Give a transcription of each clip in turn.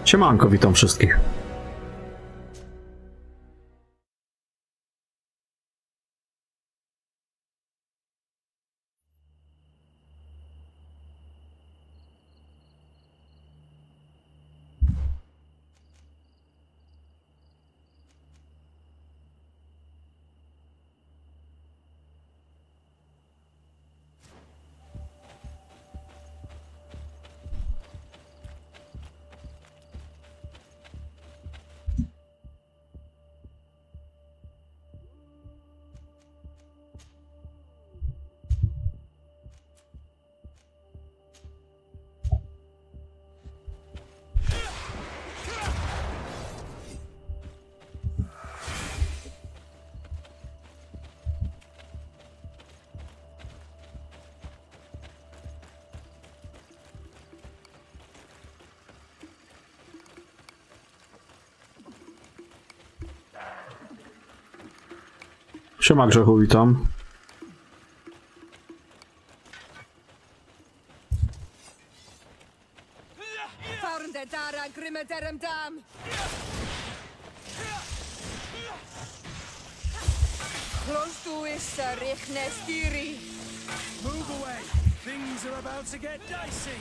Siemanko, witam wszystkich. Siema Grzechu, witam. Move away. Things are about to get dicey.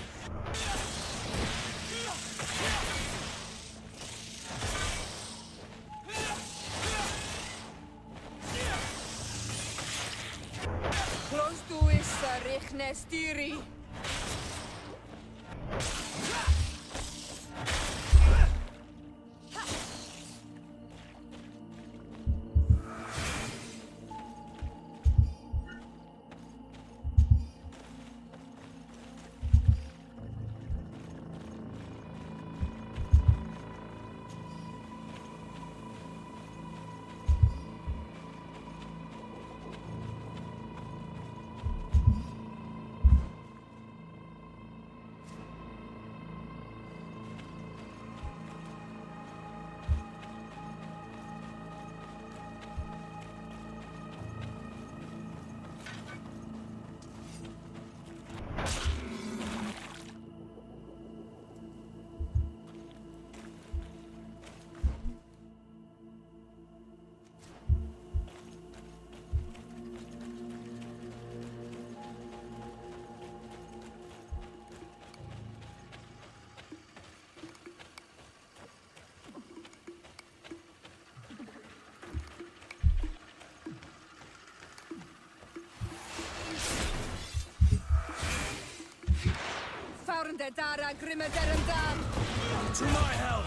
To my help,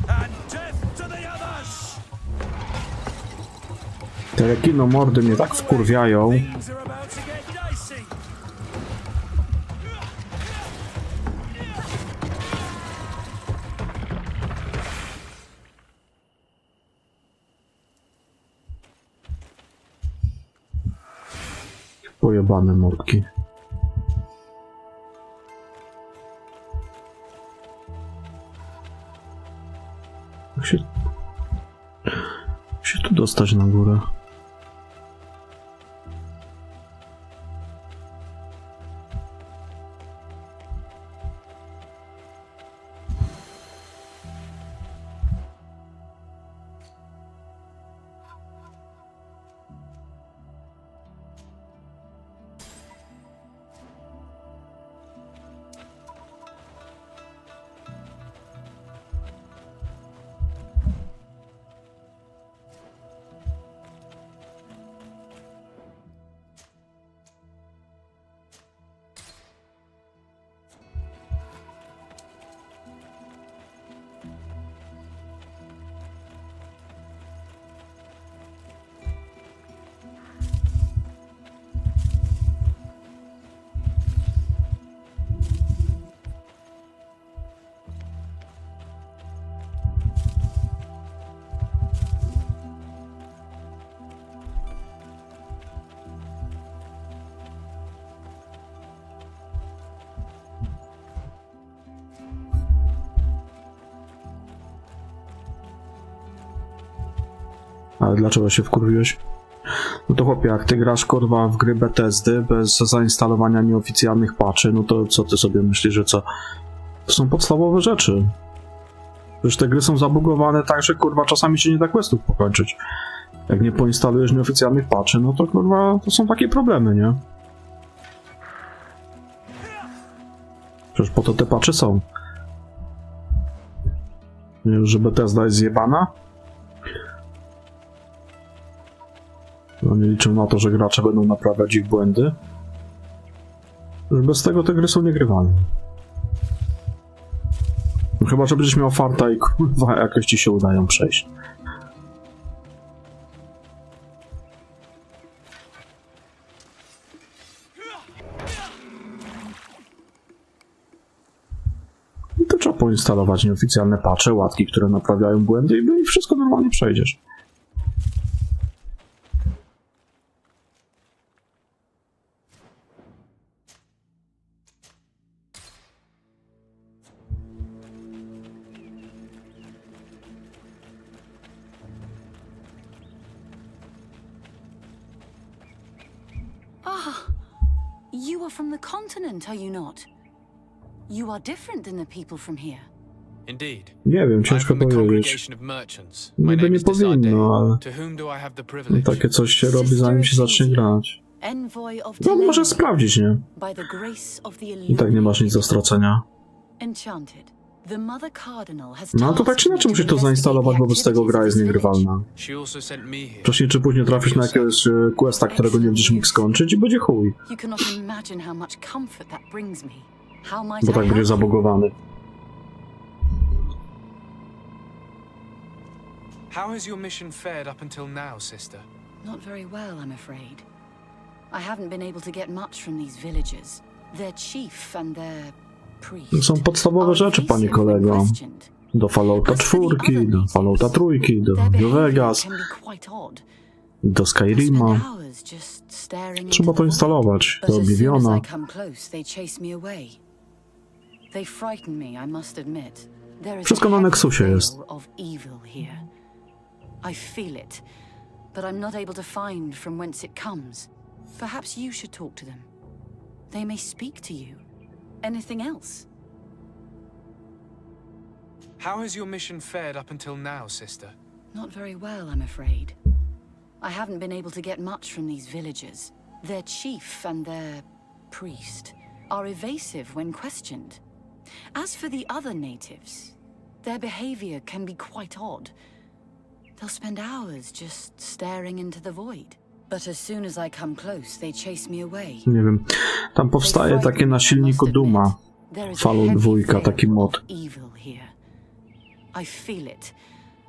and death to the others. Te rekino mordy mnie tak wkurwiają. Things are about to get dicey. Pojebane mordki. Jak się tu dostać na górę? Ale dlaczego się wkurwiłeś? No to chłopie, jak ty grasz kurwa w gry Bethesdy bez zainstalowania nieoficjalnych patchy, no to co ty sobie myślisz, że co? To są podstawowe rzeczy. Przecież te gry są zabugowane tak, że kurwa czasami się nie da questów pokończyć. Jak nie poinstalujesz nieoficjalnych patchy, no to kurwa to są takie problemy, nie? Przecież po to te patchy są. Nie już, że Bethesda jest zjebana? No nie liczę na to, że gracze będą naprawiać ich błędy. Już bez tego te gry są niegrywalne. No chyba, że będziesz miał farta i kurwa jakoś ci się udają przejść. I to trzeba poinstalować nieoficjalne patche, łatki, które naprawiają błędy i wszystko normalnie przejdziesz. You are from the continent, are you not? You are different than the people from here. Indeed. Nie wiem, I'm ciężko from the powiedzieć. congregation of merchants. My Niby name nie is Desade. powinno, ale To whom do I have the privilege? takie coś się robi, zanim się zacznie grać. Envoy of No może sprawdzić, nie? by the grace of the I tak nie masz nic do stracenia. Enchanted. The Mother Cardinal has No to tak czy inaczej musisz to zainstalować, bo bez tego gra jest niegrywalna. She also sent me here. Wcześniej czy później trafisz na jakiegoś questa, którego nie będziesz mógł skończyć i będzie chuj. You cannot imagine how much comfort that brings me. How might Bo I tak będzie help? zabugowany. How has your mission fared up until now, sister? Not very well, I'm afraid. I haven't been able to get much from these villagers. Their chief and their priest Są podstawowe rzeczy, panie kolego. Do Fallouta 4, do Fallouta 3, do New Vegas, do Skyrima. Trzeba to instalować, do Obliviona. Wszystko na Nexusie jest. I feel it, but I'm not able to find from whence it comes. Perhaps you should talk to them. They may speak to you. Anything else? How has your mission fared up until now, sister? Not very well, I'm afraid. I haven't been able to get much from these villagers. Their chief and their priest are evasive when questioned. As for the other natives, their behavior can be quite odd. They'll spend hours just staring into the void. But as soon as I come close, they chase me away. Nie wiem, tam powstaje takie na silniku Duma. Fallout 2, taki mod.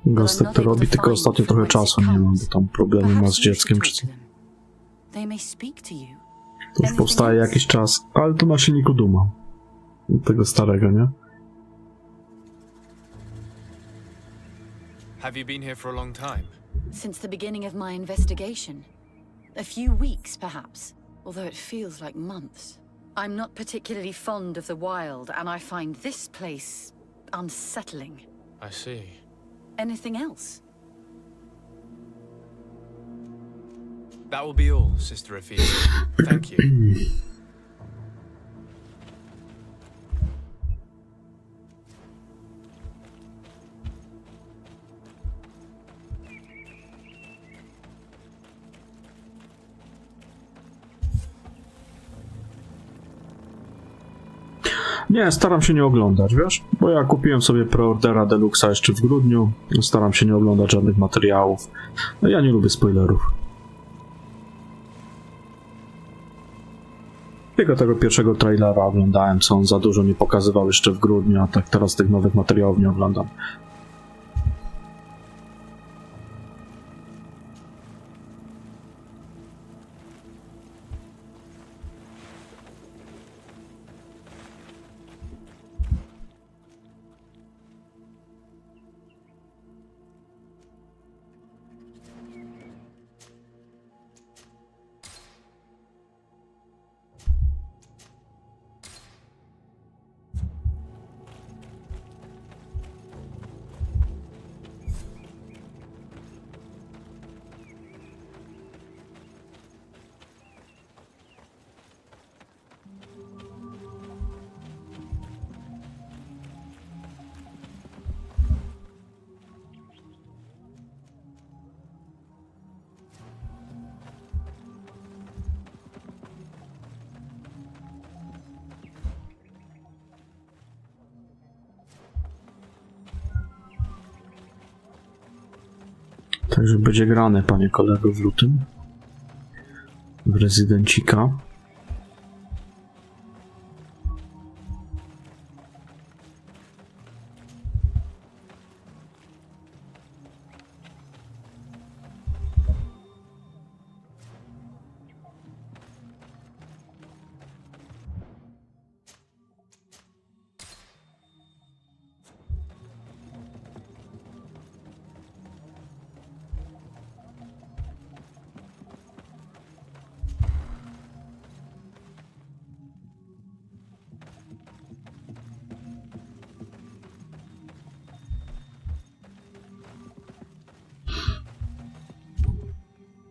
Gostek to robi, tylko ostatnio trochę czasu nie mam, bo tam problemy ma z dzieckiem czy co. To już powstaje jakiś czas, ale to na silniku Duma. Tego starego, nie? Have you been here for a long time? Since the beginning of my investigation. A few weeks, perhaps, although it feels like months. I'm not particularly fond of the wild, and I find this place unsettling. I see. Anything else? That will be all, Sister Ephesus. Thank you. Nie, staram się nie oglądać, wiesz? Bo ja kupiłem sobie preordera Deluxa jeszcze w grudniu. Staram się nie oglądać żadnych materiałów. No ja nie lubię spoilerów. Tylko tego pierwszego trailera oglądałem, co on za dużo nie pokazywał jeszcze w grudniu, a tak teraz tych nowych materiałów nie oglądam. Także będzie grane, panie kolego, w lutym. W Rezydencika.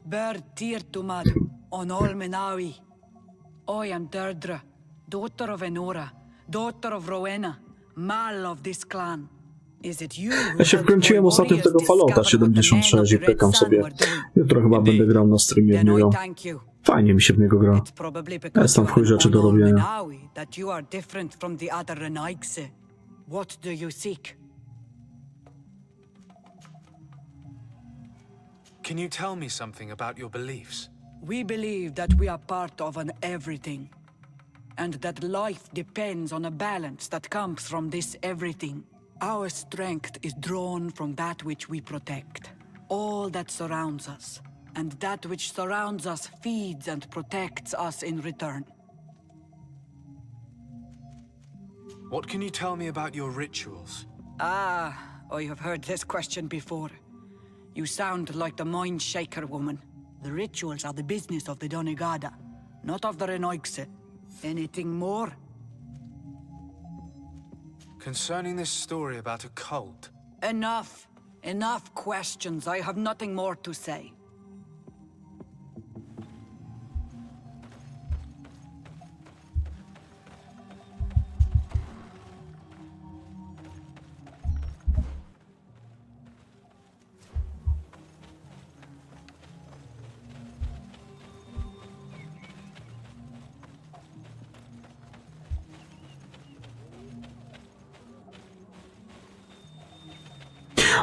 Bär Tirtumad on Olmenawi. I am Deirdre, daughter of Enora, daughter of Rowena, mal of this clan. Is it you who Ja się wkręciłem ostatnio w tego Fallouta 76 i pykam sobie. Jutro chyba będę grał na streamie w niego. Fajnie mi się w niego gra. Jest tam w chuj rzeczy do robienia. What do you seek? Can you tell me something about your beliefs? We believe that we are part of an everything, and that life depends on a balance that comes from this everything. Our strength is drawn from that which we protect, all that surrounds us, and that which surrounds us feeds and protects us in return. What can you tell me about your rituals? I have heard this question before. You sound like the Mind Shaker woman. The rituals are the business of the Donegada, not of the Renoigse. Anything more? Concerning this story about a cult, Enough. Enough questions. I have nothing more to say.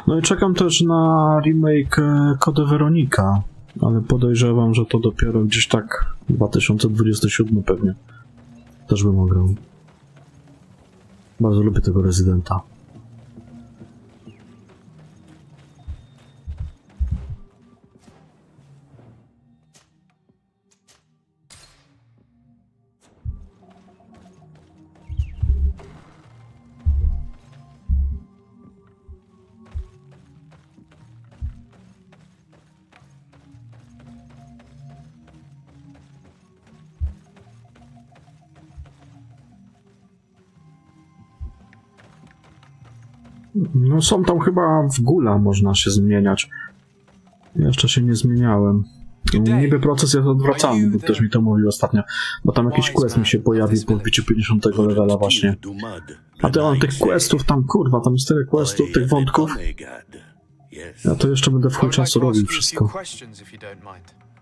No i czekam też na remake Code Veronica, ale podejrzewam, że to dopiero gdzieś tak 2027 pewnie. Też bym ograł. Bardzo lubię tego rezydenta. No są tam chyba w gula można się zmieniać. Jeszcze się nie zmieniałem. Niby proces jest odwracany, bo ktoś mi to mówił ostatnio. Bo tam jakiś quest mi się pojawił po wbiciu 50 levela właśnie. A to mam tych questów tam, kurwa, tam jest tyle questów, tych wątków. Ja to jeszcze będę w chuj czasu robił wszystko.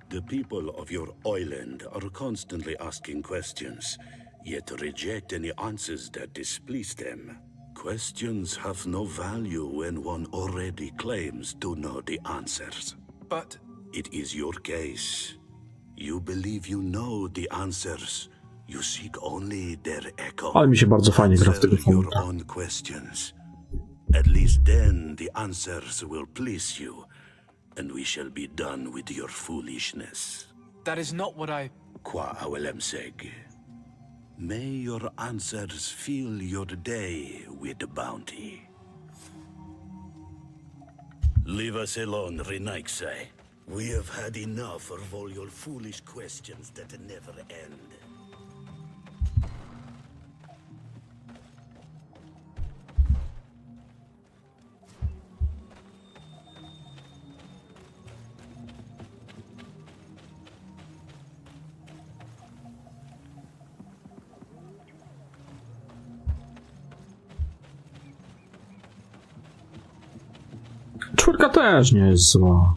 The people of your island are constantly asking questions, yet reject any answers that displease them. Questions have no value when one already claims to know the answers. but It is your case. You believe you know the answers. You seek only their echo. Ale mi się bardzo fajnie gra w tego Answer your Fallouta. own questions. At least then the answers will please you, and we shall be done with your foolishness. that is not what I... Qua awelemseg. May your answers fill your day with bounty. Leave us alone, Renaixai. We have had enough of all your foolish questions that never end. Czwórka też nie jest zła.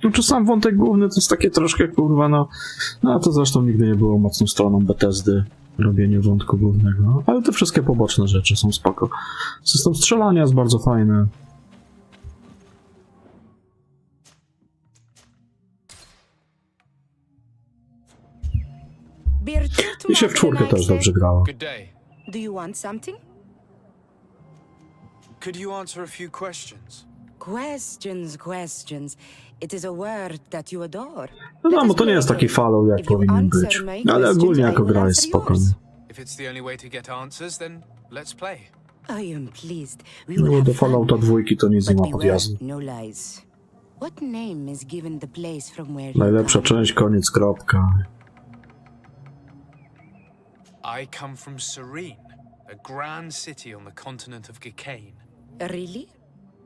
Znaczy sam wątek główny to jest takie troszkę kurwa, no to zresztą nigdy nie było mocną stroną Bethesdy, robienie wątku głównego, ale te wszystkie poboczne rzeczy są spoko. System strzelania jest bardzo fajny. I się w czwórkę też dobrze grało. Good day. Do you want something? Could you answer a few questions? Questions. It is a word that you adore. No, to nie jest taki follow, jak powinien być. Ale ogólnie jako gra jest spokojna. If it's the only way to get answers, then let's play. I am pleased. We No, will do have fun. Fallouta 2 to nic nie ma But beware, podjazdu. no lies. What name is given the place from where you Najlepsza come? część, koniec, kropka. I come from Serene, a grand city on the continent of Gicane. Really?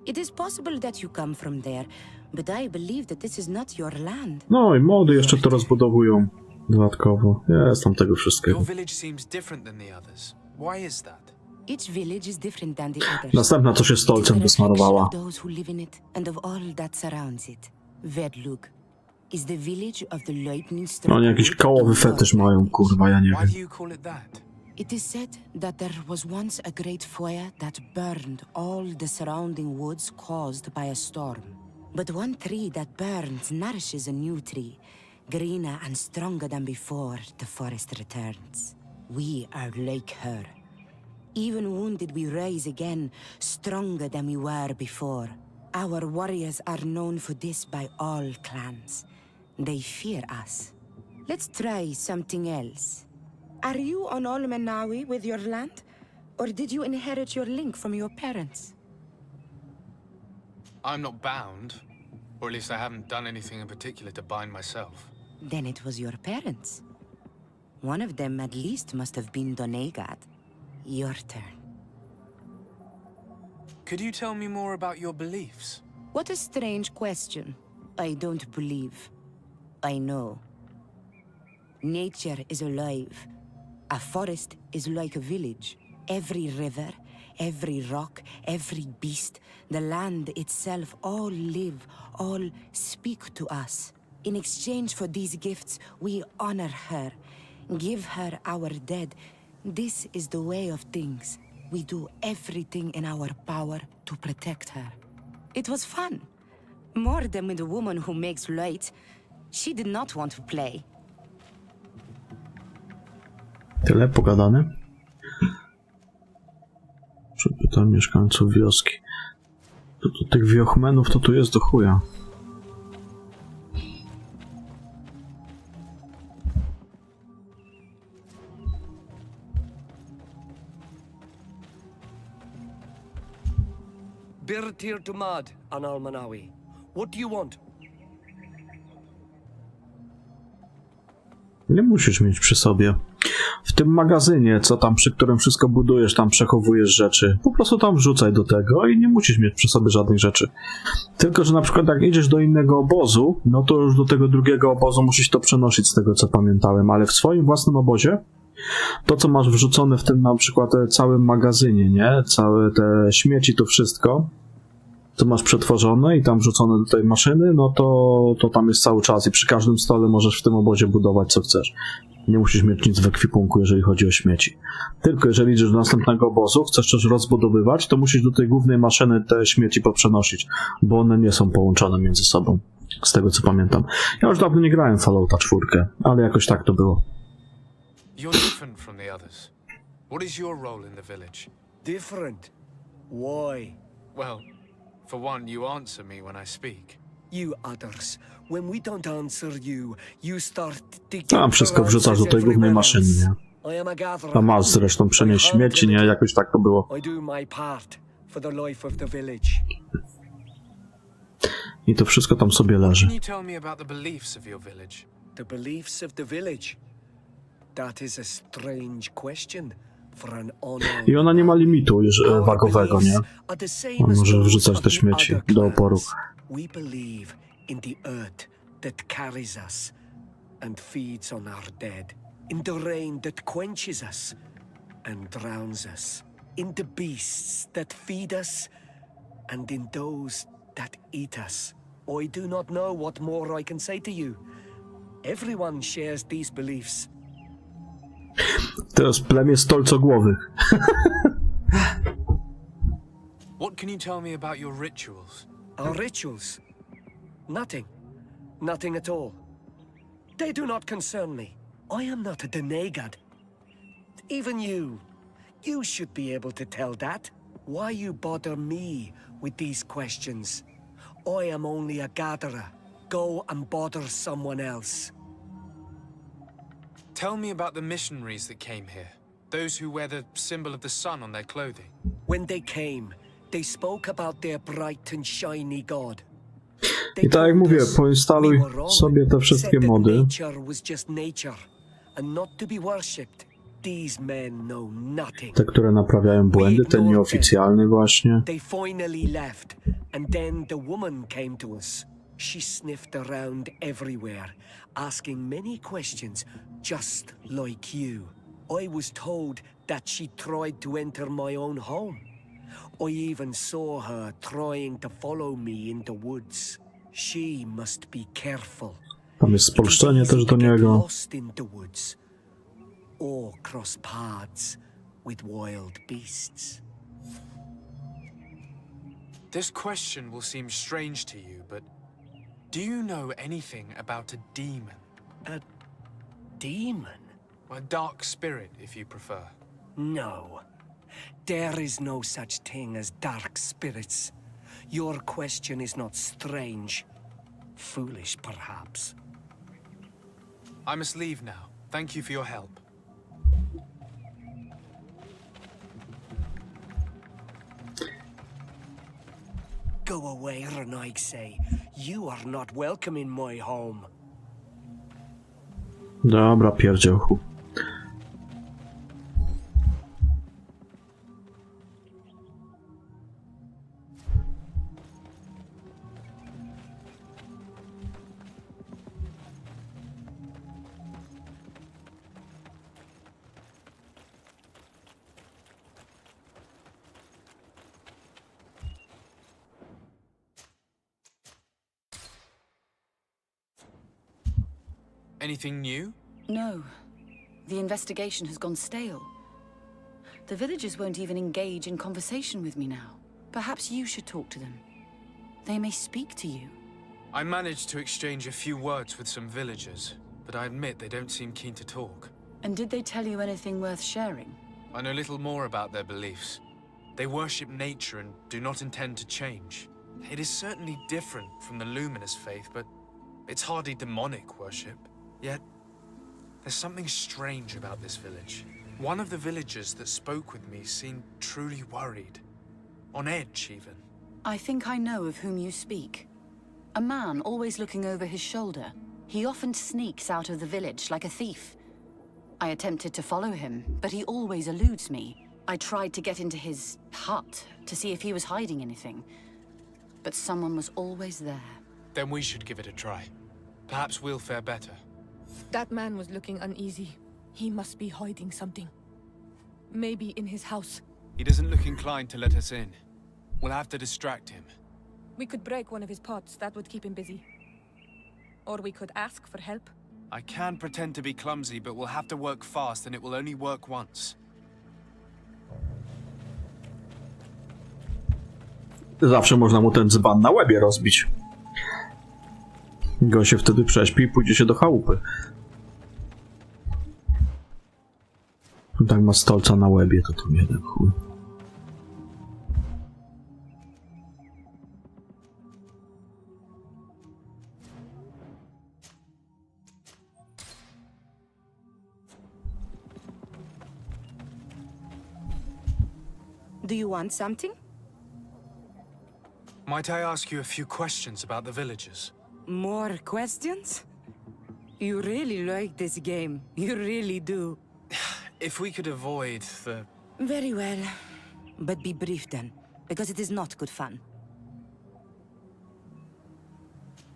It is possible that you come from there, but I believe that this is not your land. No i mody jeszcze to rozbudowują dodatkowo. Jest tam tego wszystkiego. Your village seems different than the others. Why is that? Each village is different than the others. Następna co się It is stolcem a reflection wysmarowała. of those who live in it and of all that surrounds it. Vedlug is the village of the lightning struck. Oni jakiś kołowy fetysz mają, kurwa, ja nie Why wiem. do you call it that? It is said that there was once a great fire that burned all the surrounding woods caused by a storm. But one tree that burns nourishes a new tree, greener and stronger than before the forest returns. We are like her. Even wounded we rise again, stronger than we were before. Our warriors are known for this by all clans. They fear us. Let's try something else. Are you on Olmenawi with your land? Or did you inherit your link from your parents? I'm not bound, or at least I haven't done anything in particular to bind myself. Then it was your parents. One of them at least must have been Donegat. Your turn. Could you tell me more about your beliefs? What a strange question. I don't believe. I know. Nature is alive. A forest is like a village. Every river, every rock, every beast, the land itself, all live, all speak to us. In exchange for these gifts, we honor her, give her our dead. This is the way of things. We do everything in our power to protect her. It was fun. More than with the woman who makes light. She did not want to play. Tyle pogadane. Przepytam mieszkańców wioski. To tych wiochmenów to tu jest do chuja. Birtir to Mad an Almanawi. What do you want? Nie musisz mieć przy sobie. W tym magazynie, co tam, przy którym wszystko budujesz, tam przechowujesz rzeczy. Po prostu tam wrzucaj do tego i nie musisz mieć przy sobie żadnych rzeczy. Tylko, że na przykład jak idziesz do innego obozu, no to już do tego drugiego obozu musisz to przenosić z tego, co pamiętałem. Ale w swoim własnym obozie, to co masz wrzucone w tym na przykład całym magazynie, nie? Całe te śmieci, to wszystko, co masz przetworzone i tam wrzucone do tej maszyny, no to tam jest cały czas i przy każdym stole możesz w tym obozie budować co chcesz. Nie musisz mieć nic w ekwipunku, jeżeli chodzi o śmieci. Tylko jeżeli idziesz do następnego obozu, chcesz coś rozbudowywać, to musisz do tej głównej maszyny te śmieci poprzenosić, bo one nie są połączone między sobą, z tego co pamiętam. Ja już dawno nie grałem w Fallouta 4, ale jakoś tak to było. You're different from the others. What is your role in the village? Different. Why? Well, for one, you answer me when I speak. You others, when we don't answer you, you start digging Tam wszystko wrzucasz do tej głównej maszyny, nie? I am a gatherer. A masz zresztą przenieść śmieci, nie? Jakoś tak to było. I do my part for the life of the village. I to wszystko tam sobie leży. Can you tell me about the beliefs of your village? The beliefs of the village. That is a strange question for an honor. I ona nie ma limitu już wagowego, nie? On może wrzucać te śmieci do oporu. We believe in the earth that carries us and feeds on our dead, in the rain that quenches us and drowns us, in the beasts that feed us and in those that eat us. I do not know what more I can say to you. Everyone shares these beliefs. To jest plemię stolcogłowych. What can you tell me about your rituals? Our rituals? Nothing. Nothing at all. They do not concern me. I am not a denegad. Even you should be able to tell that. Why you bother me with these questions? I am only a gatherer. Go and bother someone else. Tell me about the missionaries that came here. Those who wear the symbol of the sun on their clothing. When they came, they spoke about their bright and shiny god. I tak jak mówię, poinstaluj sobie te wszystkie mody. Nature was just nature and not to be worshipped. These men know nothing. Te, które naprawiają błędy, ten nieoficjalny właśnie. They finally left, and then the woman came to us. She sniffed around everywhere, asking many questions, just like you. I was told that she tried to enter my own home. I even saw her trying to follow me in the woods. She must be careful. Tam jest spolszczenie też do niego. Lost in the woods, or cross paths with wild beasts. This question will seem strange to you, but do you know anything about a demon? A demon? A dark spirit, if you prefer. No. There is no such thing as dark spirits. Your question is not strange. Foolish, perhaps. I must leave now. Thank you for your help. Go away, Renaig say. You are not welcome in my home. Dobra, pierdziochu. Anything new? No. The investigation has gone stale. The villagers won't even engage in conversation with me now. Perhaps you should talk to them. They may speak to you. I managed to exchange a few words with some villagers, but I admit they don't seem keen to talk. And did they tell you anything worth sharing? I know little more about their beliefs. They worship nature and do not intend to change. It is certainly different from the luminous faith, but it's hardly demonic worship. Yet, there's something strange about this village. One of the villagers that spoke with me seemed truly worried. On edge, even. I think I know of whom you speak. A man always looking over his shoulder. He often sneaks out of the village like a thief. I attempted to follow him, but he always eludes me. I tried to get into his hut to see if he was hiding anything, but someone was always there. Then we should give it a try. Perhaps we'll fare better. That man was looking uneasy. He must be hiding something. Maybe in his house. He doesn't look inclined to let us in. We'll have to distract him. We could break one of his pots. That would keep him busy. Or we could ask for help. I can pretend to be clumsy, but we'll have to work fast, and it will only work once. Zawsze można mu ten dzban na łebie rozbić. Go się wtedy prześpi i pójdzie się do chałupy. Tak ma stolca na łebie, to jeden chuj. Do you want something? Might I ask you a few questions about the villagers? More questions? You really like this game. You really do. If we could avoid the... Very well. But be brief then, because it is not good fun.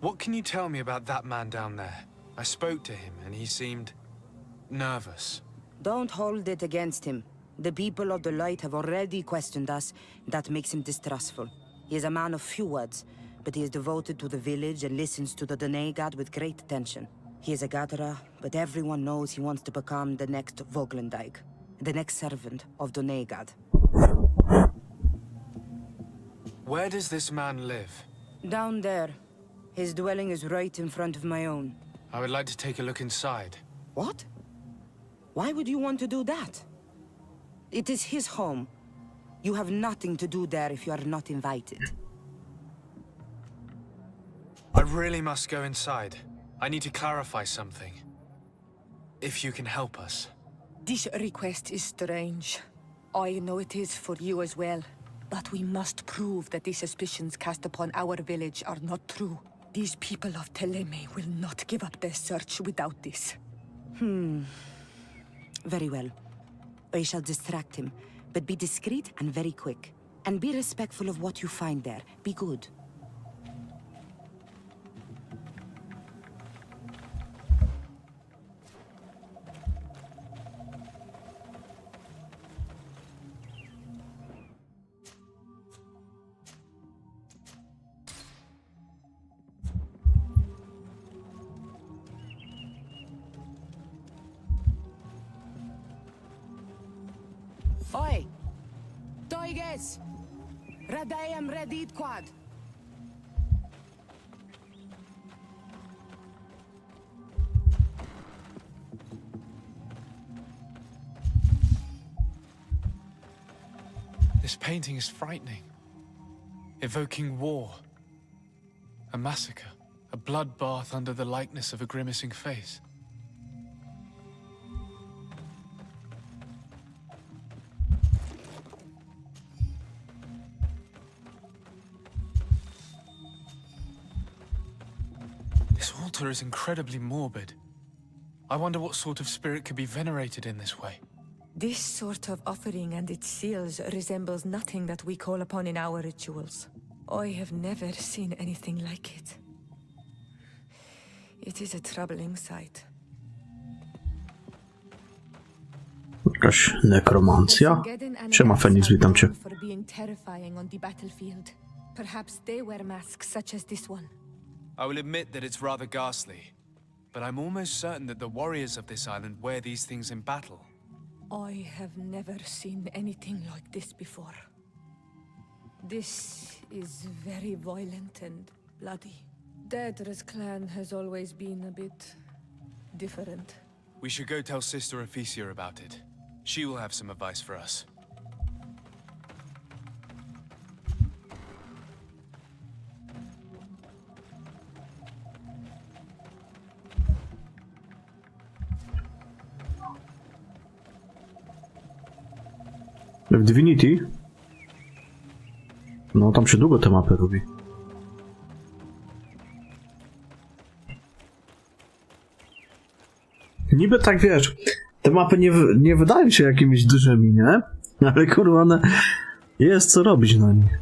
What can you tell me about that man down there? I spoke to him, and he seemed... nervous. Don't hold it against him. The people of the light have already questioned us. That makes him distrustful. He is a man of few words, but he is devoted to the village and listens to the Denegad with great attention. He is a gatherer, but everyone knows he wants to become the next Volgart, the next servant of Denegad. Where does this man live? Down there. His dwelling is right in front of my own. I would like to take a look inside. What? Why would you want to do that? It is his home. You have nothing to do there if you are not invited. I really must go inside. I need to clarify something. If you can help us. This request is strange. I know it is for you as well. But we must prove that the suspicions cast upon our village are not true. These people of Teleme will not give up their search without this. Very well. I shall distract him, but be discreet and very quick. And be respectful of what you find there. Be good. Oi! Toiges! Radayam Redit Quad! This painting is frightening. Evoking war. A massacre. A bloodbath under the likeness of a grimacing face. This altar is incredibly morbid. I wonder what sort of spirit could be venerated in this way. This sort of offering and its seals resembles nothing that we call upon in our rituals. I have never seen anything like it. It is a troubling sight. Jakaś nekromancja? Siema Feniks, witam cię. For being terrifying on the battlefield. Perhaps they wear masks such as this one. I will admit that it's rather ghastly, but I'm almost certain that the warriors of this island wear these things in battle. I have never seen anything like this before. This is very violent and bloody. Daedra's clan has always been a bit different. We should go tell Sister Ephesia about it. She will have some advice for us. W Divinity? No, tam się długo te mapy robi. Niby tak, wiesz, te mapy nie wydają się jakimiś dużymi, nie? Ale kurwa, one... jest co robić na nich.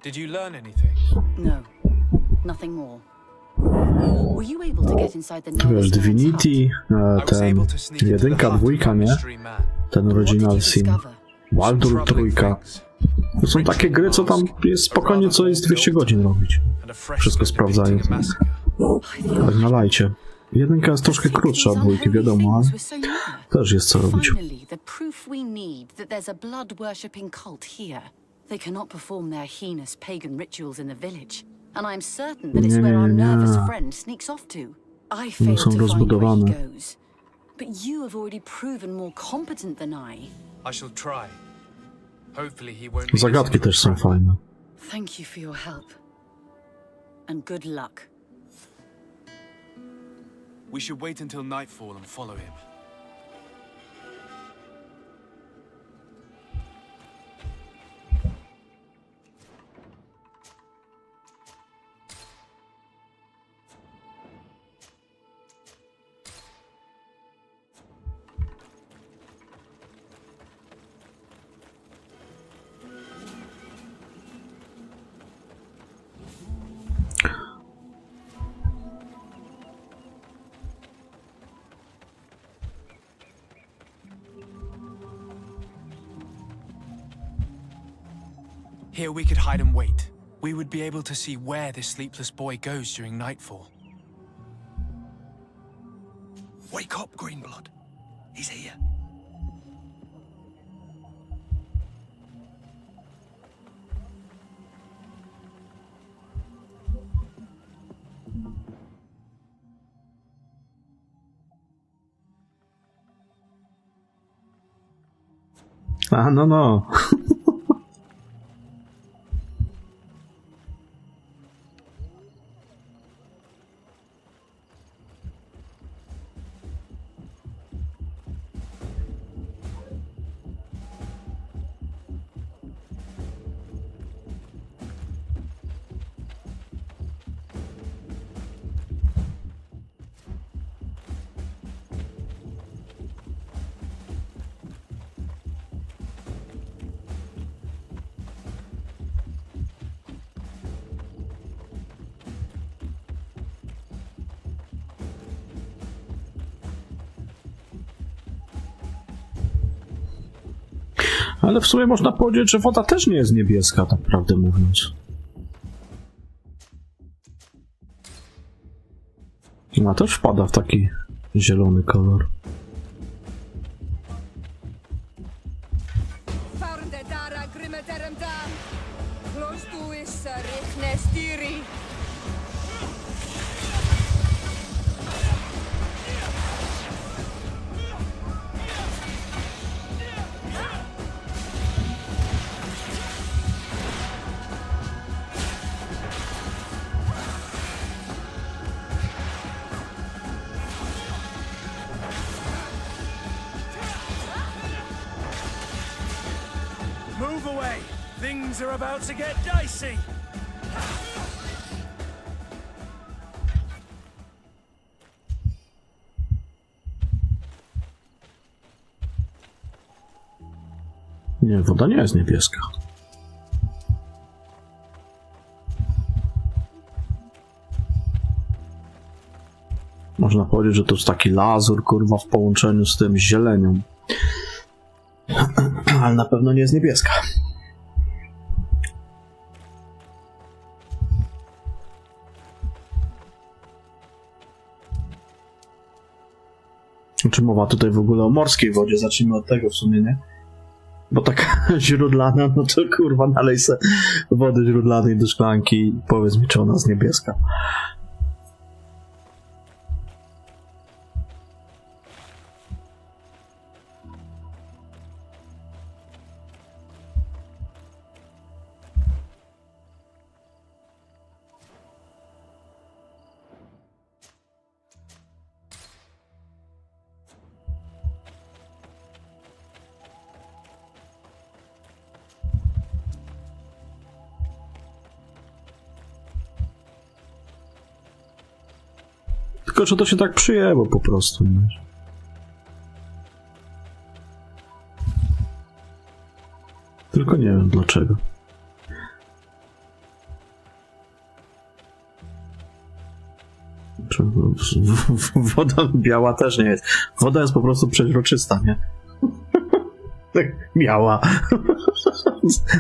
Did you learn anything? No, nothing more. Were you able to get inside the Wiesz, Novice Divinity, I was ten able to sneak into the jedynka, hut of dwójka, a nie? mystery man. Ten What Original did you Sin, discover? Baldur Troubling trójka. things. To są takie gry, co tam jest spokojnie co jest 200 godzin robić. And a fresh Wszystko slip of sprawdzają. eating a massacre. Tak na lajcie. Jedynka jest troszkę krótsza od dwójki, wiadomo, ale też jest co robić. Finally, the proof we need that there's a blood-worshipping cult here. They cannot perform their heinous pagan rituals in the village, and I'm certain that it's where our nervous friend sneaks off to. I failed są to find where rozbudowane. he goes, but you have already proven more competent than I. I shall try. Hopefully he won't be Zagadki listening. też są fajne. Thank you for your help, and good luck. We should wait until nightfall and follow him. Here we could hide and wait. We would be able to see where this sleepless boy goes during nightfall. Wake up, Greenblood. He's here. A, no, no. Ale w sumie można powiedzieć, że woda też nie jest niebieska, tak prawdę mówiąc. Ona też wpada w taki zielony kolor. Move away! Things are about to get dicey! Nie, woda nie jest niebieska. Można powiedzieć, że to jest taki lazur, kurwa, w połączeniu z tym zielenią. Ale na pewno nie jest niebieska. Czy mowa tutaj w ogóle o morskiej wodzie? Zacznijmy od tego w sumie, nie? Bo taka źródlana, no to kurwa nalej se wody źródlanej do szklanki i powiedz mi, czy ona jest niebieska. Tylko, że to się tak przyjęło po prostu. Nie? Tylko nie wiem dlaczego. Woda biała też nie jest. Woda jest po prostu przeźroczysta, nie? Tak biała.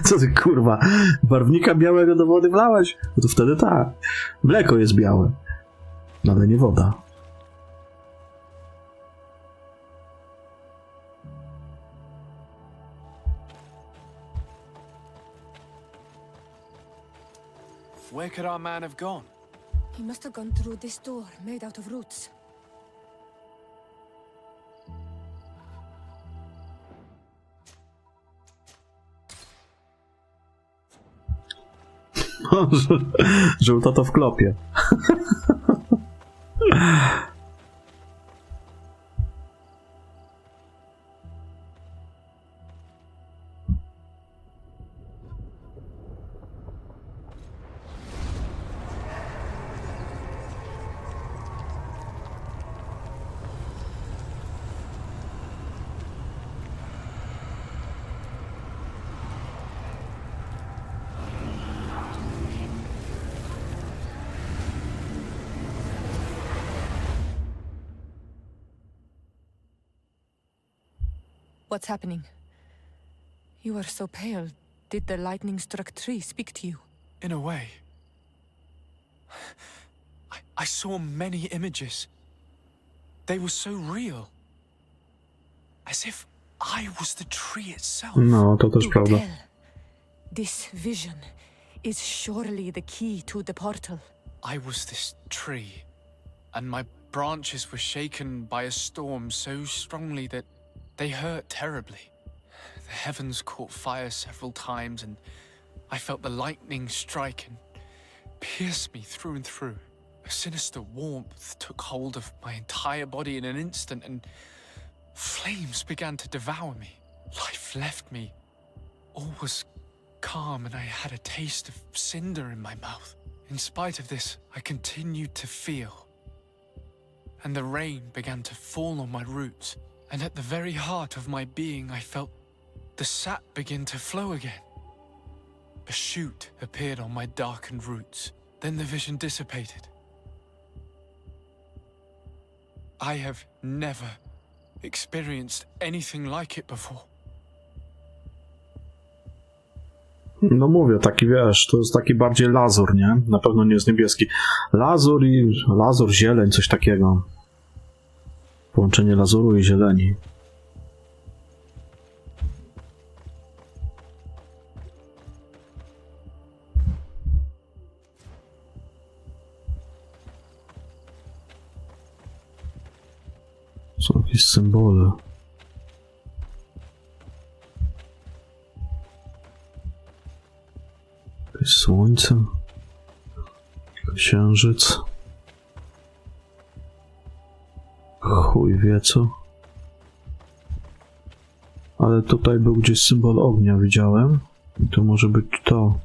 Co ty kurwa? Barwnika białego do wody wlałeś? No to wtedy tak. Mleko jest białe. No ale nie woda. Where could our man have gone? He must have gone through this door, made out of roots. Żółto to w klopie. What's happening? You are so pale. Did the lightning-struck tree speak to you? In a way. I saw many images. They were so real. As if I was the tree itself. No, to też prawda. Tell. This vision is surely the key to the portal. I was this tree, and my branches were shaken by a storm so strongly that they hurt terribly. The heavens caught fire several times, and I felt the lightning strike and pierce me through and through. A sinister warmth took hold of my entire body in an instant, and flames began to devour me. Life left me. All was calm, and I had a taste of cinder in my mouth. In spite of this, I continued to feel. And the rain began to fall on my roots, and at the very heart of my being I felt the sap begin to flow again. A shoot appeared on my darkened roots. Then the vision dissipated. I have never experienced anything like it before. No mówię, taki wiesz, to jest taki bardziej lazur, nie? Na pewno nie jest niebieski. Lazur, zieleń, coś takiego. Połączenie lazuru i zieleni. Są jakieś symbole. Jakieś słońce. Księżyc. Chuj wie co. Ale tutaj był gdzieś symbol ognia, widziałem. I to może być to.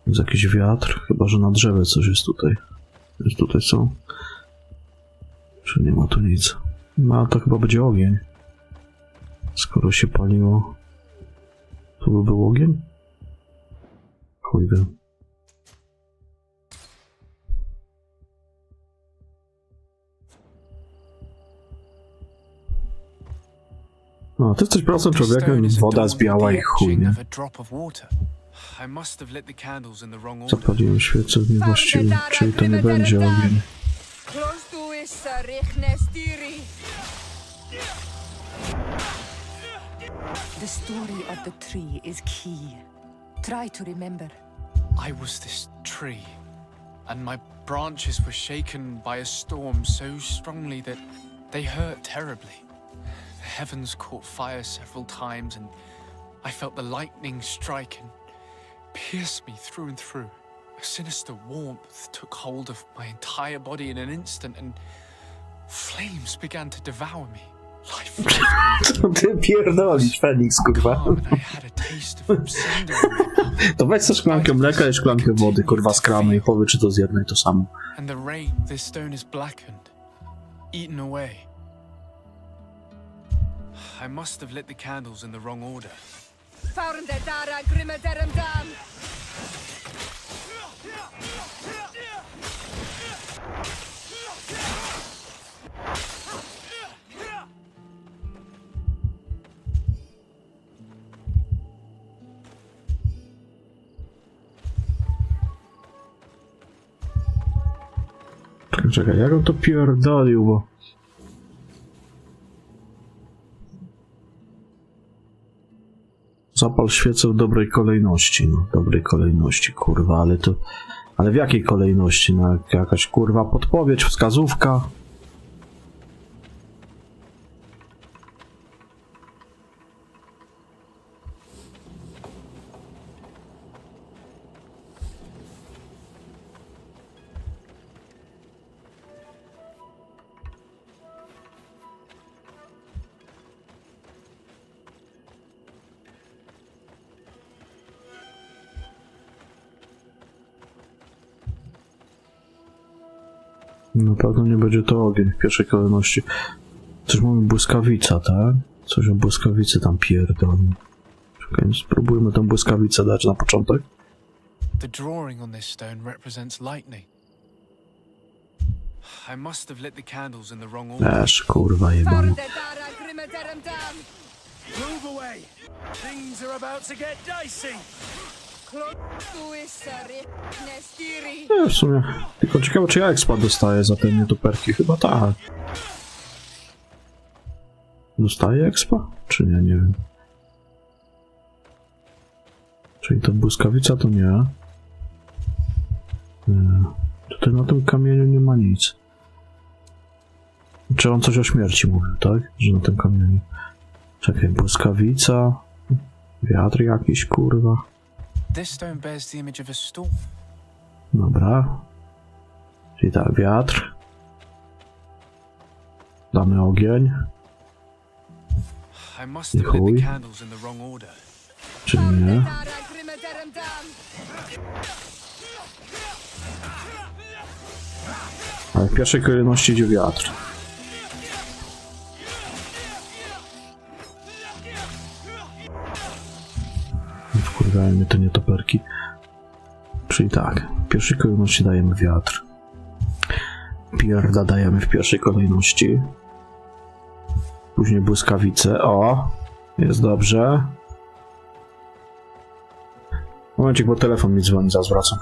Jest jakiś wiatr, chyba że na drzewie coś jest tutaj. Jest tutaj są. Czy nie ma tu nic? No ale to chyba będzie ogień. Skoro się paliło. To by był ogień? Chuj wiem. No, ty jesteś prostym człowiekiem, woda jest biała i chuj, nie? Zapaliłem świecę w niewłaściwie, czyli to nie będzie ogień. The story of the tree is key. Try to remember. I was this tree, and my branches were shaken by a storm so strongly that they hurt terribly. The heavens caught fire several times, and I felt the lightning strike and pierce me through and through. A sinister warmth took hold of my entire body in an instant, and flames began to devour me. Life left me. Co ty pierdolisz, Feniks, kurwa? To weź sobie szklankę mleka i szklankę wody, kurwa, z kramy i powiedz, czy to z jednej to samo. And the rain, this stone is blackened, eaten away. I must have lit the candles in the wrong order. Czekaj, jak on to pierdolił, bo... Zapal świecę w dobrej kolejności, no, dobrej kolejności, kurwa, ale to... Ale w jakiej kolejności? No, jakaś, kurwa, podpowiedź, wskazówka? Na pewno nie będzie to ogień w pierwszej kolejności. Coś mamy błyskawica, tak? Coś o błyskawicy tam pierdolę. Czekaj, spróbujmy tę błyskawicę dać na początek. The drawing on this stone represents lightning. I must have lit the candles in the wrong order. Kurwa jebana. Move away! Things are about to get dicey! Nie, w sumie. Tylko ciekawe, czy ja expa dostaję za te nietuperki. Chyba tak. Dostaję expa? Czy nie? Nie wiem. Czyli to błyskawica to nie. Tutaj na tym kamieniu nie ma nic. Czy on coś o śmierci mówił, tak? Że na tym kamieniu. Czekaj, błyskawica. Wiatr jakiś, kurwa. This stone bears the image of a storm. Dobra. Czyli tak, wiatr. Damy ogień. I must have lit Chuj. the candles in the wrong order. Czy nie? Ale w pierwszej kolejności idzie wiatr. Wkurwają mnie te nietoperki. Czyli tak, w pierwszej kolejności dajemy wiatr. Pierda dajemy w pierwszej kolejności. Później błyskawice. O! Jest dobrze. Momencik, bo telefon mi dzwoni, zaraz wracam.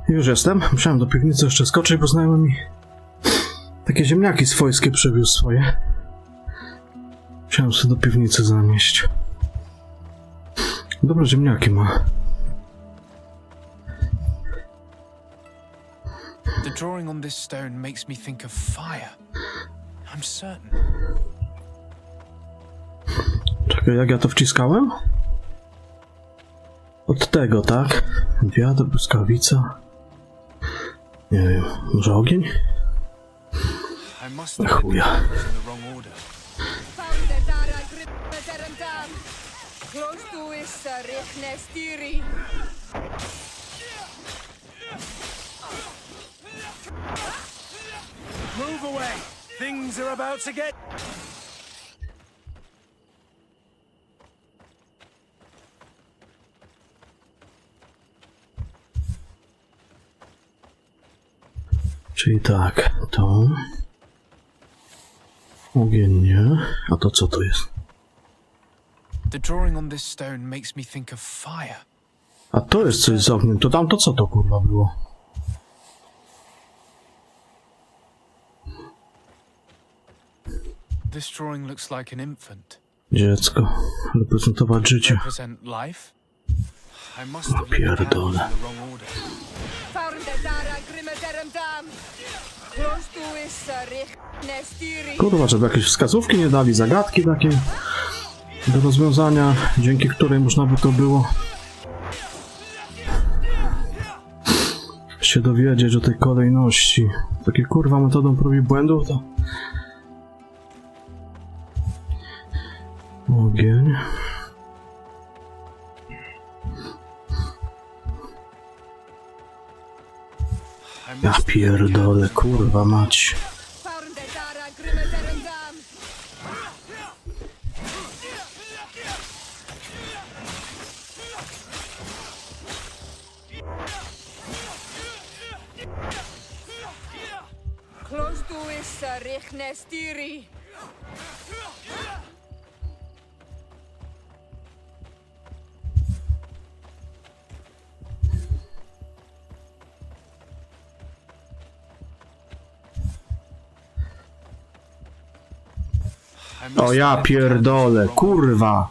Już jestem. Musiałem do piwnicy jeszcze skoczyć, bo znajomy mi takie ziemniaki swojskie przywiózł swoje. Musiałem sobie do piwnicy zanieść. Dobre ziemniaki ma. The drawing on this stone makes me think of fire. I'm certain. Czekaj, jak ja to wciskałem? Od tego, tak? Wiatr, błyskawica. Nie wiem, może ogień? I must have read the Chuja. numbers in the wrong order. Move away! Things are about to get... Czyli tak, to... Ogień nie. A to co to jest? The drawing on this stone makes me think of fire. A to jest coś z ogniem. To tam to co to kurwa było? This drawing looks like an infant. Dziecko. Reprezentować życie. Represent life? I must have read the Pierdolę. numbers in the wrong order. Kurwa, żeby jakieś wskazówki nie dali, zagadki takie do rozwiązania, dzięki której można by to było się dowiedzieć o tej kolejności. Takie kurwa metodą próby błędów to... Ogień. Ja pierdolę, kurwa mać. Close to is richne stiri. I must O ja have read the numbers in the pierdolę, wrong order. kurwa.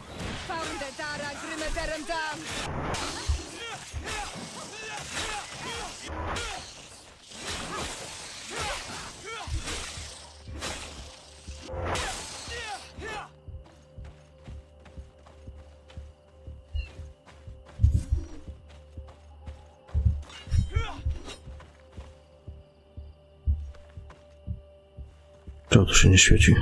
Czemu to się nie świeci?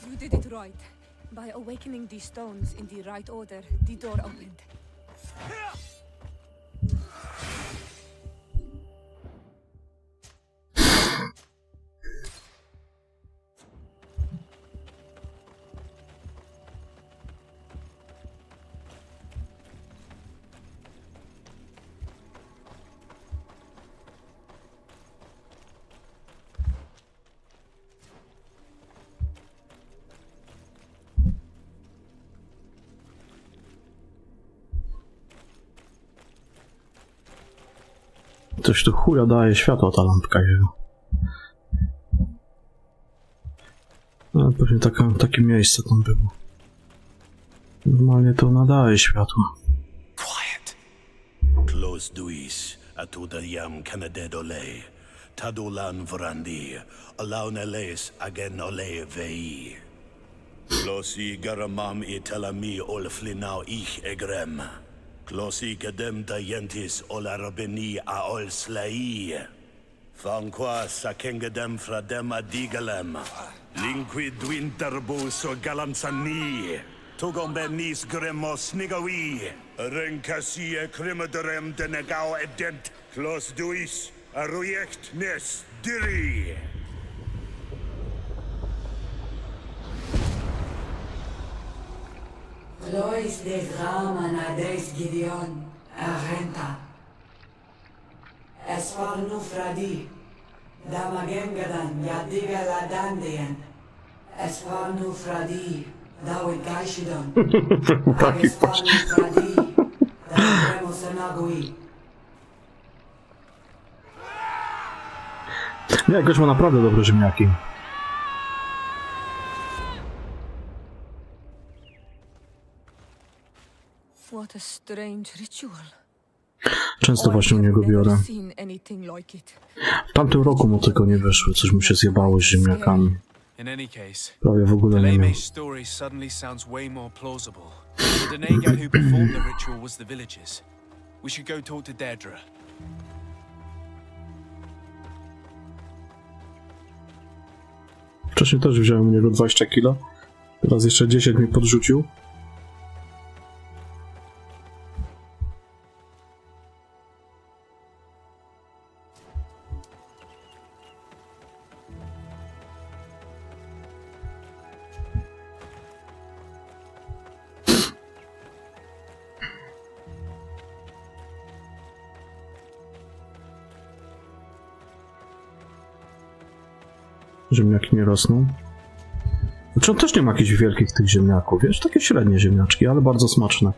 You did it right. By awakening these stones in the right order, the door opened. Coś tu chuja daje światło ta lampka jego. No, pewnie takie miejsce tam było. Normalnie to nadaje światło. Quiet. Close duis, atuda yam canaded ole. Tadulan vrandi, alaun eles agen ole vei. Closi garamam italami olflinau ich egrem. Closi gedem dayentis olarabeni a ol slai. Fanqua sakengedem fradem adigalem. Linquid winterbus o galamsani. Tugombenis gremos nigawi. Renkasie krimaderem denegao edent. Clos duis arujekt nes diri. Adres des Raman, adres Gideon, Argenta. Esfarnu Fradi, Damagengadan, Yadiga Ladandian. Esfarnu Fradi, Dawid Gaishidon. Esfarnu Fradi, Dawid Senagui. Nie, gość ma naprawdę dobre ziemniaki. What a strange ritual. Często właśnie u niego biorę. W tamtym roku mu tylko nie wyszły, coś mu się zjebało z ziemniakami. In any case, Prawie w ogóle nie miał. Deleme's story suddenly sounds way more plausible. The Denegat who performed the ritual was the villagers. We should go talk to Deirdre. Wcześniej też wziąłem u niego 20 kilo. Teraz jeszcze 10 mi podrzucił. Ziemniaki nie rosną. Znaczy on też nie ma jakichś wielkich tych ziemniaków, wiesz? Takie średnie ziemniaczki, ale bardzo smaczne.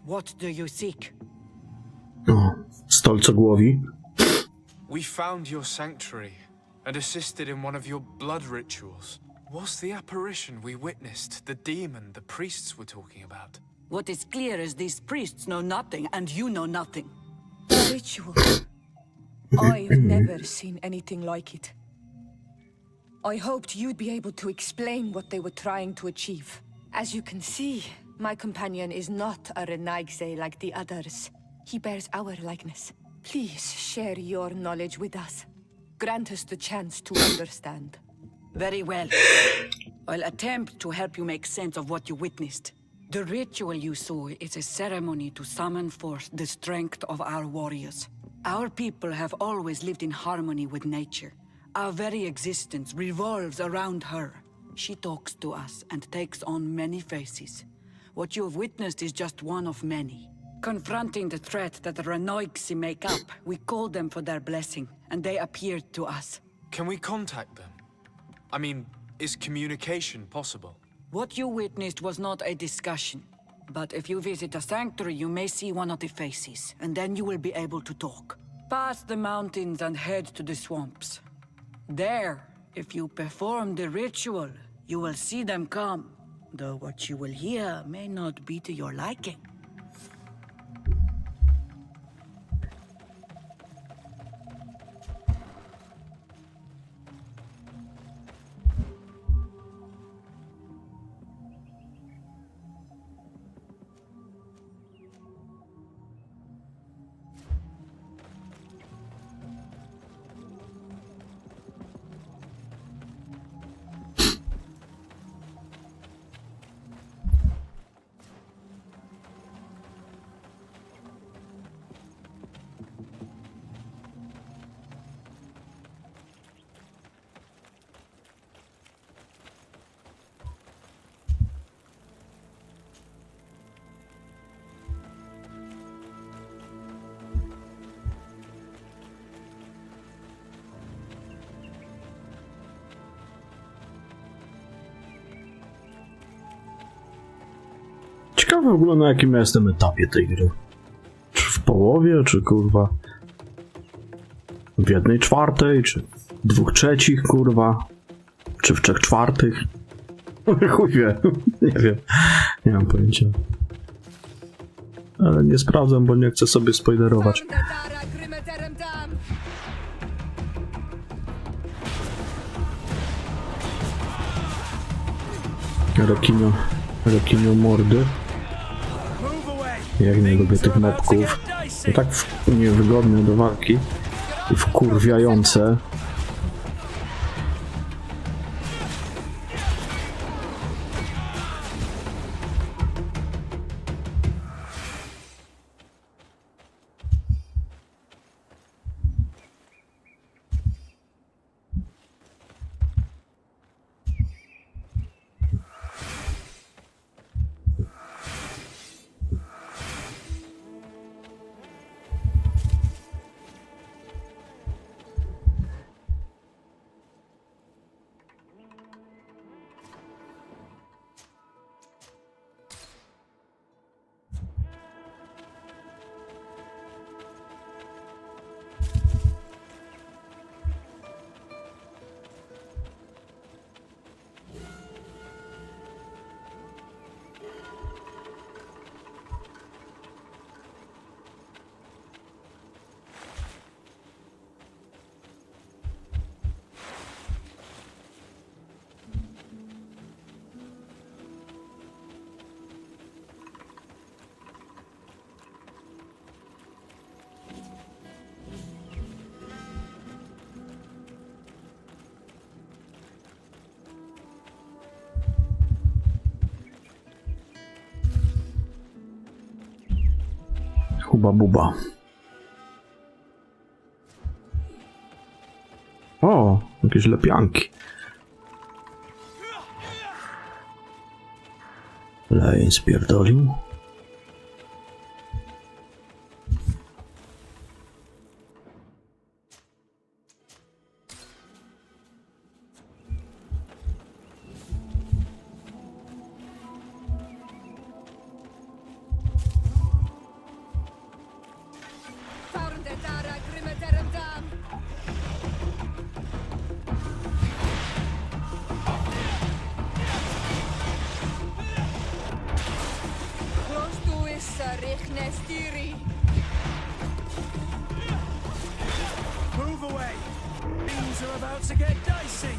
What do you seek? O, stolcogłowi. We found your sanctuary and assisted in one of your blood rituals. Was the apparition we witnessed the demon the priests were talking about? What is clear is these priests know nothing, and you know nothing. A ritual. I've never seen anything like it. I hoped you'd be able to explain what they were trying to achieve. As you can see, my companion is not a Renaigse like the others. He bears our likeness. Please share your knowledge with us. Grant us the chance to understand. Very well. I'll attempt to help you make sense of what you witnessed. The ritual you saw is a ceremony to summon forth the strength of our warriors. Our people have always lived in harmony with nature. Our very existence revolves around her. She talks to us and takes on many faces. What you have witnessed is just one of many. Confronting the threat that the Renoigsi make up, we called them for their blessing, and they appeared to us. Can we contact them? I mean, is communication possible? What you witnessed was not a discussion. But if you visit a sanctuary, you may see one of the faces, and then you will be able to talk. Pass the mountains and head to the swamps. There, if you perform the ritual, you will see them come. Though what you will hear may not be to your liking. Ciekawe w ogóle na jakim ja jestem etapie tej gry. Czy w połowie, czy kurwa w 1/4, czy w 2/3, kurwa, czy w 3/4. Chuj wie, nie wiem, nie mam pojęcia. Ale nie sprawdzam, bo nie chcę sobie spoilerować. Rekinio mordy. Move away. Jak nie lubię Things tych are about to mobków. get dicey. To tak niewygodne do walki i wkurwiające. Huba buba. O, jakieś lepianki. Lejn spierdolił. Move away. Things are about to get dicey.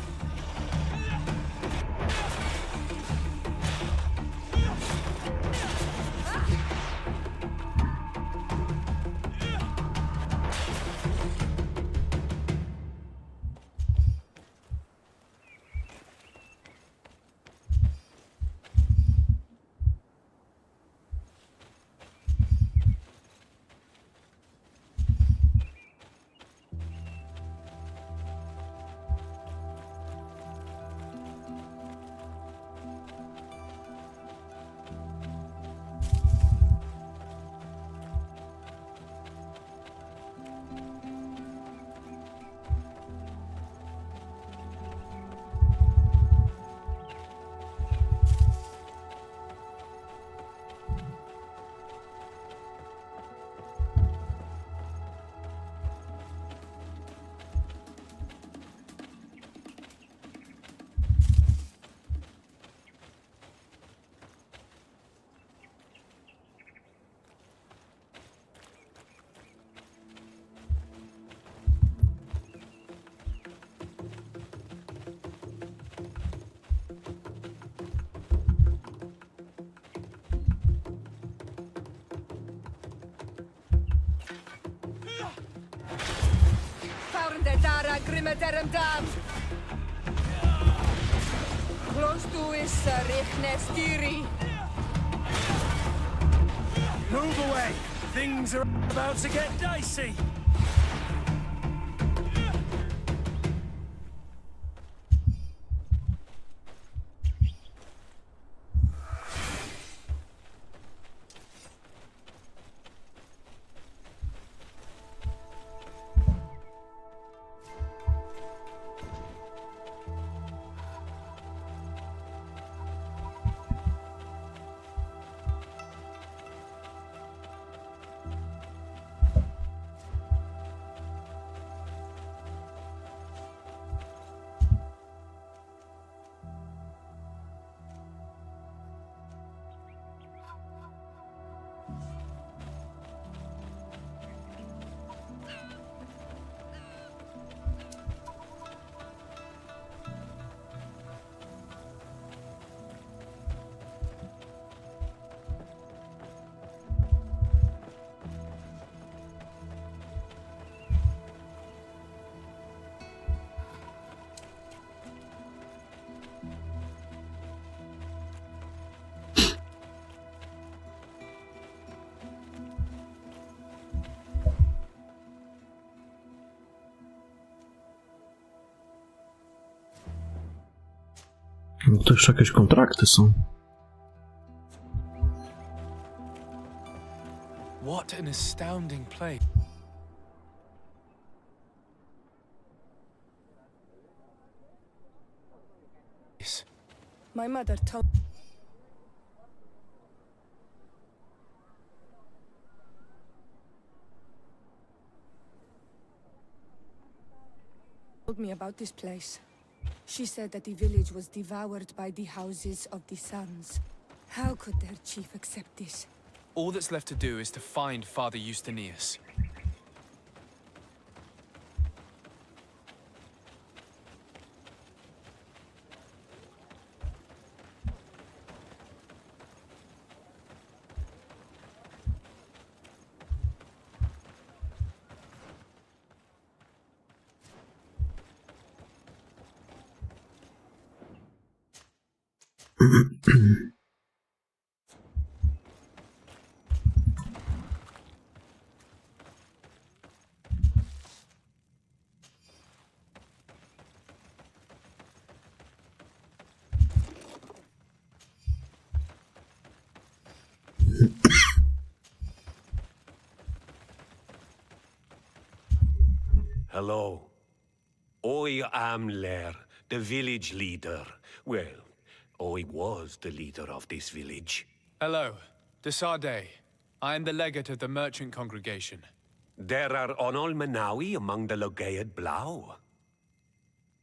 Move away. Things are about to get dicey. No to jeszcze jakieś kontrakty są. What an astounding place. My mother told me about this place. She said that the village was devoured by the houses of the sons. How could their chief accept this? All that's left to do is to find Father Eustinius. Hello. I am Lair, the village leader. Well, I was the leader of this village. Hello, Desarde. I am the legate of the merchant congregation. There are Onolmenawi among the Logead Blau.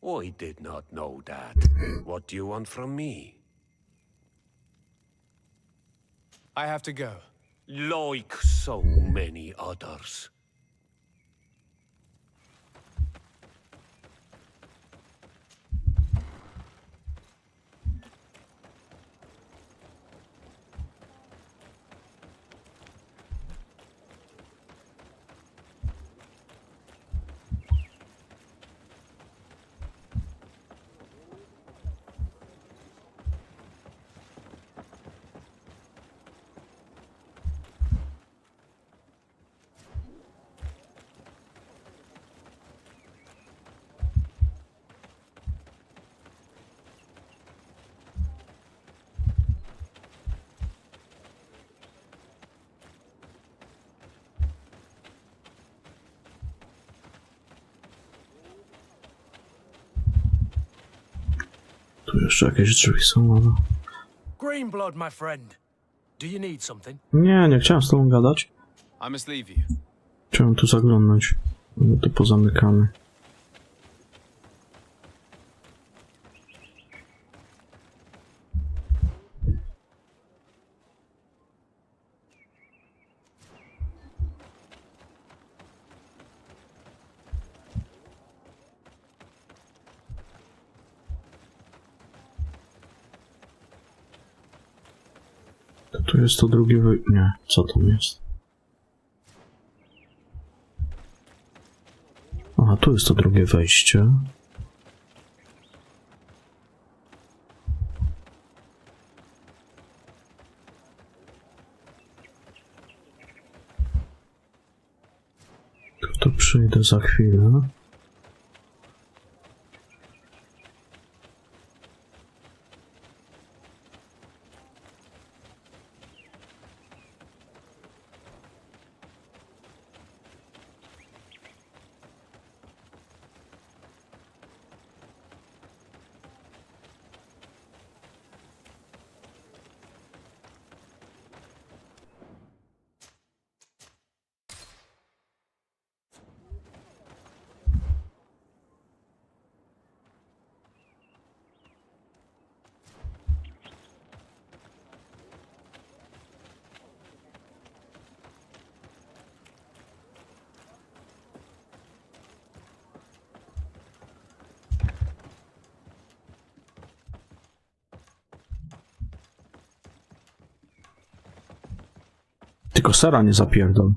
I did not know that. What do you want from me? I have to go. Like so many others. Tu jeszcze jakieś drzwi są, ale... Green blood, my friend. Do you need something? Nie chciałem z tobą gadać. I must leave you. Chciałem tu zaglądnąć. Ale to pozamykane. Tu jest to drugie Nie, co tam jest? Aha, tu jest to drugie wejście. Tu przyjdę za chwilę. Tylko sera nie zapierdol.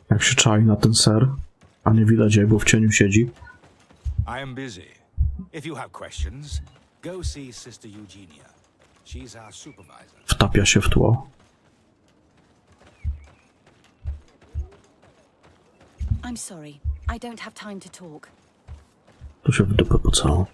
Jak się czai na ten ser, a nie widać jak, bo w cieniu siedzi. I am busy. If you have questions, go see Sister Eugenia. She's our supervisor. Wtapia się w tło. I'm sorry. I don't have time to talk. Tu się w dupę pocało.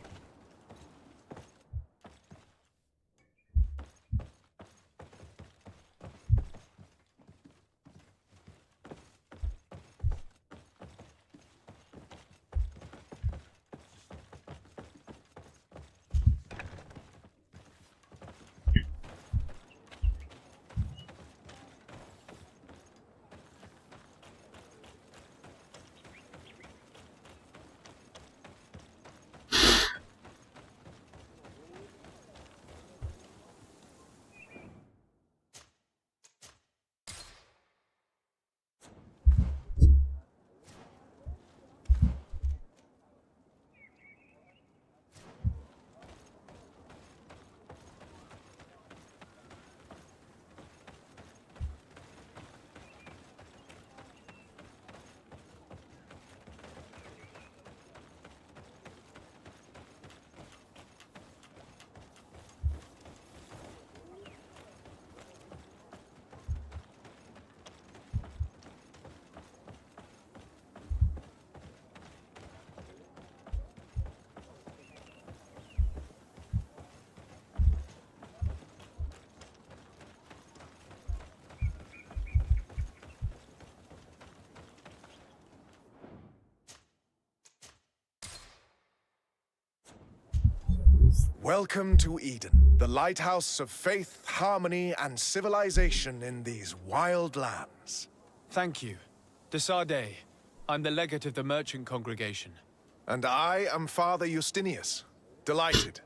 Welcome to Eden, the lighthouse of faith, harmony, and civilization in these wild lands. Thank you. Desarde. I'm the legate of the merchant congregation. And I am Father Justinius. Delighted.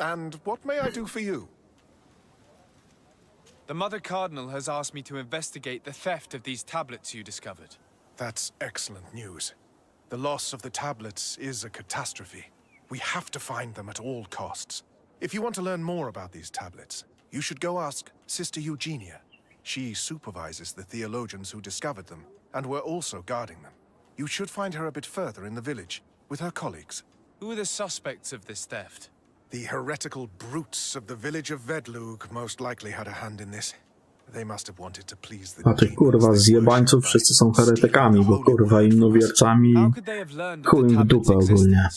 And what may I do for you? The Mother Cardinal has asked me to investigate the theft of these tablets you discovered. That's excellent news. The loss of the tablets is a catastrophe. We have to find them at all costs. If you want to learn more about these tablets, you should go ask Sister Eugenia. She supervises the theologians who discovered them, and were also guarding them. You should find her a bit further in the village, with her colleagues. Who are the suspects of this theft? The heretical brutes of the village of Vedlug most likely had a hand in this. They must have wanted to please the A tych kurwa zjebańców wszyscy są heretykami, bo kurwa innowiercami chuj im w dupę ogólnie.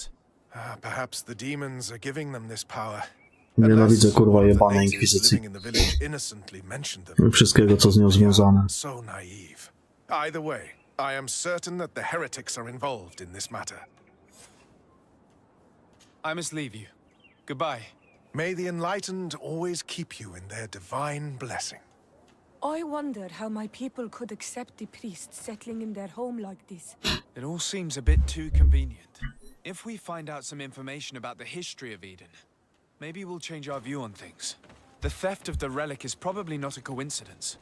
Perhaps the demons are giving them this power. Nienawidzę kurwa jebanej inkwizycji i wszystkiego co z nią związane. So naive. Either way, I am certain that the heretics are involved in this matter. I must leave you. Goodbye. May the enlightened always keep you in their divine blessing. I wonder how my people could accept the priests settling in their home like this. It all seems a bit too convenient. If we find out some information about the history of Eden, maybe we'll change our view on things. The theft of the relic is probably not a coincidence.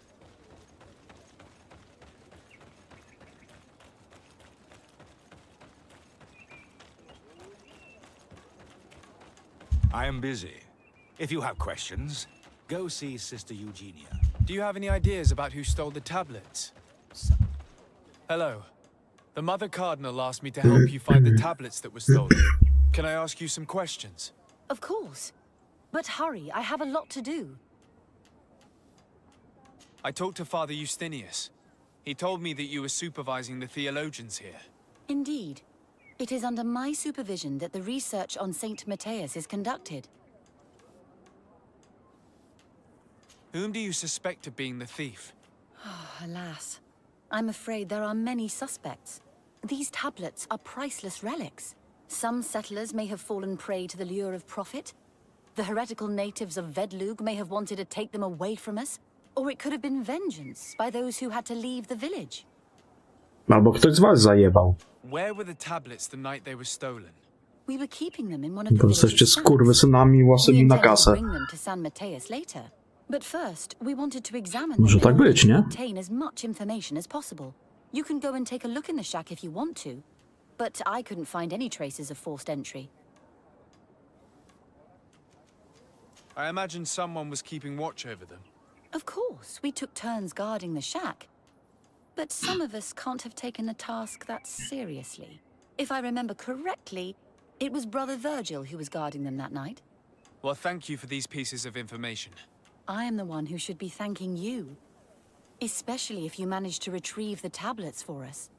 I am busy. If you have questions, go see Sister Eugenia. Do you have any ideas about who stole the tablets? Hello. The Mother Cardinal asked me to help you find the tablets that were stolen. Can I ask you some questions? Of course. But hurry, I have a lot to do. I talked to Father Justinius. He told me that you were supervising the theologians here. Indeed. It is under my supervision that the research on Saint Matthias is conducted. Whom do you suspect of being the thief? Alas. I'm afraid there are many suspects. These tablets are priceless relics. Some settlers may have fallen prey to the lure of profit. The heretical natives of Vedlug may have wanted to take them away from us. Or it could have been vengeance by those who had to leave the village. Albo ktoś z was zajebał. Where were the tablets the night they were stolen? We were keeping them in one of the Bo jesteście village's skurwysynami łasymi na We intended to kasę. bring them to San Matthias later. But first, we wanted to examine Może them tak in order być, to nie? obtain as much information as possible. You can go and take a look in the shack if you want to, but I couldn't find any traces of forced entry. I imagine someone was keeping watch over them. Of course, we took turns guarding the shack. But some of us can't have taken the task that seriously. If I remember correctly, it was Brother Virgil who was guarding them that night. Well, thank you for these pieces of information. I am the one who should be thanking you. Especially if you managed to retrieve the tablets for us.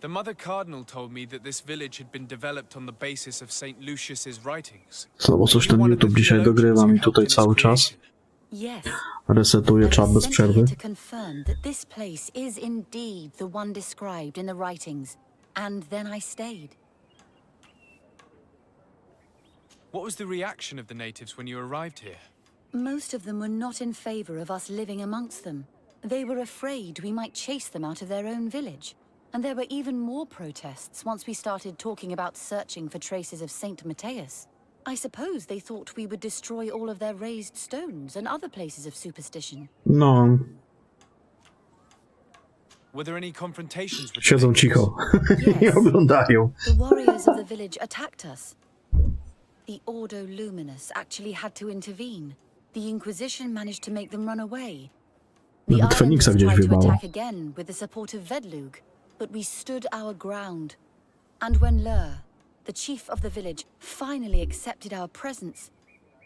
The Mother Cardinal told me that this village had been developed on the basis of St. Lucius's writings. Znowu coś ten YouTube dzisiaj dogrywa mi tutaj cały czas. Yes. Resetuję czat bez przerwy. To confirm that this place is indeed the one described in the writings, and then I stayed. What was the reaction of the natives when you arrived here? Most of them were not in favor of us living amongst them. They were afraid we might chase them out of their own village. And there were even more protests once we started talking about searching for traces of Saint Matthias. I suppose they thought we would destroy all of their raised stones and other places of superstition. No, Were there any confrontations with the siedzą natives? cicho. Nie oglądają. The warriors of the village attacked us. The Ordo Luminous actually had to intervene. The Inquisition managed to make them run away. The Nawet Feniksa Islanders gdzieś tried to wjebało. attack again with the support of Vedlug, but we stood our ground. And when Lur, the chief of the village, finally accepted our presence,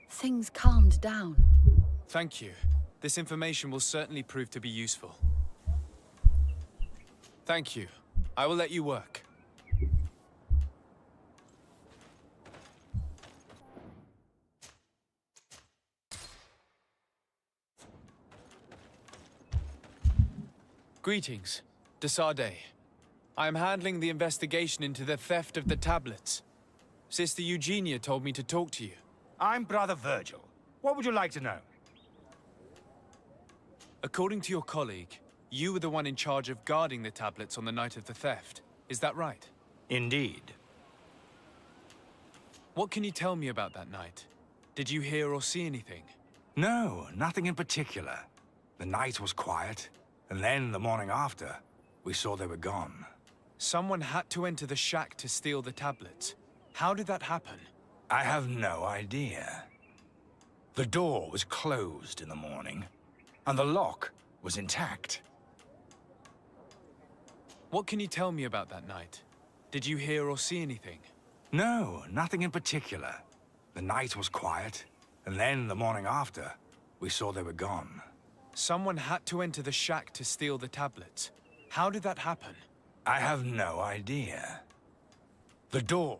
things calmed down. Thank you. This information will certainly prove to be useful. Thank you. I will let you work. Greetings. Desarde. I am handling the investigation into the theft of the tablets. Sister Eugenia told me to talk to you. I'm Brother Virgil. What would you like to know? According to your colleague, you were the one in charge of guarding the tablets on the night of the theft. Is that right? Indeed. What can you tell me about that night? Did you hear or see anything? No, nothing in particular. The night was quiet, and then the morning after, we saw they were gone. Someone had to enter the shack to steal the tablets. How did that happen? I have no idea. The door was closed in the morning, and the lock was intact. What can you tell me about that night? Did you hear or see anything? No, nothing in particular. The night was quiet, and then the morning after, we saw they were gone. Someone had to enter the shack to steal the tablets. How did that happen? I have no idea. The door...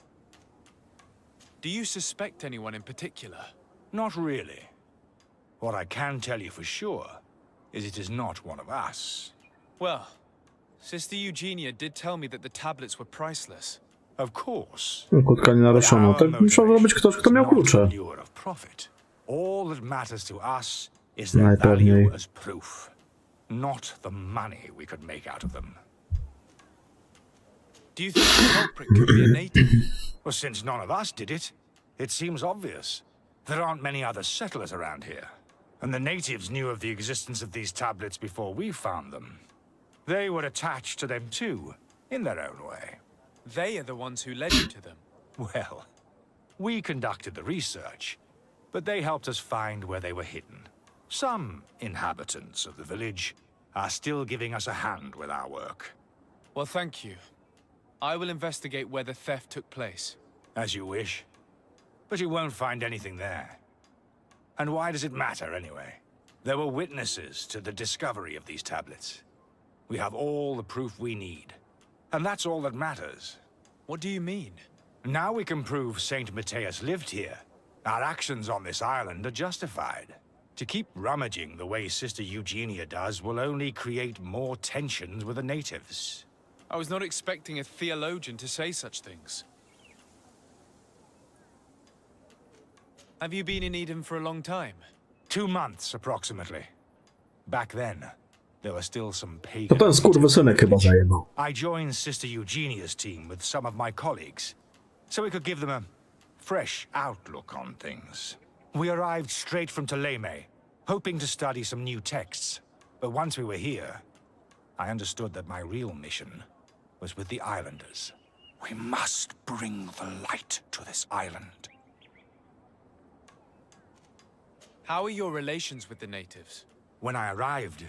Do you suspect anyone in particular? Not really. What I can tell you for sure is it is not one of us. Well, Sister Eugenia did tell me that the tablets were priceless. Of course. Kłódka nie naruszona. To musiał być ktoś, kto miał klucze. All that matters to us is their Najpewniej. value as proof, not the money we could make out of them. Do you think the culprit could be a native? Well, since none of us did it, it seems obvious. There aren't many other settlers around here, and the natives knew of the existence of these tablets before we found them. They were attached to them too, in their own way. They are the ones who led you to them. Well, we conducted the research, but they helped us find where they were hidden. Some inhabitants of the village are still giving us a hand with our work. Well, thank you. I will investigate where the theft took place. As you wish. But you won't find anything there. And why does it matter, anyway? There were witnesses to the discovery of these tablets. We have all the proof we need. And that's all that matters. What do you mean? Now we can prove Saint Matthias lived here. Our actions on this island are justified. To keep rummaging the way Sister Eugenia does will only create more tensions with the natives. I was not expecting a theologian to say such things. Have you been in Eden for a long time? 2 months, approximately. Back then, there were still some To pagan... ten skurwysynek chyba zajebał. I joined Sister Eugenia's team with some of my colleagues, so we could give them a fresh outlook on things. We arrived straight from Ptolemy, hoping to study some new texts. But once we were here, I understood that my real mission was with the islanders. We must bring the light to this island. How are your relations with the natives? When I arrived,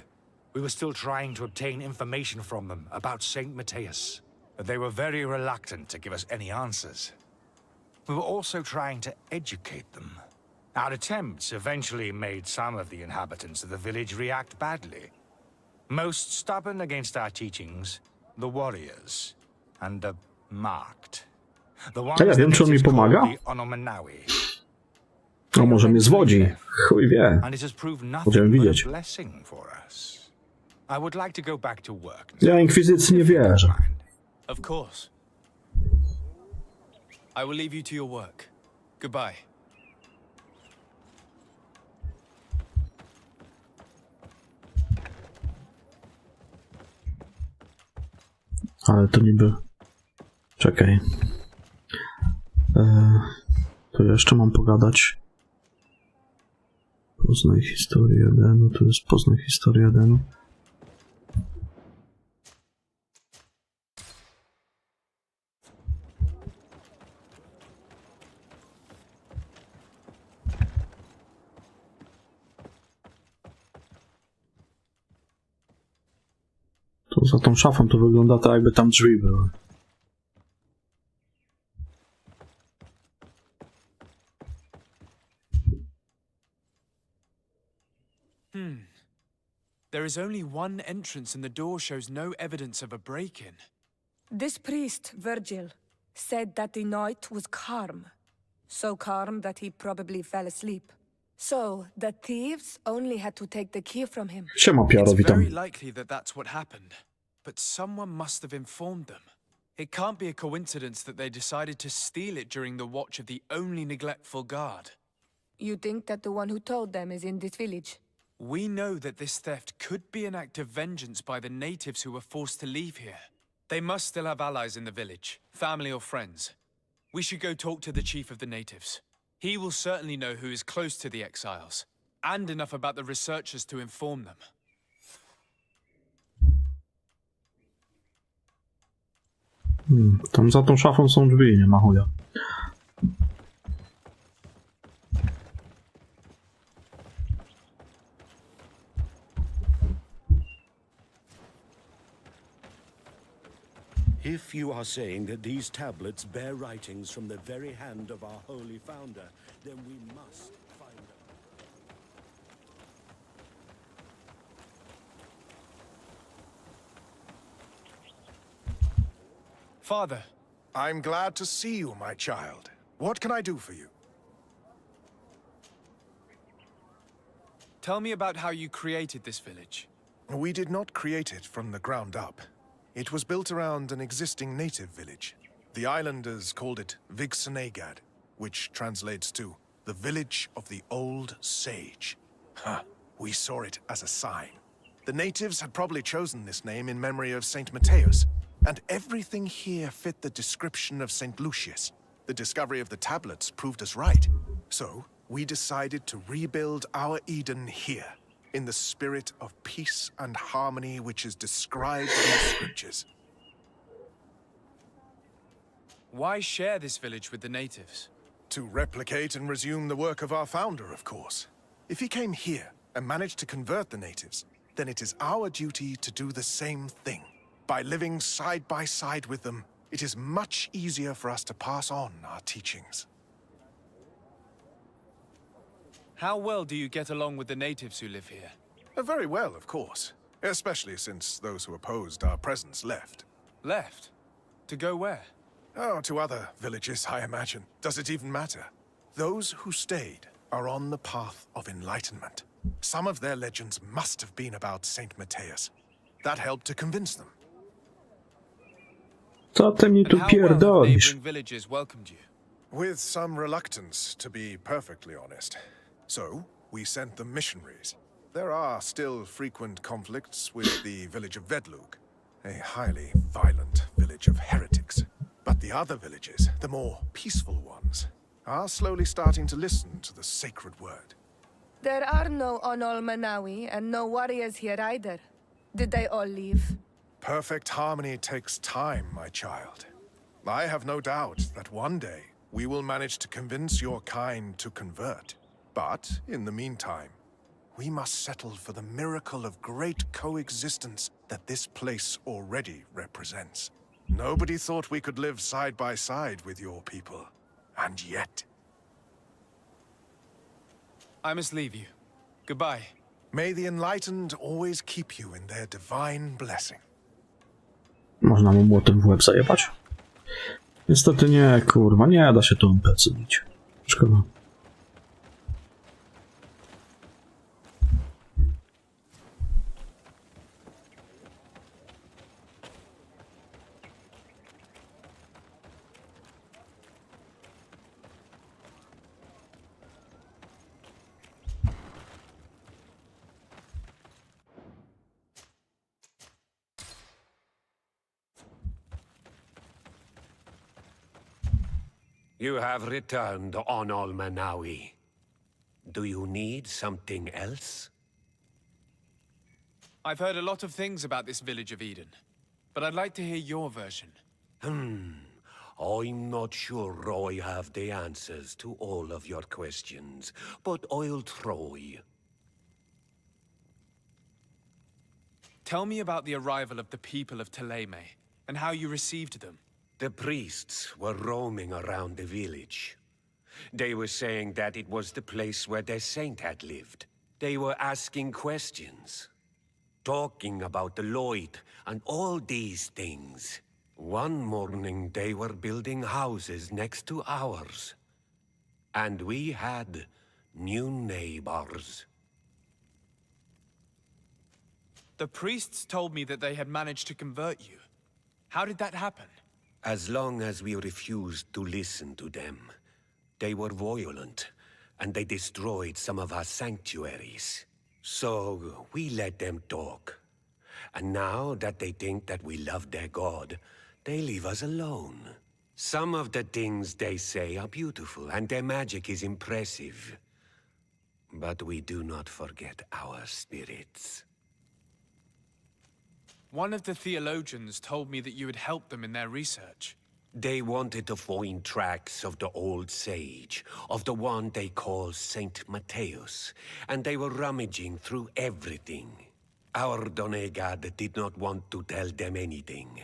we were still trying to obtain information from them about Saint Matthias. They were very reluctant to give us any answers. We were also trying to educate them. Our attempts eventually made some of the inhabitants of the village react badly. Most stubborn against our teachings, the warriors, and the marked. The ones ja wiem, czy on mi pomaga? the Onomanawi. A może mnie zwodzi? Chuj wie. And it has proved Będziemy nothing but widzieć. a blessing for us. I would like to go back to work. Ja Inkwizycji nie wierzę. Of course. I will leave you to your work. Goodbye. Ale to niby... Czekaj. To jeszcze mam pogadać. Poznaj historię Edenu. To jest poznaj historię Edenu. To za tą szafą to wygląda tak, jakby tam drzwi były. There is only one entrance and the door shows no evidence of a break-in. This priest, Virgil, said that the night was calm. So calm that he probably fell asleep. So, the thieves only had to take the key from him. Siema Piaro, It's witam. very likely that that's what happened, but someone must have informed them. It can't be a coincidence that they decided to steal it during the watch of the only neglectful guard. You think that the one who told them is in this village? We know that this theft could be an act of vengeance by the natives who were forced to leave here. They must still have allies in the village, family or friends. We should go talk to the chief of the natives. He will certainly know who is close to the exiles, and enough about the researchers to inform them. Tam za tą szafą są drzwi, nie ma chuja. If you are saying that these tablets bear writings from the very hand of our holy founder, then we must find them. Father, I'm glad to see you, my child. What can I do for you? tell me about how you created this village. We did not create it from the ground up. It was built around an existing native village. The islanders called it Vigsenagad, which translates to the village of the old sage. We saw it as a sign. The natives had probably chosen this name in memory of Saint Matthias, and everything here fit the description of Saint Lucius. The discovery of the tablets proved us right. So, we decided to rebuild our Eden here, in the spirit of peace and harmony which is described in the scriptures. Why share this village with the natives? To replicate and resume the work of our founder, of course. If he came here and managed to convert the natives, then it is our duty to do the same thing. By living side by side with them, it is much easier for us to pass on our teachings. How well do you get along with the natives who live here? Very well, of course. Especially since those who opposed our presence left. Left? To go where? Oh, to other villages, I imagine. Does it even matter? Those who stayed are on the path of enlightenment. Some of their legends must have been about Saint Matthias. That helped to convince them. Co ty mi tu And how well have pierdolisz? neighboring villages welcomed you? With some reluctance, to be perfectly honest. So, we sent them missionaries. There are still frequent conflicts with the village of Vedlug, a highly violent village of heretics. But the other villages, the more peaceful ones, are slowly starting to listen to the sacred word. There are no Onol Manawi and no warriors here either. Did they all leave? Perfect harmony takes time, my child. I have no doubt that one day we will manage to convince your kind to convert. But, in the meantime, we must settle for the miracle of great coexistence that this place already represents. Nobody thought we could live side by side with your people. And yet... I must leave you. Goodbye. May the enlightened always keep you in their divine blessing. Można mu młotem w łeb zajebać? Niestety nie, kurwa, nie da się tu MPC bić. Szkoda. You have returned on Manawi. Do you need something else? I've heard a lot of things about this village of Eden, but I'd like to hear your version. I'm not sure I have the answers to all of your questions, but I'll try. Tell me about the arrival of the people of Thélème, and how you received them. The priests were roaming around the village. They were saying that it was the place where their saint had lived. They were asking questions, talking about the Lloyd and all these things. One morning they were building houses next to ours. And we had new neighbors. The priests told me that they had managed to convert you. How did that happen? As long as we refused to listen to them, they were violent, and they destroyed some of our sanctuaries. So we let them talk. And now that they think that we love their god, they leave us alone. Some of the things they say are beautiful, and their magic is impressive. But we do not forget our spirits. One of the theologians told me that you had helped them in their research. They wanted to find tracks of the old sage, of the one they call Saint Matthäus, and they were rummaging through everything. Our Donegad did not want to tell them anything,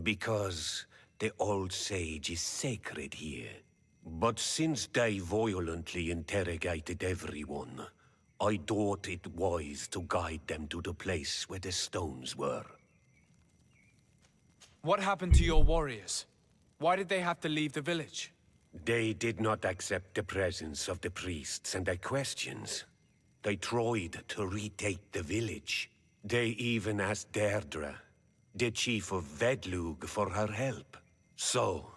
because the old sage is sacred here. But since they violently interrogated everyone, I thought it wise to guide them to the place where the stones were. What happened to your warriors? Why did they have to leave the village? They did not accept the presence of the priests and their questions. They tried to retake the village. They even asked Deirdre, the chief of Vedlug, for her help. So,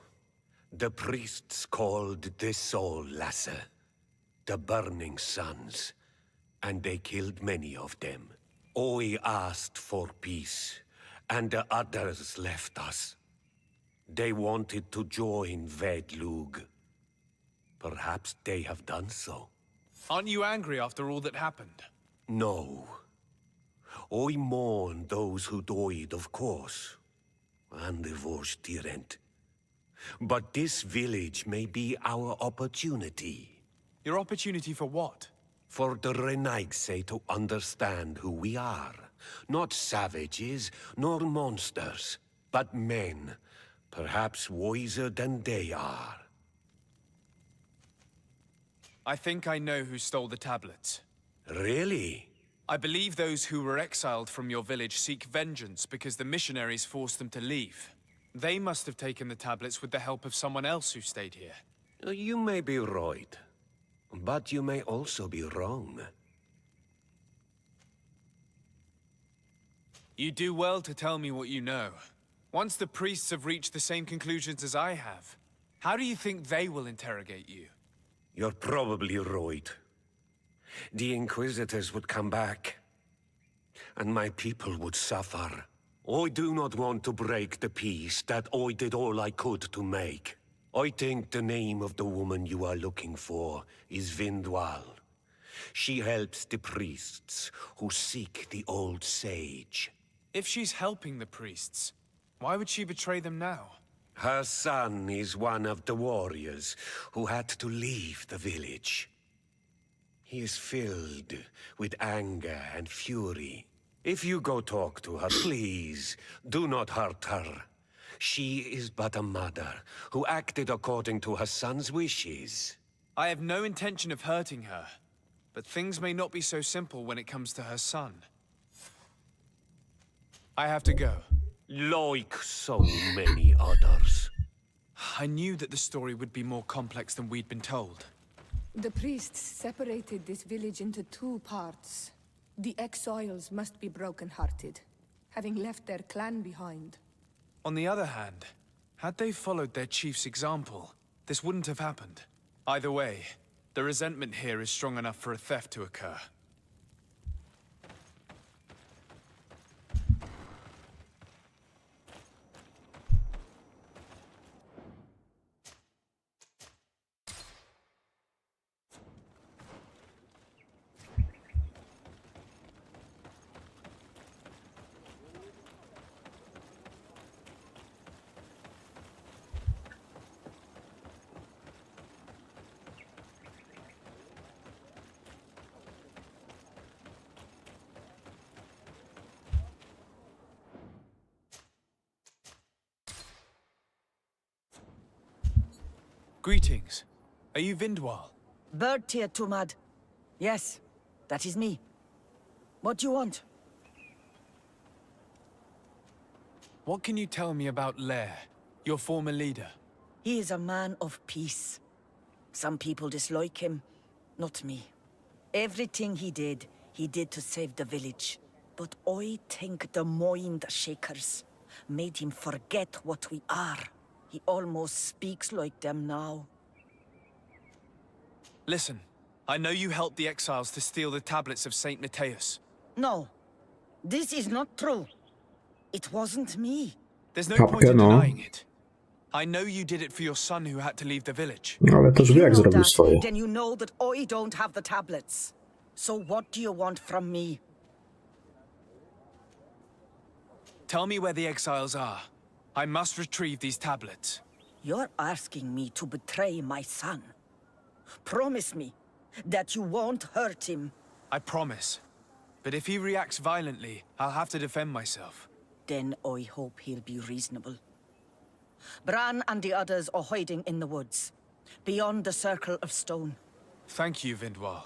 the priests called the Soul Lasser, the Burning Suns, and they killed many of them. I asked for peace, and the others left us. They wanted to join Vedlug. Perhaps they have done so. Aren't you angry after all that happened? No. I mourn those who died, of course, and the Vorstyrent. But this village may be our opportunity. Your opportunity for what? For the Renaigse to understand who we are. Not savages, nor monsters, but men, perhaps wiser than they are. I think I know who stole the tablets. Really? I believe those who were exiled from your village seek vengeance because the missionaries forced them to leave. They must have taken the tablets with the help of someone else who stayed here. You may be right, but you may also be wrong. You do well to tell me what you know. Once the priests have reached the same conclusions as I have, how do you think they will interrogate you? You're probably right. The Inquisitors would come back, and my people would suffer. I do not want to break the peace that I did all I could to make. I think the name of the woman you are looking for is Vindwal. She helps the priests who seek the old sage. If she's helping the priests, why would she betray them now? Her son is one of the warriors who had to leave the village. He is filled with anger and fury. If you go talk to her, please, do not hurt her. She is but a mother who acted according to her son's wishes. I have no intention of hurting her, but things may not be so simple when it comes to her son. I have to go. Like so many others. I knew that the story would be more complex than we'd been told. The priests separated this village into two parts. The exiles must be broken-hearted, having left their clan behind. On the other hand, had they followed their chief's example, this wouldn't have happened. Either way, the resentment here is strong enough for a theft to occur. Greetings. Are you Vindwal? Bird-tear, Tumad. Yes, that is me. What do you want? What can you tell me about Lair, your former leader? He is a man of peace. Some people dislike him, not me. Everything he did to save the village. But I think the mind shakers made him forget what we are. He almost speaks like them now. Listen, I know you helped the exiles to steal the tablets of Saint Matthias. No, this is not true. It wasn't me. There's no Kapkę, point in no. denying it. I know you did it for your son who had to leave the village. No, ale też wie, jak You know zrobił that, swoje. then you know that I don't have the tablets. So what do you want from me? Tell me where the exiles are. I must retrieve these tablets. You're asking me to betray my son. Promise me that you won't hurt him. I promise. But if he reacts violently, I'll have to defend myself. Then I hope he'll be reasonable. Bran and the others are hiding in the woods, beyond the circle of stone. Thank you, Vindwal.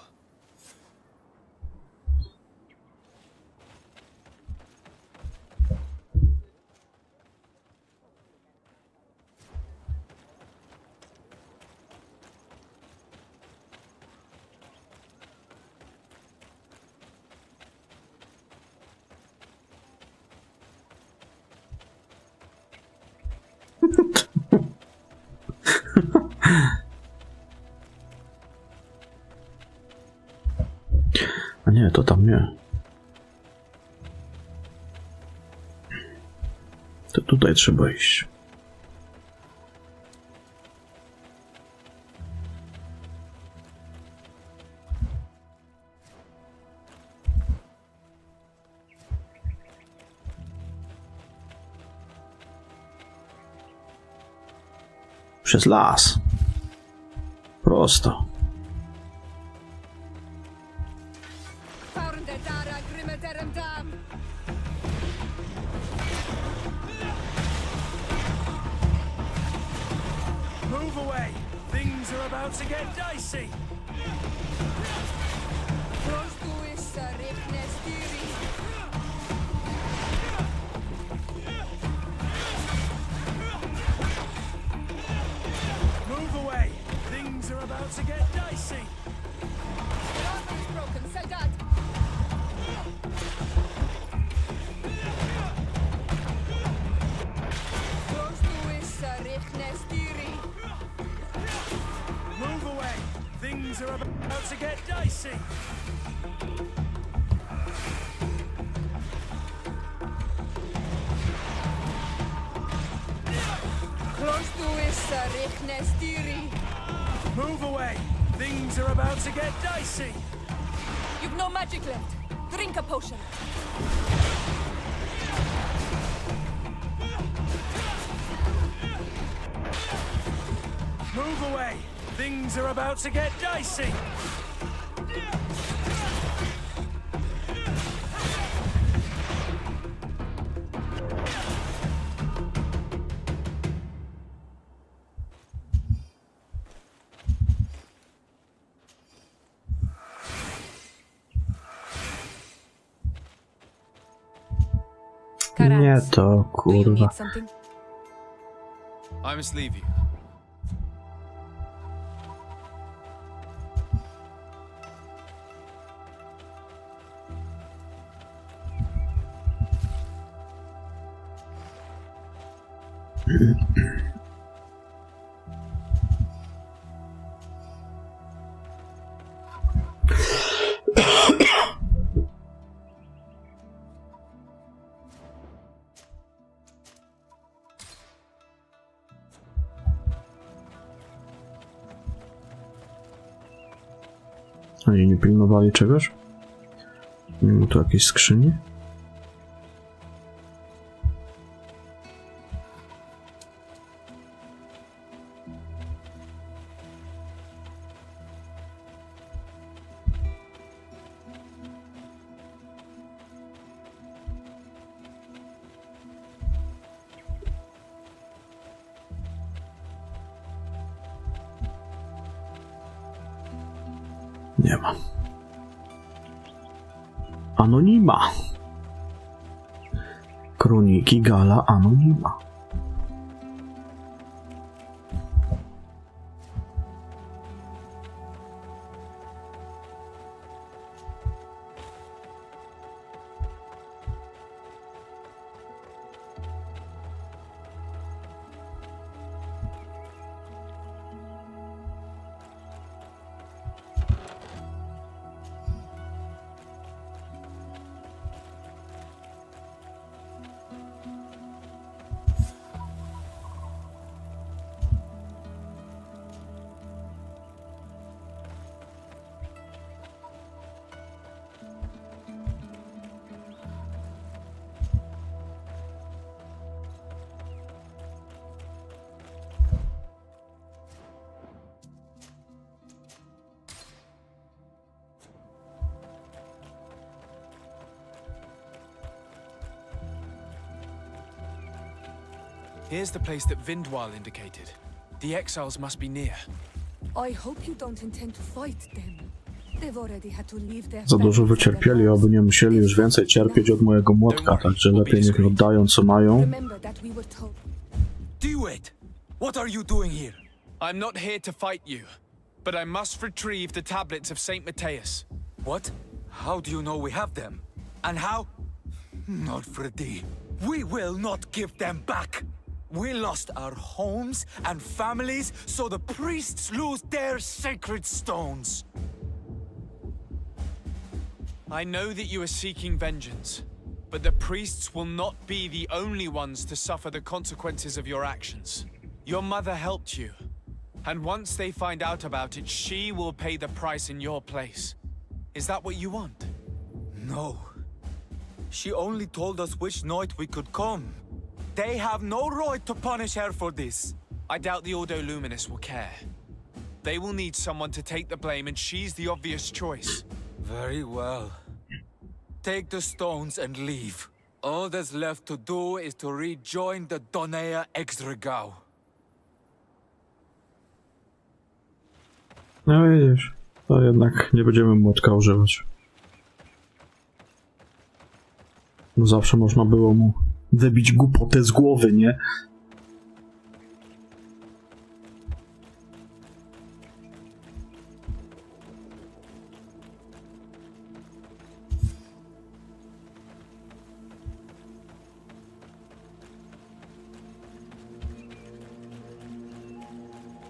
A nie, to tam nie. To tutaj trzeba iść. Przez las. Prosto. Move away! Things are about to get dicey! Move away! Things are about to get dicey! Move away! Things are about to get dicey! Move away! Things are about to get dicey! You've no magic left. Drink a potion. Move away! Things are about to get dicey! Nie to, Do you kurwa. need something? I must leave you. Oni nie pilnowali czegoś? Nie ma tu jakiejś skrzyni? Nie ma. Anonima. Kroniki Gala Anonima. Here's the place that Vindwal indicated. The exiles must be near. I hope you don't intend to fight them. They've already had to leave their Za dużo wycierpieli, aby nie musieli już więcej cierpieć od mojego młotka, także lepiej niech mi oddają co mają. Remember that we were told. Do it! What are you doing here? I'm not here to fight you, but I must retrieve the tablets of Saint Matthias. What? How do you know we have them? And how? Not for thee. We will not give them back. We lost our homes and families, so the priests lose their sacred stones. I know that you are seeking vengeance, but the priests will not be the only ones to suffer the consequences of your actions. Your mother helped you, and once they find out about it, she will pay the price in your place. Is that what you want? No. She only told us which night we could come. They have no right to punish her for this. I doubt the Ordo Luminous will care. They will need someone to take the blame, and she's the obvious choice. Very well. Take the stones and leave. All that's left to do is to rejoin the Donea Exregau. No widzisz, to jednak nie będziemy młotka używać. No zawsze można było mu wybić głupotę z głowy, nie?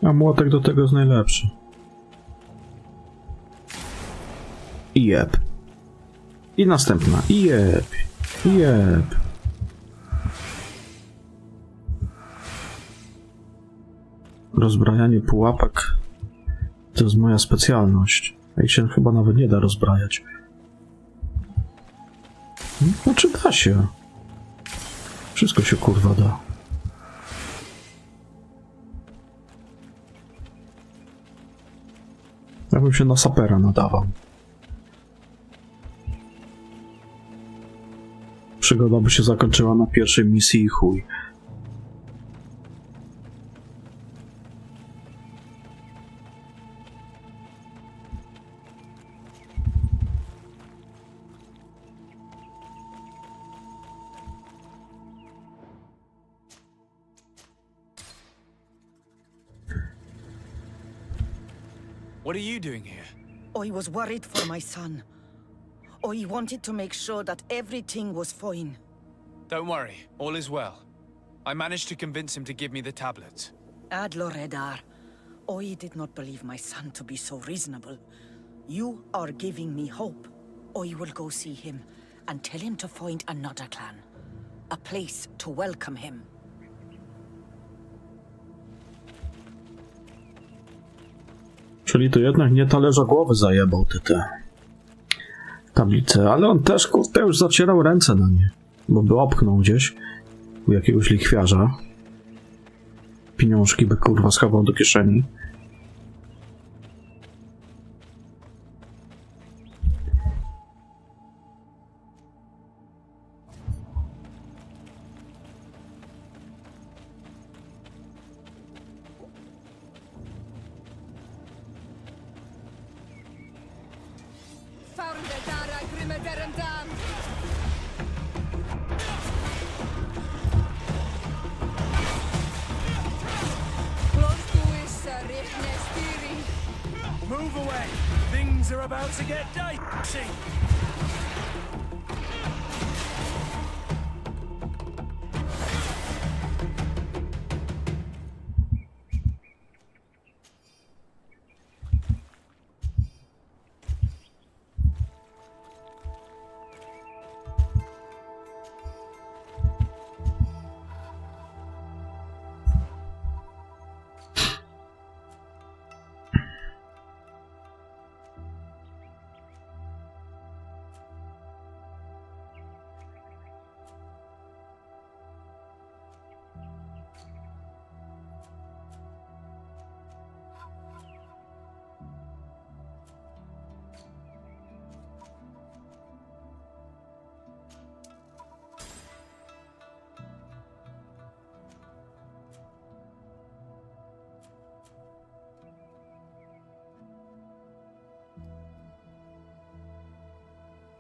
A młotek do tego jest najlepszy. I jeb. I następna. I jeb. I jeb. Rozbrajanie pułapek to jest moja specjalność. A ich się chyba nawet nie da rozbrajać. Znaczy da się. Wszystko się kurwa da. Ja bym się na sapera nadawał. Przygoda by się zakończyła na pierwszej misji i chuj. What are you doing here? I was worried for my son. I wanted to make sure that everything was fine. Don't worry, all is well. I managed to convince him to give me the tablets. Adloredar, I did not believe my son to be so reasonable. You are giving me hope. I will go see him and tell him to find another clan. A place to welcome him. Czyli to jednak nie talerza głowy zajebał te tablice, ale on też kurde już zacierał ręce na nie, bo by opchnął gdzieś u jakiegoś lichwiarza. Pieniążki by kurwa schował do kieszeni. Move away! Things are about to get dicey!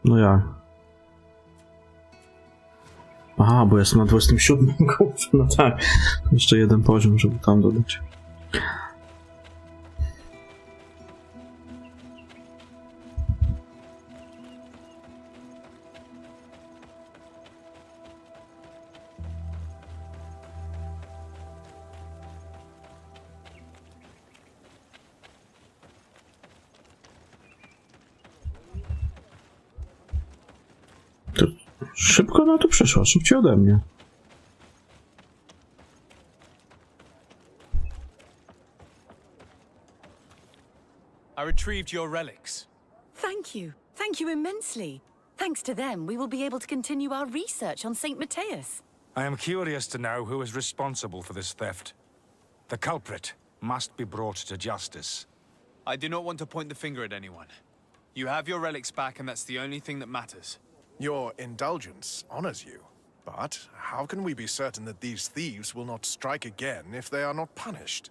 No jak? Aha, bo jestem na 27. No tak. Jeszcze jeden poziom, żeby tam dodać. To szybko na to przeszła, szybciej ode mnie. I retrieved your relics. Thank you. Thank you immensely. Thanks to them, we will be able to continue our research on St. Matthias. I am curious to know who is responsible for this theft. The culprit must be brought to justice. I do not want to point the finger at anyone. You have your relics back, and that's the only thing that matters. Your indulgence honors you. But how can we be certain that these thieves will not strike again if they are not punished?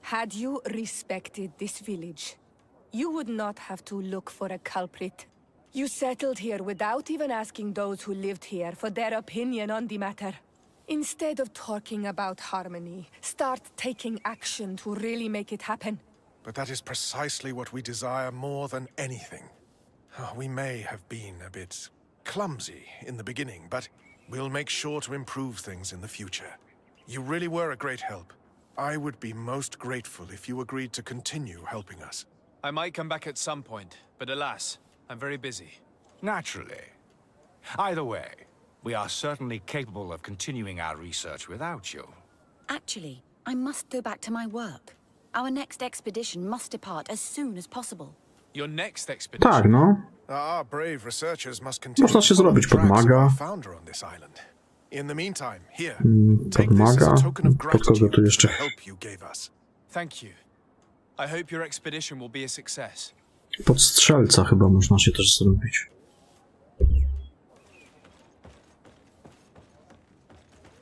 Had you respected this village, you would not have to look for a culprit. You settled here without even asking those who lived here for their opinion on the matter. Instead of talking about harmony, start taking action to really make it happen. But that is precisely what we desire more than anything. We may have been a bit clumsy in the beginning, but we'll make sure to improve things in the future. You really were a great help. I would be most grateful if you agreed to continue helping us. I might come back at some point, but alas, I'm very busy. Naturally. Either way, we are certainly capable of continuing our research without you. Actually, I must go back to my work. Our next expedition must depart as soon as possible. Your next expedition? Tak, no. Our brave researchers must continue Można się zrobić podmaga. founder on this island. In the meantime, here, take this as Podmaga. a token of Pod kogo tu gratitude jeszcze? for the help you gave us. Thank you. I hope your expedition will be a success. Pod strzelca chyba można się też zrobić.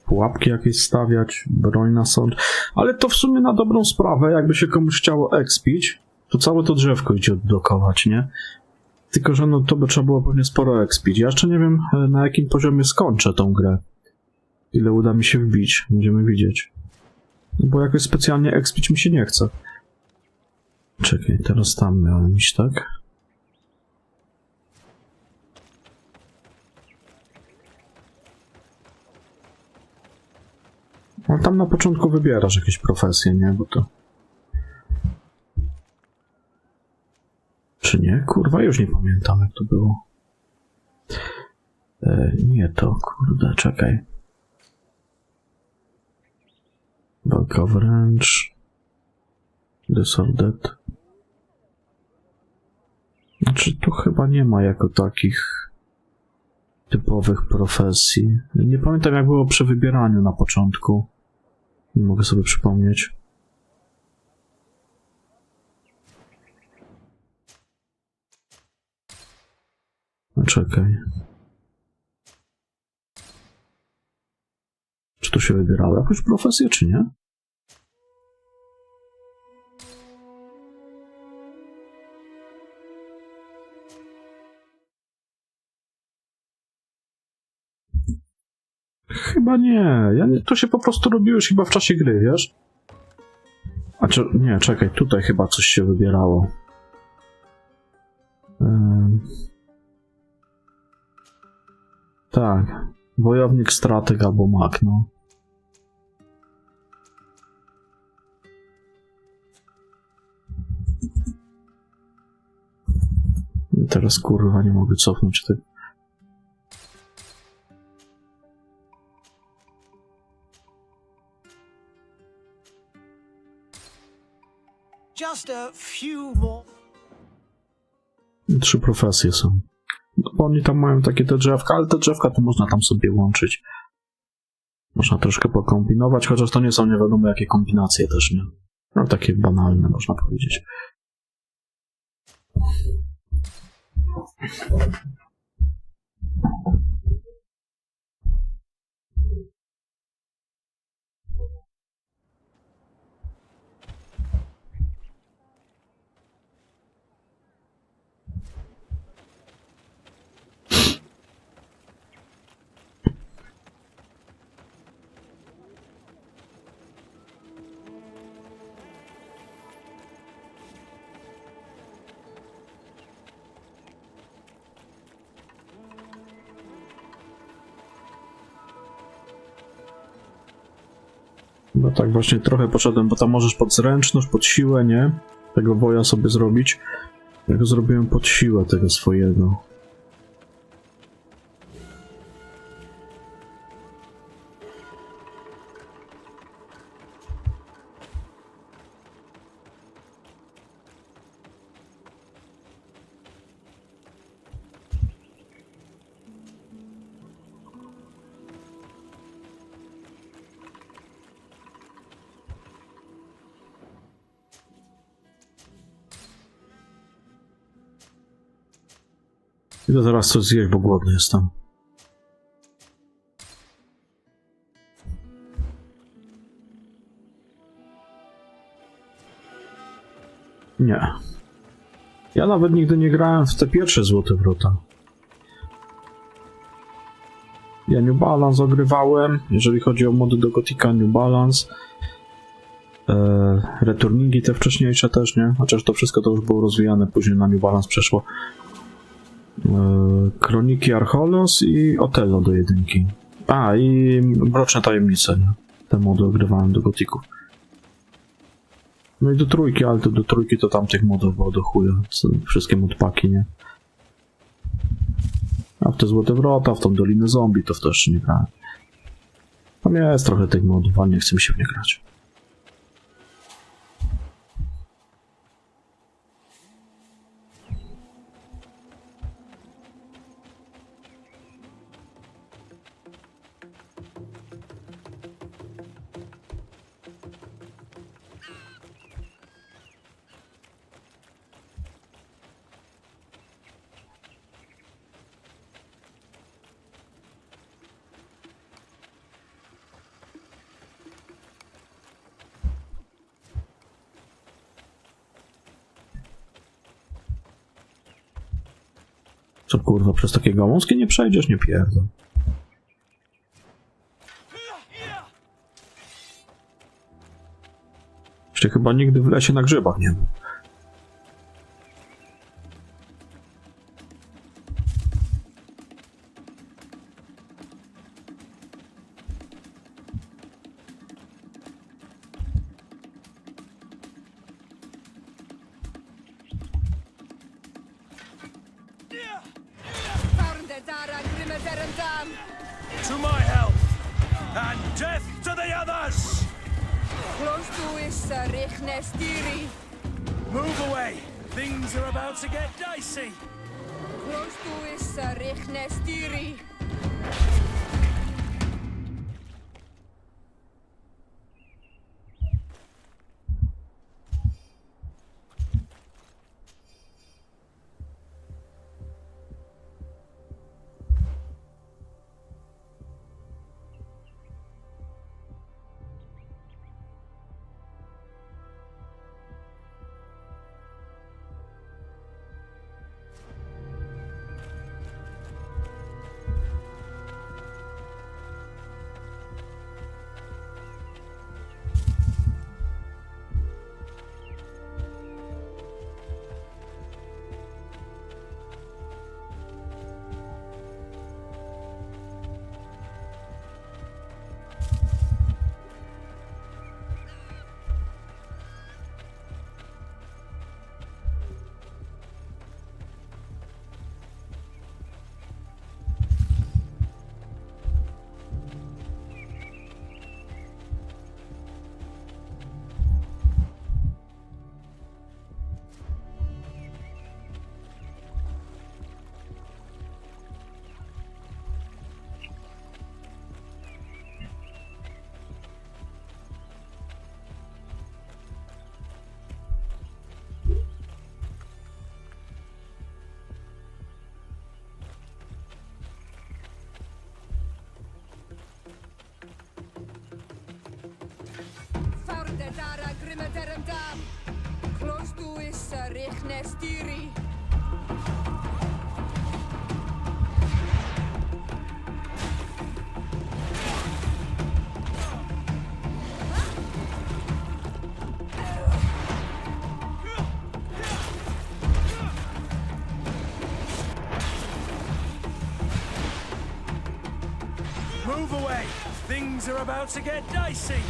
Pułapki jakieś stawiać, broń na sąd. Ale to w sumie na dobrą sprawę, jakby się komuś chciało expić, to całe to drzewko idzie odblokować, nie? Tylko, że no to by trzeba było pewnie sporo expić. Ja jeszcze nie wiem, na jakim poziomie skończę tą grę. Ile uda mi się wbić, będziemy widzieć. Bo jakoś specjalnie expić mi się nie chce. Czekaj, teraz tam miałem iść, tak? Ale tam na początku wybierasz jakieś profesje, nie? Bo to... Czy nie? Kurwa, już nie pamiętam, jak to było. Nie to, kurde, czekaj. Walka wręcz. Disordered. Znaczy, tu chyba nie ma jako takich typowych profesji. Nie pamiętam, jak było przy wybieraniu na początku. Nie mogę sobie przypomnieć. No czekaj. Czy tu się wybierało jakąś profesję, czy nie? Chyba nie. To się po prostu robiłeś chyba w czasie gry, wiesz? A czy... Nie, czekaj. Tutaj chyba coś się wybierało. Tak. Wojownik, strateg albo mag, no. I teraz kurwa nie mogę cofnąć tego. Just a few more. 3 profesje są. No, bo oni tam mają takie te drzewka, ale te drzewka to można tam sobie łączyć. Można troszkę pokombinować, chociaż to nie są nie wiadomo jakie kombinacje też, nie? No takie banalne, można powiedzieć. No tak właśnie trochę poszedłem, bo tam możesz pod zręczność, pod siłę, nie? Tego woja sobie zrobić. Ja go zrobiłem pod siłę tego swojego. Idę zaraz coś zjeść, bo głodny jestem. Nie. Ja nawet nigdy nie grałem w te pierwsze Złote Wrota. Ja New Balance ogrywałem, jeżeli chodzi o mody do Gotika, New Balance. Returningi te wcześniejsze też, nie? Chociaż to wszystko to już było rozwijane, później na New Balance przeszło. Kroniki Archolos i Otello do 1. A, i Mroczne Tajemnice, nie? Te mody ogrywałem do Gotików. No i do 3, ale to do 3 to tamtych modów było do chuja. Wszystkie modpaki, nie? A w te Złote Wrota, w tą Dolinę Zombie to w to jeszcze nie grałem. Tam jest trochę tych modów, ale nie chce mi się w nie grać. Co kurwa, przez takie gałązki nie przejdziesz, nie pierdol. Jeszcze chyba nigdy w lesie na grzybach nie był. To my help! And death to the others! Move away! Things are about to get dicey! Move away! Things are about to get dicey!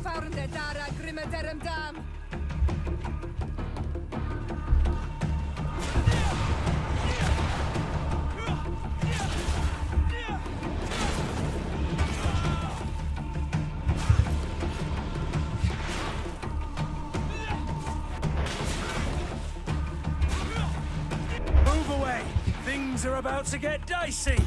Farnde dara grimmederem dam. Move away! Things are about to get dicey!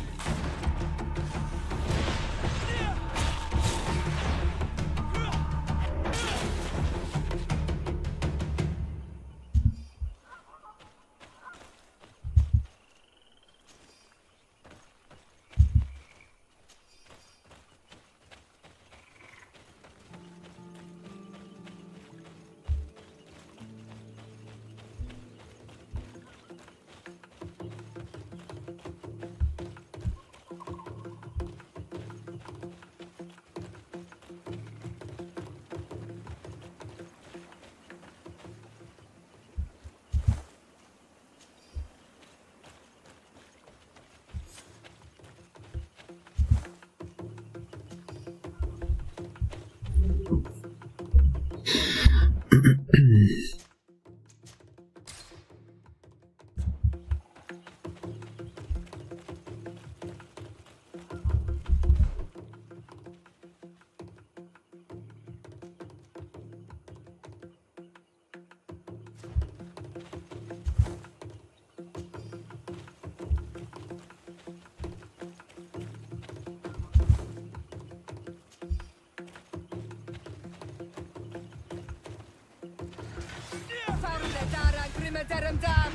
Farnde dara grimmederem dam.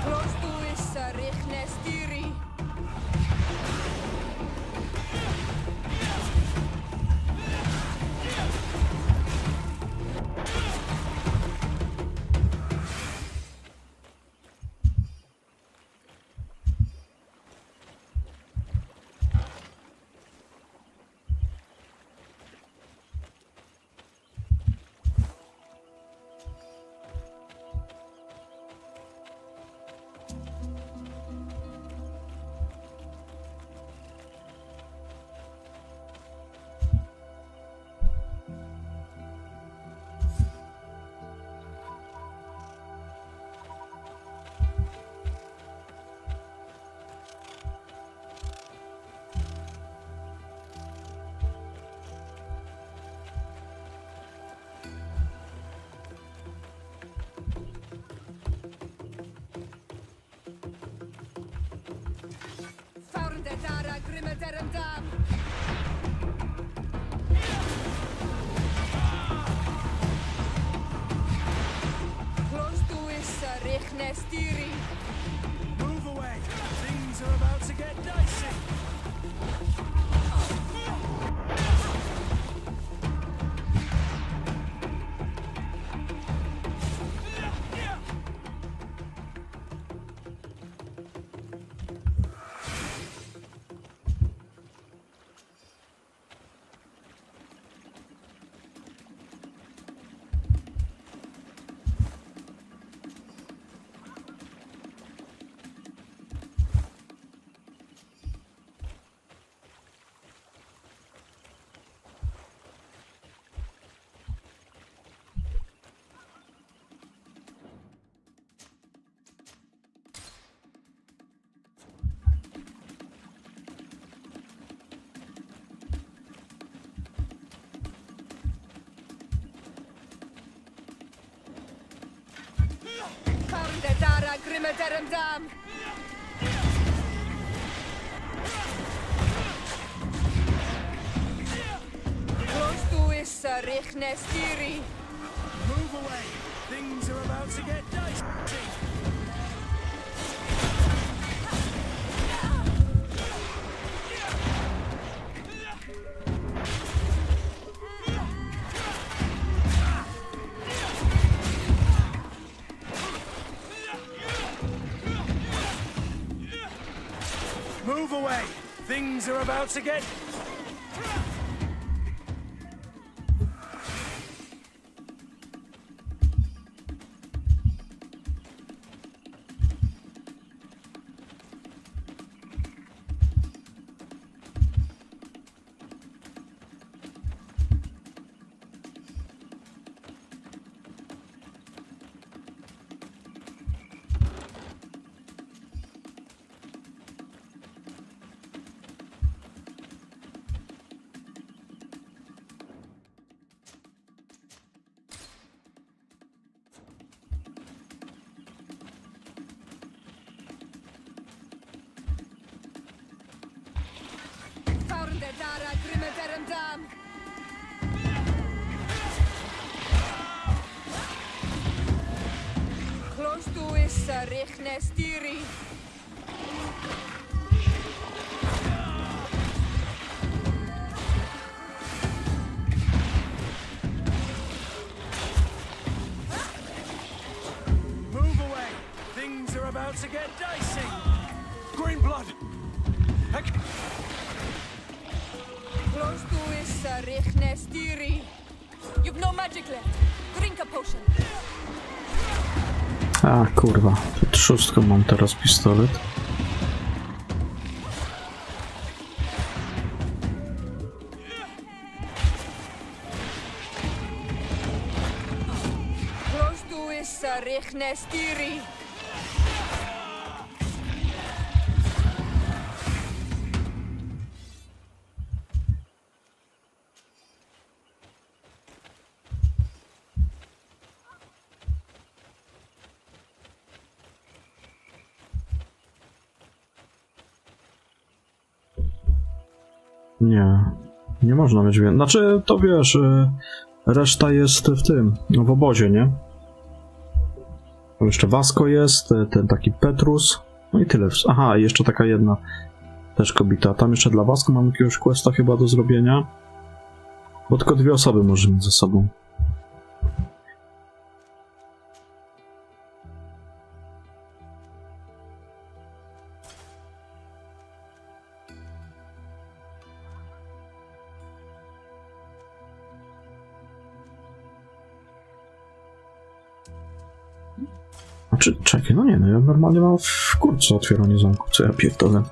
Close to is richne stiri. Farnde dara grimmederem dam. Close to is richne stiri. Move away! Things are about to get dicey! Farnde dara grimmederem dam. Close to is richne stiri. Move away! Things are about to get dicey! Move away! Things are about to get... Close to is richne stiri. Move away! Things are about to get dicey! Green blood! Heck! Close to is richne stiri. You've no magic left. Drink a potion. A kurwa, pod szóstką mam teraz pistolet. Close to is richne stiri. Nie można mieć więcej. Znaczy, to wiesz, reszta jest w tym, w obozie, nie? Tam jeszcze Vasco jest, ten taki Petrus, no i tyle. Aha, i jeszcze taka jedna też kobieta. Tam jeszcze dla Vasco mam jakiegoś questa chyba do zrobienia, bo tylko 2 osoby może mieć ze sobą. Znaczy, czekaj, no nie, no ja normalnie mam w kurce otwieranie zamku, co ja pierdolę.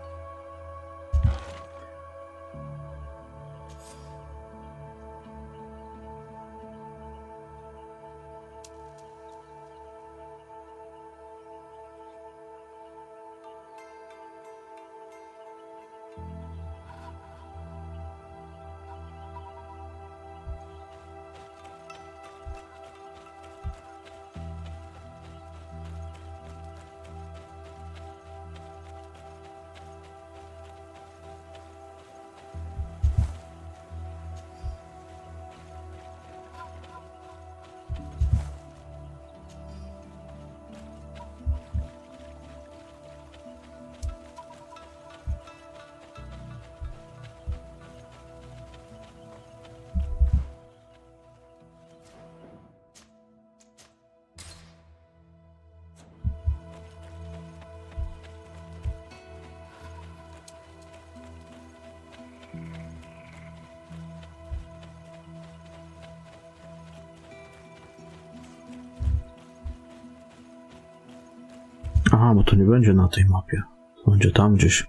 Aha, bo to nie będzie na tej mapie. To będzie tam gdzieś.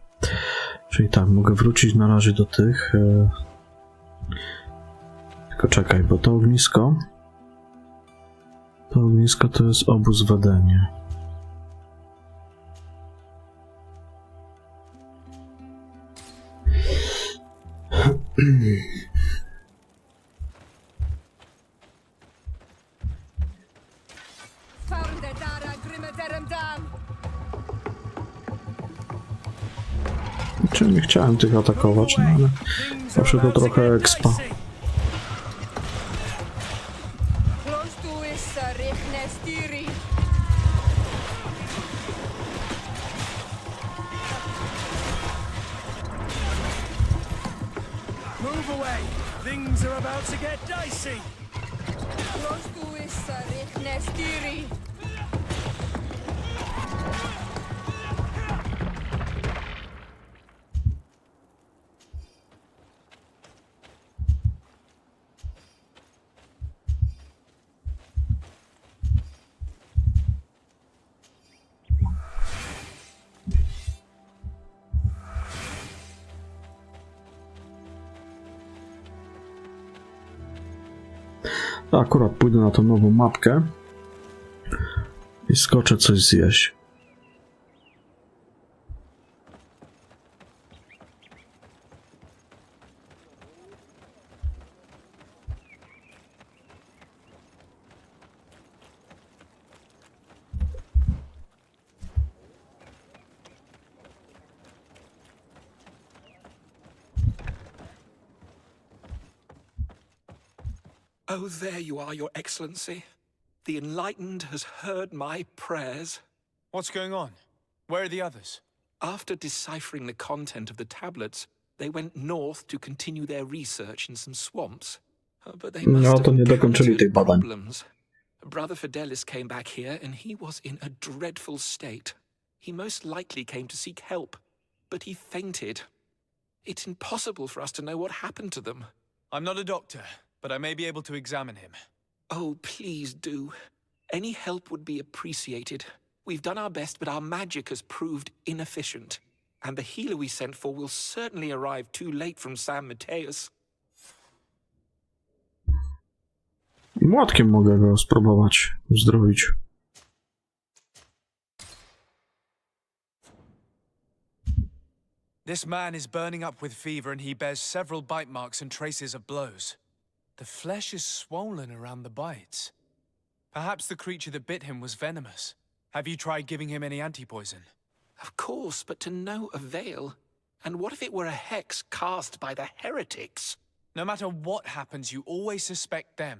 Czyli tak, mogę wrócić na razie do tych. Tylko czekaj, bo to ognisko. To ognisko to jest obóz w Edenie. Czy nie chciałem tych atakować, no ale zawsze to trochę expa. Move away! Things are about to get dicey! Close to is richne stiri. Akurat pójdę na tą nową mapkę i skoczę coś zjeść. Oh, there you are, Your Excellency. The Enlightened has heard my prayers. What's going on? Where are the others? After deciphering the content of the tablets, they went north to continue their research in some swamps. But they must No, have to nie dokończyli tych badań. problems. Brother Fidelis came back here, and he was in a dreadful state. He most likely came to seek help, but he fainted. It's impossible for us to know what happened to them. I'm not a doctor, but I may be able to examine him. Oh, please do. Any help would be appreciated. We've done our best, but our magic has proved inefficient. And the healer we sent for will certainly arrive too late from San Mateus. Młotkiem mogę go spróbować uzdrowić. This man is burning up with fever and he bears several bite marks and traces of blows. The flesh is swollen around the bites. Perhaps the creature that bit him was venomous. Have you tried giving him any anti-poison? Of course, but to no avail. And what if it were a hex cast by the heretics? No matter what happens, you always suspect them.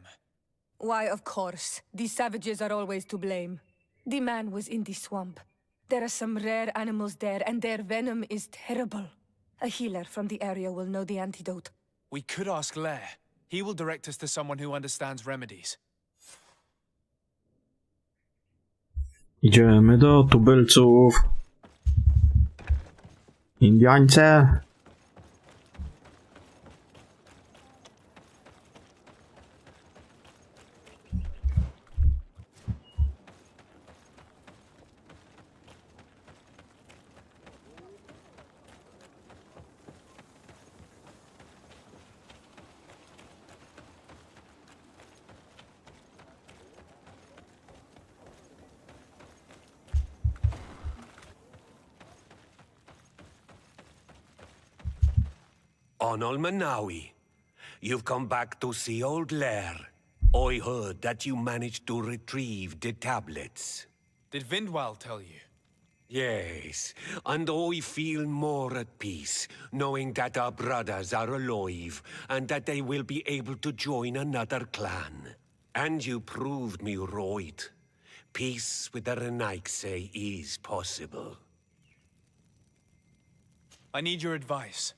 Why, of course. These savages are always to blame. The man was in the swamp. There are some rare animals there, and their venom is terrible. A healer from the area will know the antidote. We could ask Lair. He will direct us to someone who understands remedies. Idziemy do tubylców. Indiańce. Onol Manawi, you've come back to see old Lair. I heard that you managed to retrieve the tablets. Did Vindwal tell you? Yes, and I feel more at peace, knowing that our brothers are alive, and that they will be able to join another clan. And you proved me right. Peace with the Renaigse is possible. I need your advice.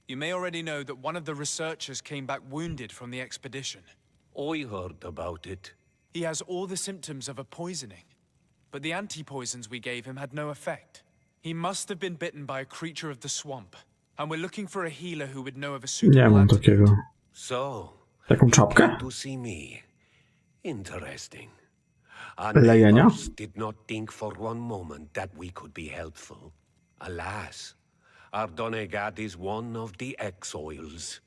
You may already know that one of the researchers came back wounded from the expedition. I heard about it. He has all the symptoms of a poisoning, but the anti-poisons we gave him had no effect. He must have been bitten by a creature of the swamp, and we're looking for a healer who would know of a Nie suitable mam antidote. takiego. So, Taką you czapkę? came to see me. Interesting. Our Lejenia? neighbors did not think for one moment that we could be helpful. Alas, our Donegat is one of the exiles.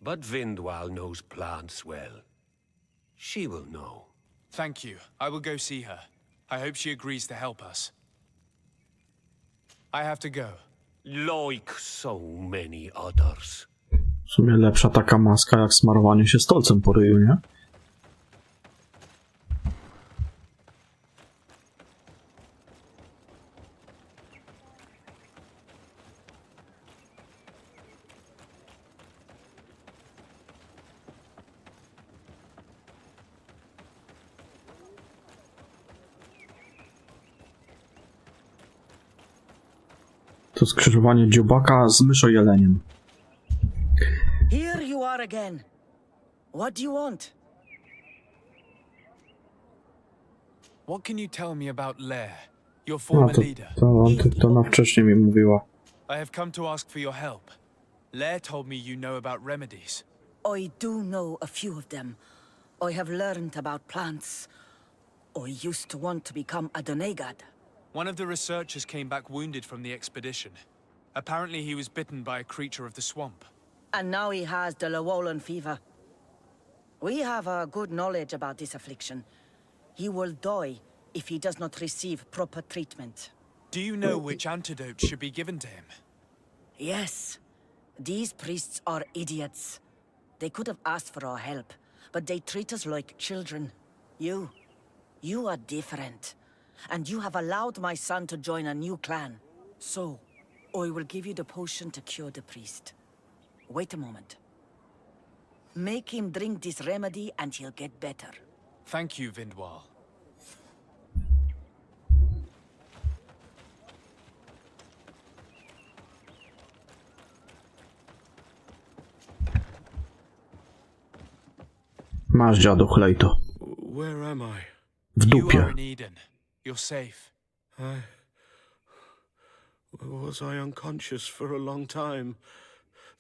But Vindwal knows plants well. She will know. Thank you. I will go see her. I hope she agrees to help us. I have to go. Like so many others. W sumie lepsza taka maska jak smarowanie się stolcem po ryju, nie? To skrzyżowanie dziobaka z myszojeleniem. Here you are again. What do you want? What can you tell me about Lair, your No former to, leader? to ona wcześniej mi mówiła. I have come to ask for your help. Lair told me you know about remedies. I do know a few of them. I have learned about plants. I used to want to become a Donegat. One of the researchers came back wounded from the expedition. Apparently he was bitten by a creature of the swamp. And now he has the Llewellyn fever. We have a good knowledge about this affliction. He will die if he does not receive proper treatment. Do you know which antidote should be given to him? Yes. These priests are idiots. They could have asked for our help, but they treat us like children. You are different. And you have allowed my son to join a new clan. So, I will give you the potion to cure the priest. Wait a moment. Make him drink this remedy and he'll get better. Thank you, Vindwal. Masz, dziadu, chlej to. Where am I? W You are dupie. in Eden. You're safe. Was I unconscious for a long time?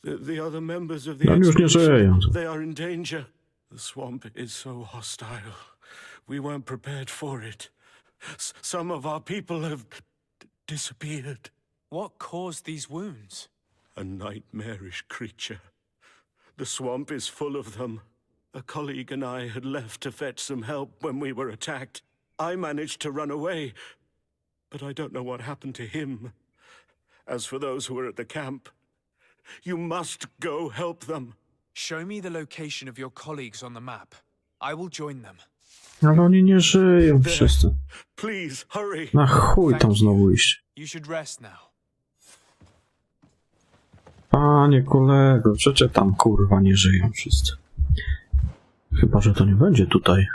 The other members of the On już nie żyją. they are in danger. The swamp is so hostile. We weren't prepared for it. Some of our people have disappeared. What caused these wounds? A nightmarish creature. The swamp is full of them. A colleague and I had left to fetch some help when we were attacked. I managed to run away, but I don't know what happened to him. As for those who are at the camp, you must go help them. Show me the location of your colleagues on the map. I will join them. Ale oni nie żyją wszyscy. Please, hurry. Na chuj tam znowu iść. You should rest now. Panie kolego, przecież tam kurwa nie żyją wszyscy. Chyba, że to nie będzie tutaj.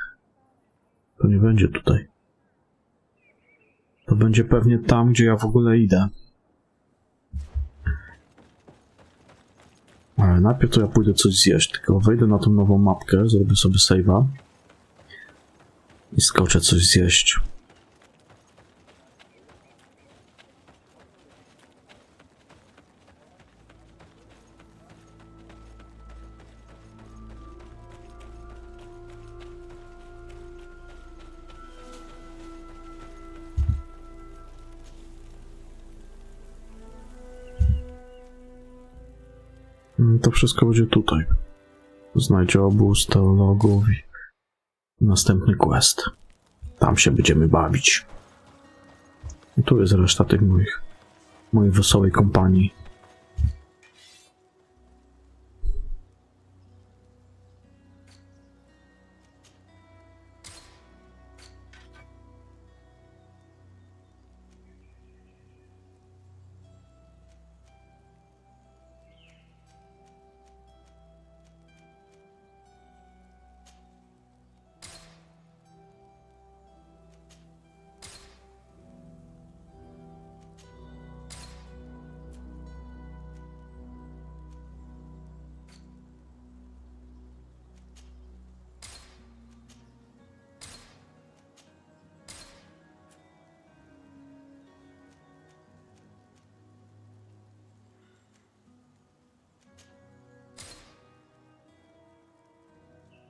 To nie będzie tutaj. To będzie pewnie tam, gdzie ja w ogóle idę. Ale najpierw to ja pójdę coś zjeść, tylko wejdę na tą nową mapkę, zrobię sobie save'a i skoczę coś zjeść. To wszystko będzie tutaj. Znajdź obóz teologów i następny quest. Tam się będziemy bawić. I tu jest reszta tych mojej wesołej kompanii.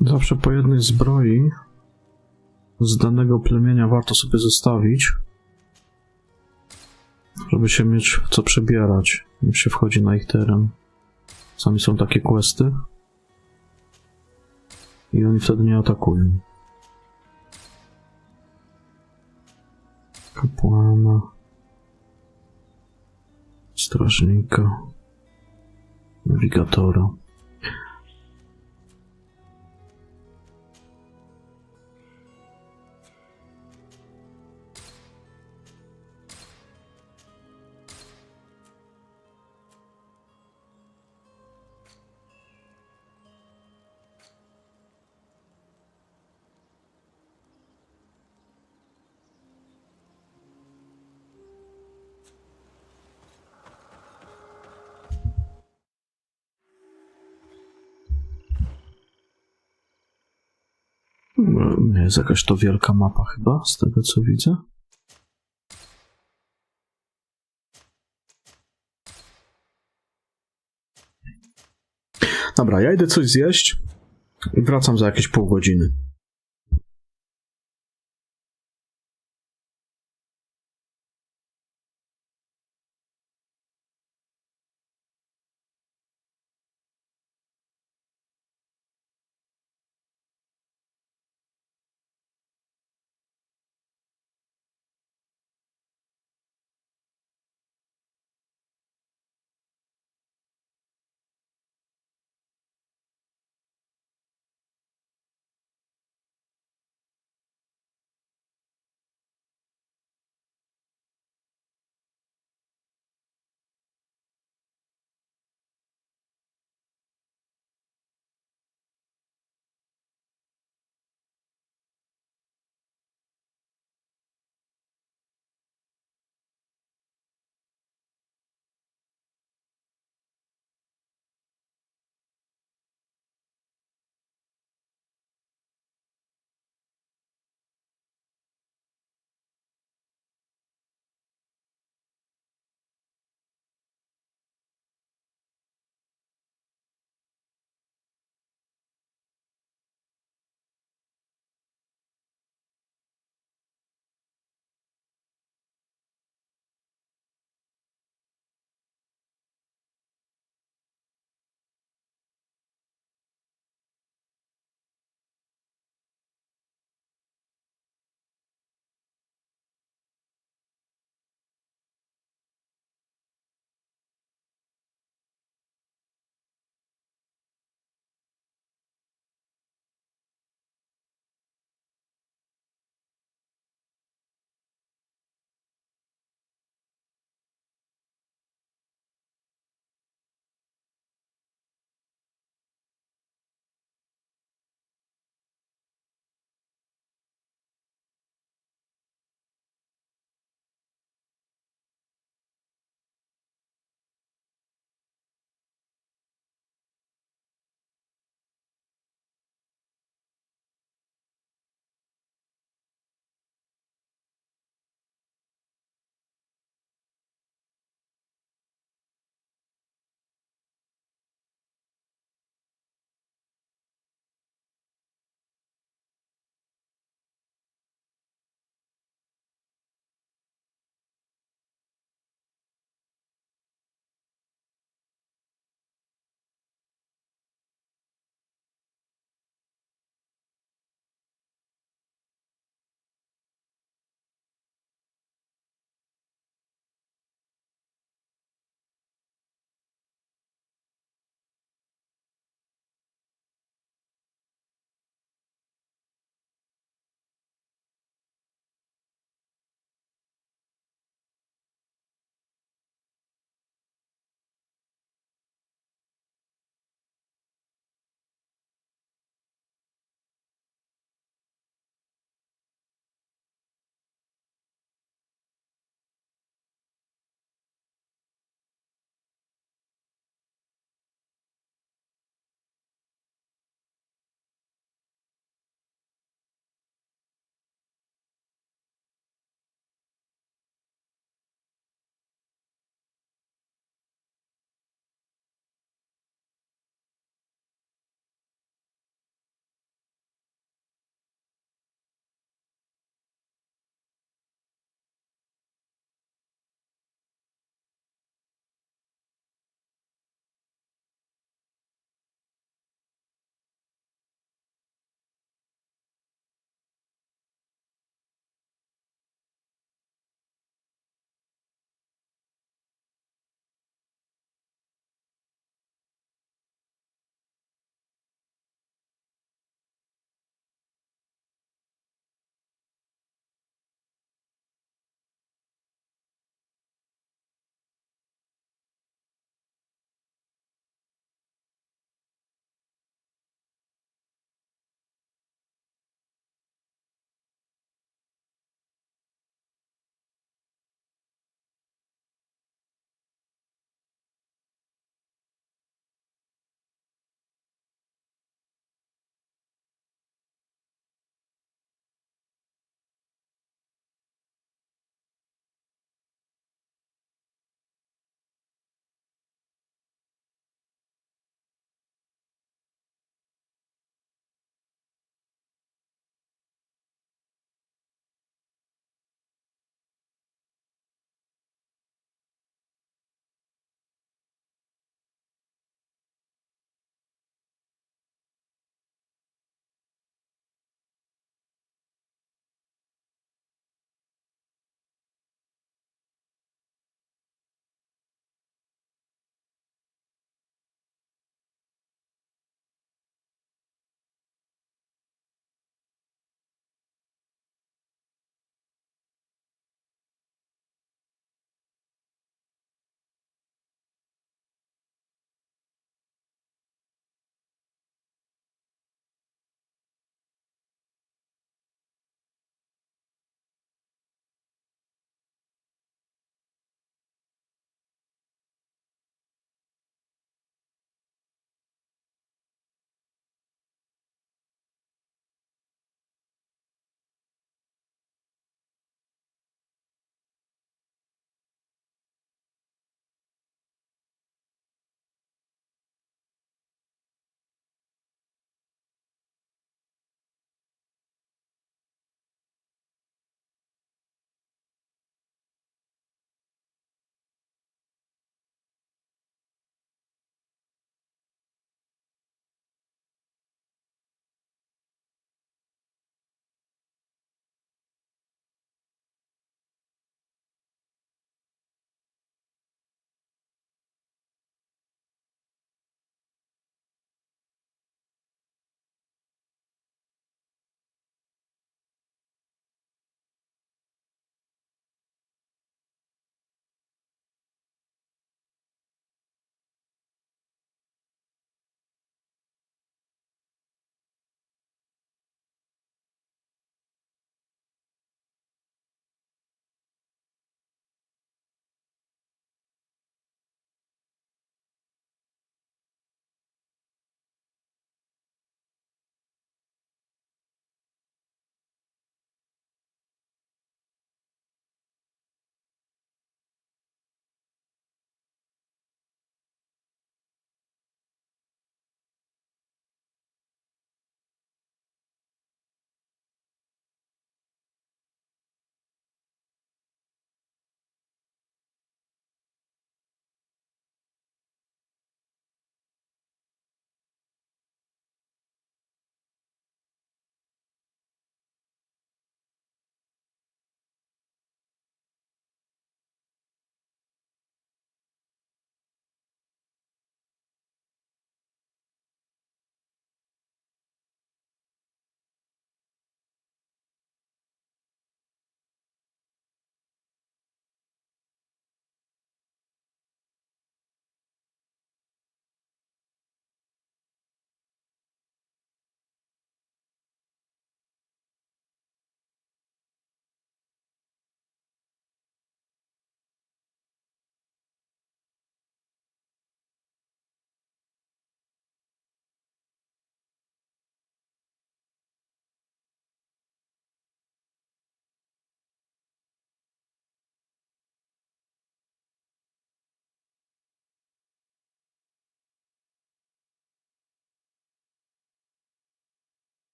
Zawsze po jednej zbroi z danego plemienia warto sobie zostawić, żeby się mieć w co przebierać, jak się wchodzi na ich teren. Czasami są takie questy i oni wtedy nie atakują. Kapłana, strażnika, nawigatora. Jest jakaś to wielka mapa chyba, z tego co widzę. Dobra, ja idę coś zjeść i wracam za jakieś pół godziny.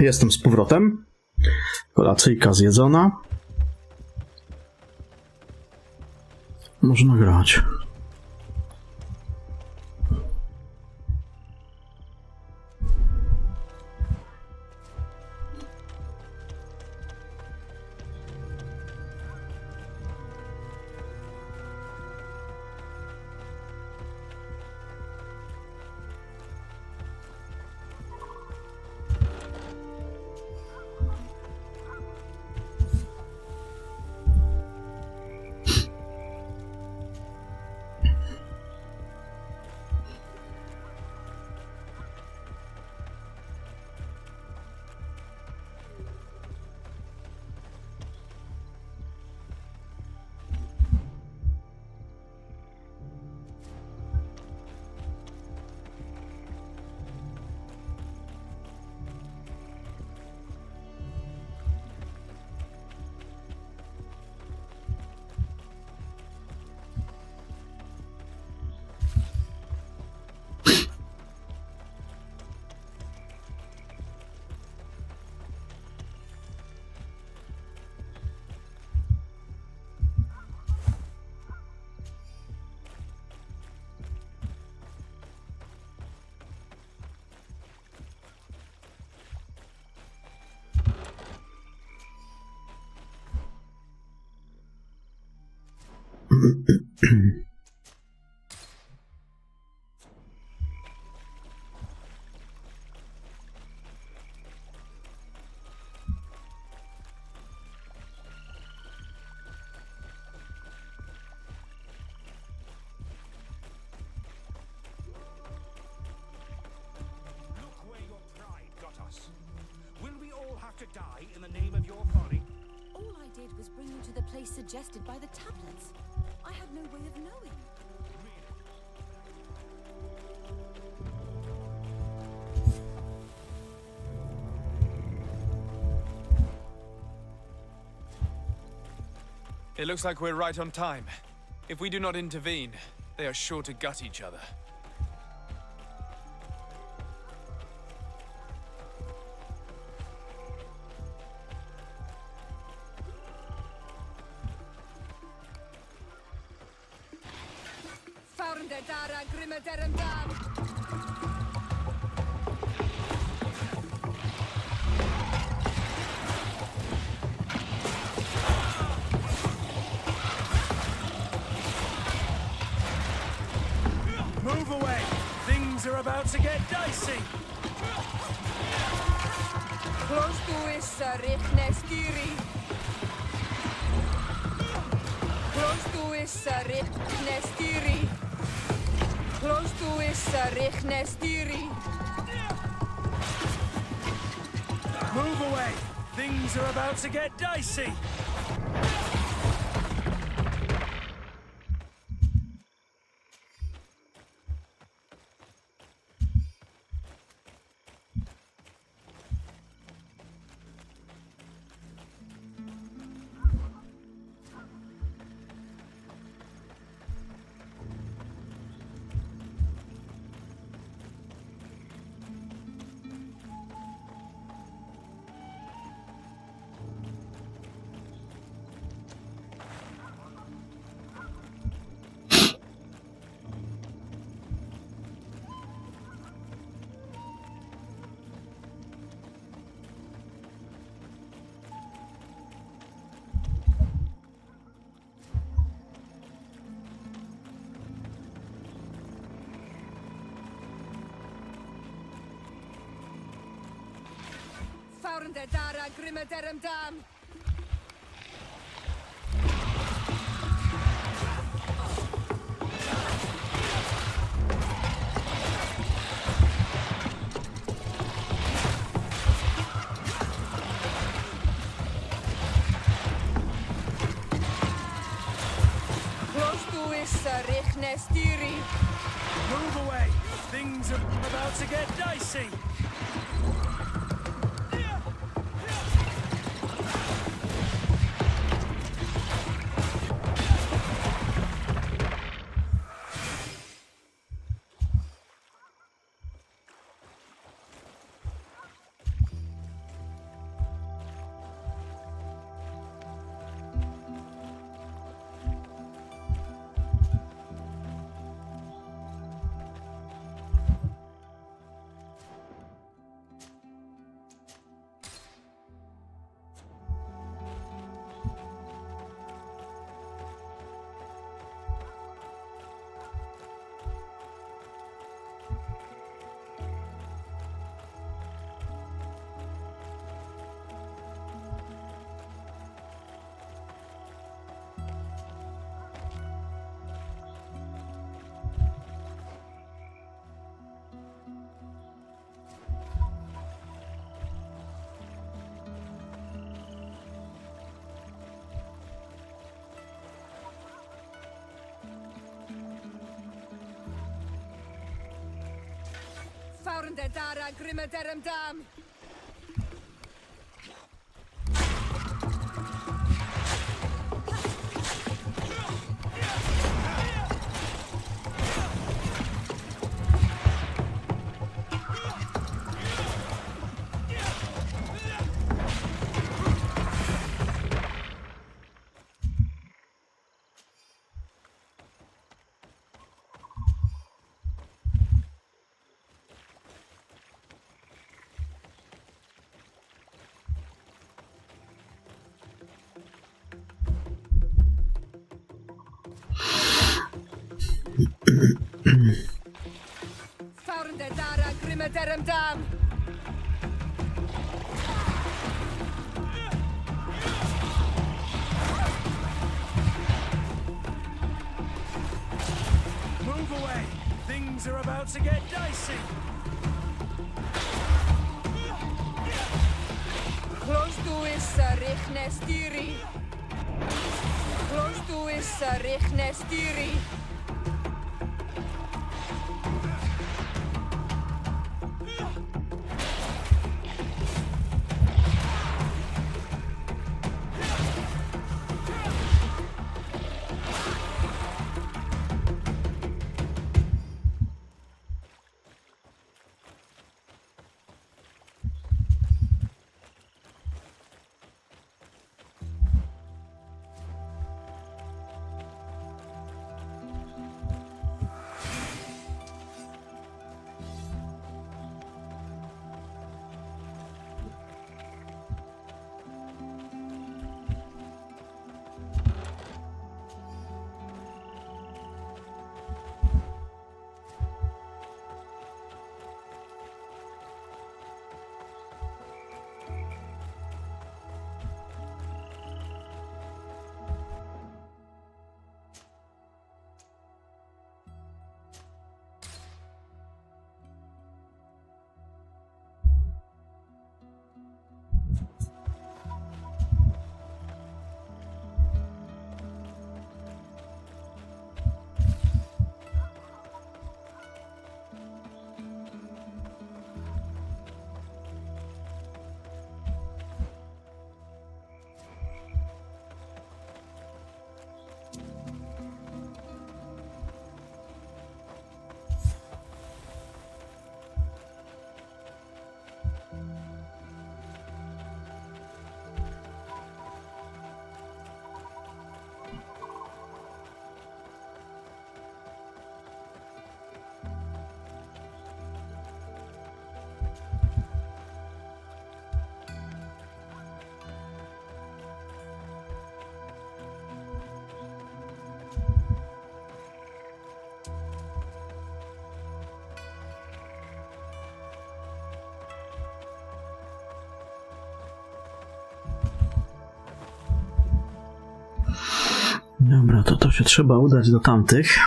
jestem z powrotem. Kolacyjka zjedzona. Można grać. To die in the name of your folly? All I did was bring you to the place suggested by the tablets. I had no way of knowing. It looks like we're right on time. If we do not intervene, they are sure to gut each other. Move away! Things are about to get dicey! Close to is Richtnestiri. Close to is Richtnestiri. Close to is Richtnestiri. Move away! Things are about to get dicey! Farnde dara grimme derem dam. Close to is Richtnestiri. Move away! Things are about to get dicey! Move away! Things are about to get dicey! Close to is Richnestiri. Close to is Richnestiri. Dobra, to się trzeba udać do tamtych.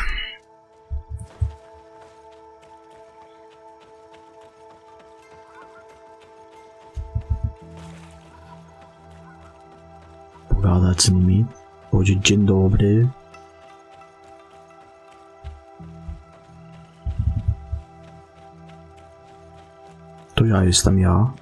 Pogadać z nimi. Powiedzieć dzień dobry. To ja jestem ja.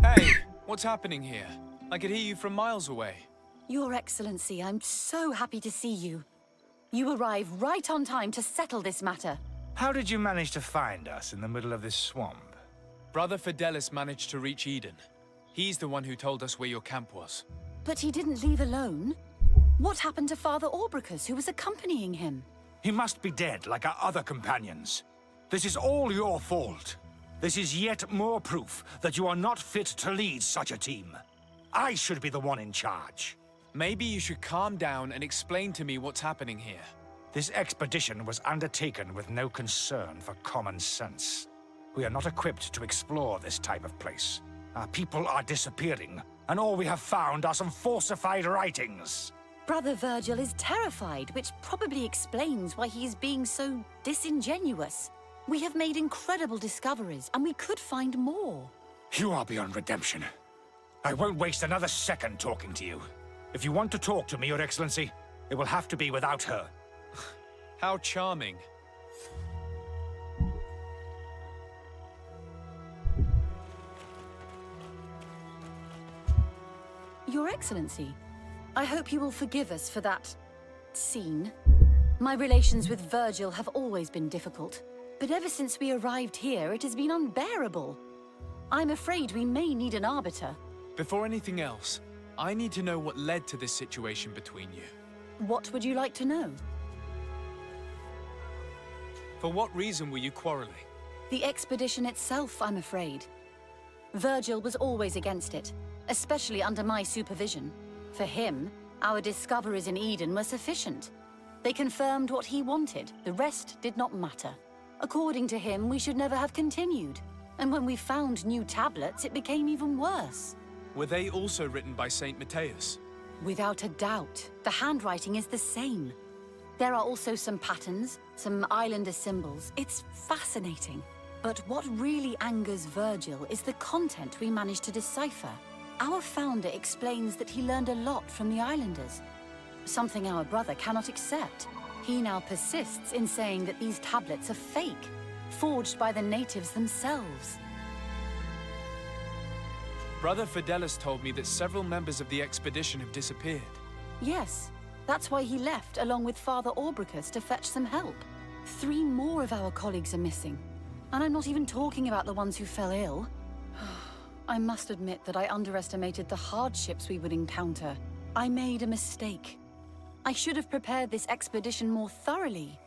Hey, what's happening here? I could hear you from miles away. Your Excellency, I'm so happy to see you. You arrive right on time to settle this matter. How did you manage to find us in the middle of this swamp? Brother Fidelis managed to reach Eden. He's the one who told us where your camp was. But he didn't leave alone. What happened to Father Orbricus, who was accompanying him? He must be dead, like our other companions. This is all your fault. This is yet more proof that you are not fit to lead such a team. I should be the one in charge. Maybe you should calm down and explain to me what's happening here. This expedition was undertaken with no concern for common sense. We are not equipped to explore this type of place. Our people are disappearing, and all we have found are some falsified writings. Brother Virgil is terrified, which probably explains why he is being so disingenuous. We have made incredible discoveries, and we could find more. You are beyond redemption. I won't waste another second talking to you. If you want to talk to me, Your Excellency, it will have to be without her. How charming. Your Excellency, I hope you will forgive us for that scene. My relations with Virgil have always been difficult, but ever since we arrived here, it has been unbearable. I'm afraid we may need an arbiter. Before anything else, I need to know what led to this situation between you. What would you like to know? For what reason were you quarreling? The expedition itself, I'm afraid. Virgil was always against it, especially under my supervision. For him, our discoveries in Eden were sufficient. They confirmed what he wanted. The rest did not matter. According to him, we should never have continued. And when we found new tablets, it became even worse. Were they also written by Saint Matthias? Without a doubt. The handwriting is the same. There are also some patterns, some islander symbols. It's fascinating. But what really angers Virgil is the content we managed to decipher. Our founder explains that he learned a lot from the islanders, something our brother cannot accept. He now persists in saying that these tablets are fake, forged by the natives themselves. Brother Fidelis told me that several members of the expedition have disappeared. Yes, that's why he left along with Father Orbricus to fetch some help. 3 more of our colleagues are missing, and I'm not even talking about the ones who fell ill. I must admit that I underestimated the hardships we would encounter. I made a mistake. I should have prepared this expedition more thoroughly.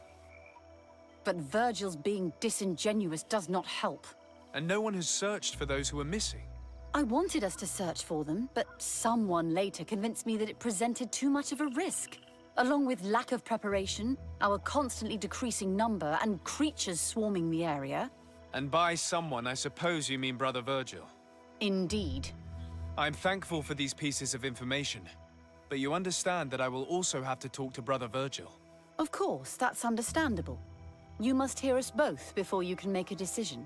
But Virgil's being disingenuous does not help. And no one has searched for those who are missing. I wanted us to search for them, but someone later convinced me that it presented too much of a risk. Along with lack of preparation, our constantly decreasing number, and creatures swarming the area. And by someone, I suppose you mean Brother Virgil. Indeed. I'm thankful for these pieces of information, but you understand that I will also have to talk to Brother Virgil. Of course, that's understandable. You must hear us both before you can make a decision.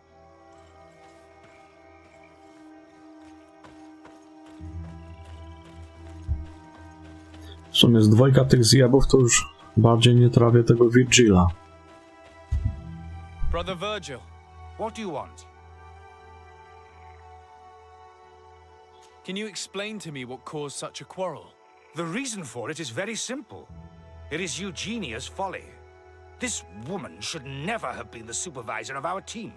W sumie z dwojga tych zjebów to już bardziej nie trawię tego Virgila. Brother Virgil. What do you want? Can you explain to me what caused such a quarrel? The reason for it is very simple. It is Eugenia's folly. This woman should never have been the supervisor of our team.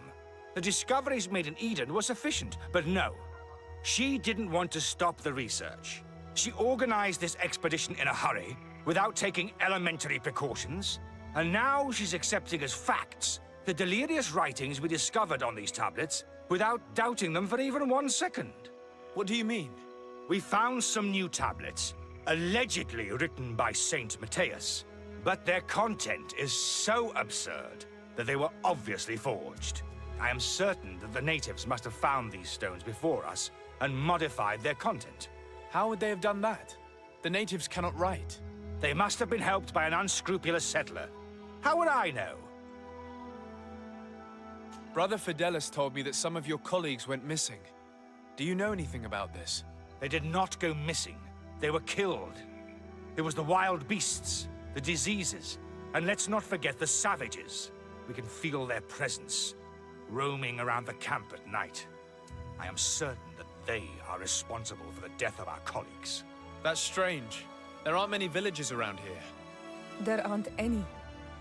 The discoveries made in Eden were sufficient, but no. She didn't want to stop the research. She organized this expedition in a hurry, without taking elementary precautions, and now she's accepting as facts the delirious writings we discovered on these tablets, without doubting them for even 1 second. What do you mean? We found some new tablets, allegedly written by Saint Matthias, but their content is so absurd that they were obviously forged. I am certain that the natives must have found these stones before us and modified their content. How would they have done that? The natives cannot write. They must have been helped by an unscrupulous settler. How would I know? Brother Fidelis told me that some of your colleagues went missing. Do you know anything about this? They did not go missing. They were killed. It was the wild beasts, the diseases, and let's not forget the savages. We can feel their presence, roaming around the camp at night. I am certain that they are responsible for the death of our colleagues. That's strange. There aren't many villages around here. There aren't any.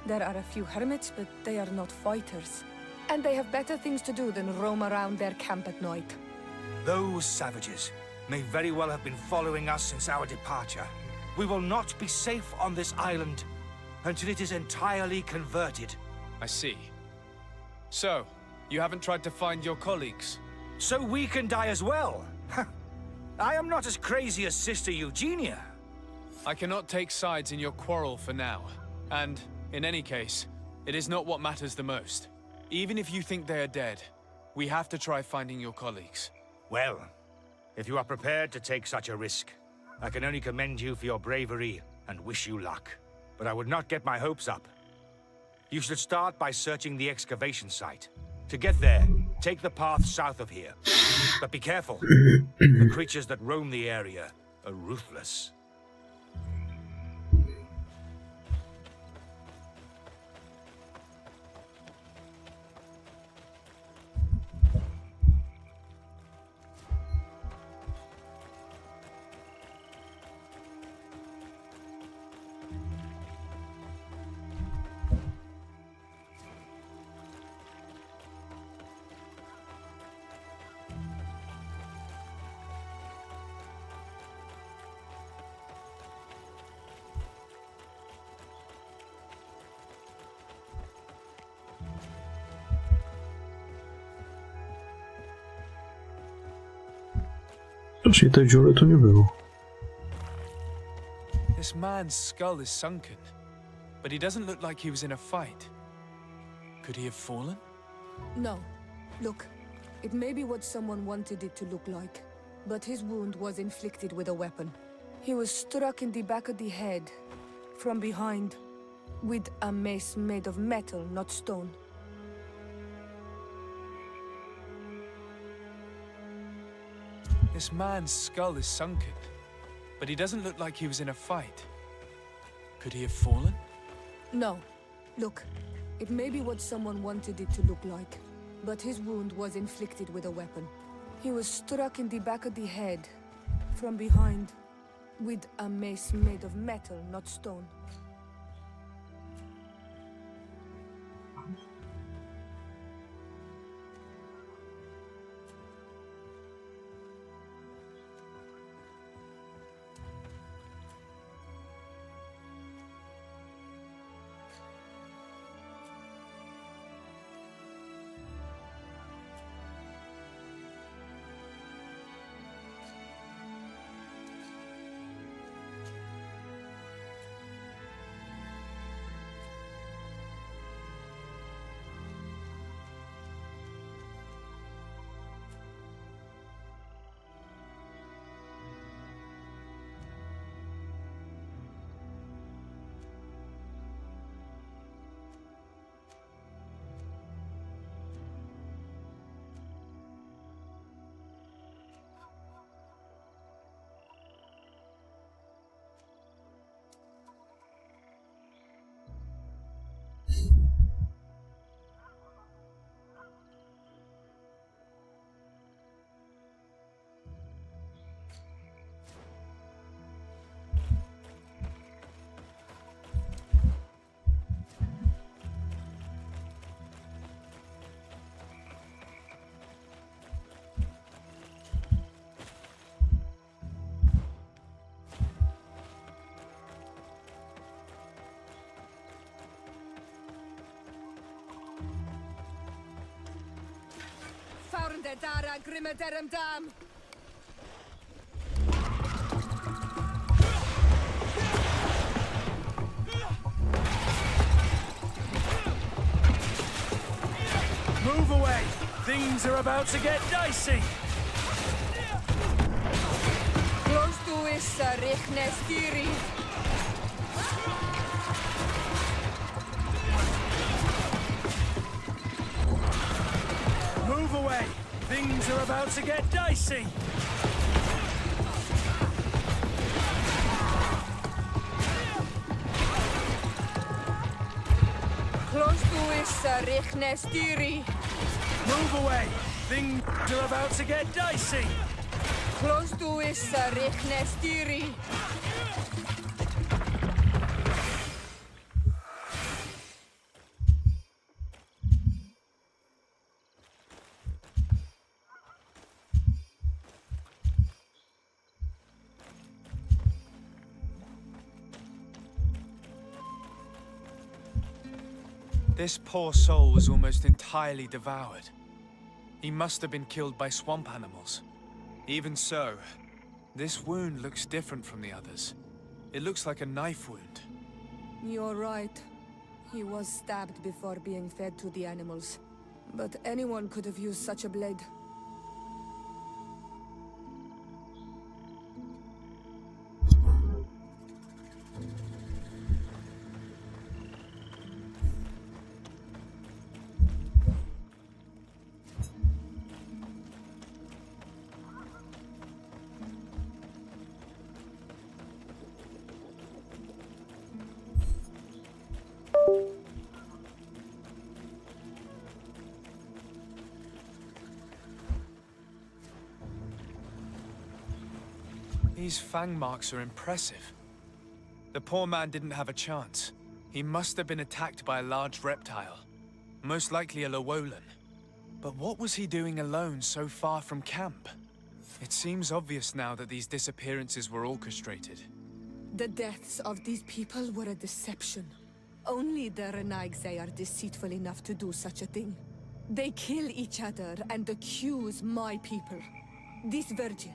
There are a few hermits, but they are not fighters. And they have better things to do than roam around their camp at night. Those savages may very well have been following us since our departure. We will not be safe on this island until it is entirely converted. I see. So, you haven't tried to find your colleagues? So we can die as well. I am not as crazy as Sister Eugenia. I cannot take sides in your quarrel for now. And, in any case, it is not what matters the most. Even if you think they are dead, we have to try finding your colleagues. Well, if you are prepared to take such a risk, I can only commend you for your bravery and wish you luck. But I would not get my hopes up. You should start by searching the excavation site. To get there, take the path south of here. But be careful. The creatures that roam the area are ruthless. Wcześniej tej dziury tu nie było. This man's skull is sunken, but he doesn't look like he was in a fight. Could he have fallen? No. Look, it may be what someone wanted it to look like, but his wound was inflicted with a weapon. He was struck in the back of the head, from behind, with a mace made of metal, not stone. This man's skull is sunken, but he doesn't look like he was in a fight. Could he have fallen? No. Look, it may be what someone wanted it to look like, but his wound was inflicted with a weapon. He was struck in the back of the head, from behind, with a mace made of metal, not stone. Faurnde dara grimme derem dam. Move away! Things are about to get dicey! Close to is richne stiri. Move away! Things are about to get dicey! Close to is richne stiri. Move away! Things are about to get dicey! Close to is richne stiri. This poor soul was almost entirely devoured. He must have been killed by swamp animals. Even so, this wound looks different from the others. It looks like a knife wound. You're right. He was stabbed before being fed to the animals. But anyone could have used such a blade. These fang marks are impressive. The poor man didn't have a chance. He must have been attacked by a large reptile. Most likely a Llewellyn. But what was he doing alone so far from camp? It seems obvious now that these disappearances were orchestrated. The deaths of these people were a deception. Only the Renaigse are deceitful enough to do such a thing. They kill each other and accuse my people. This virgin,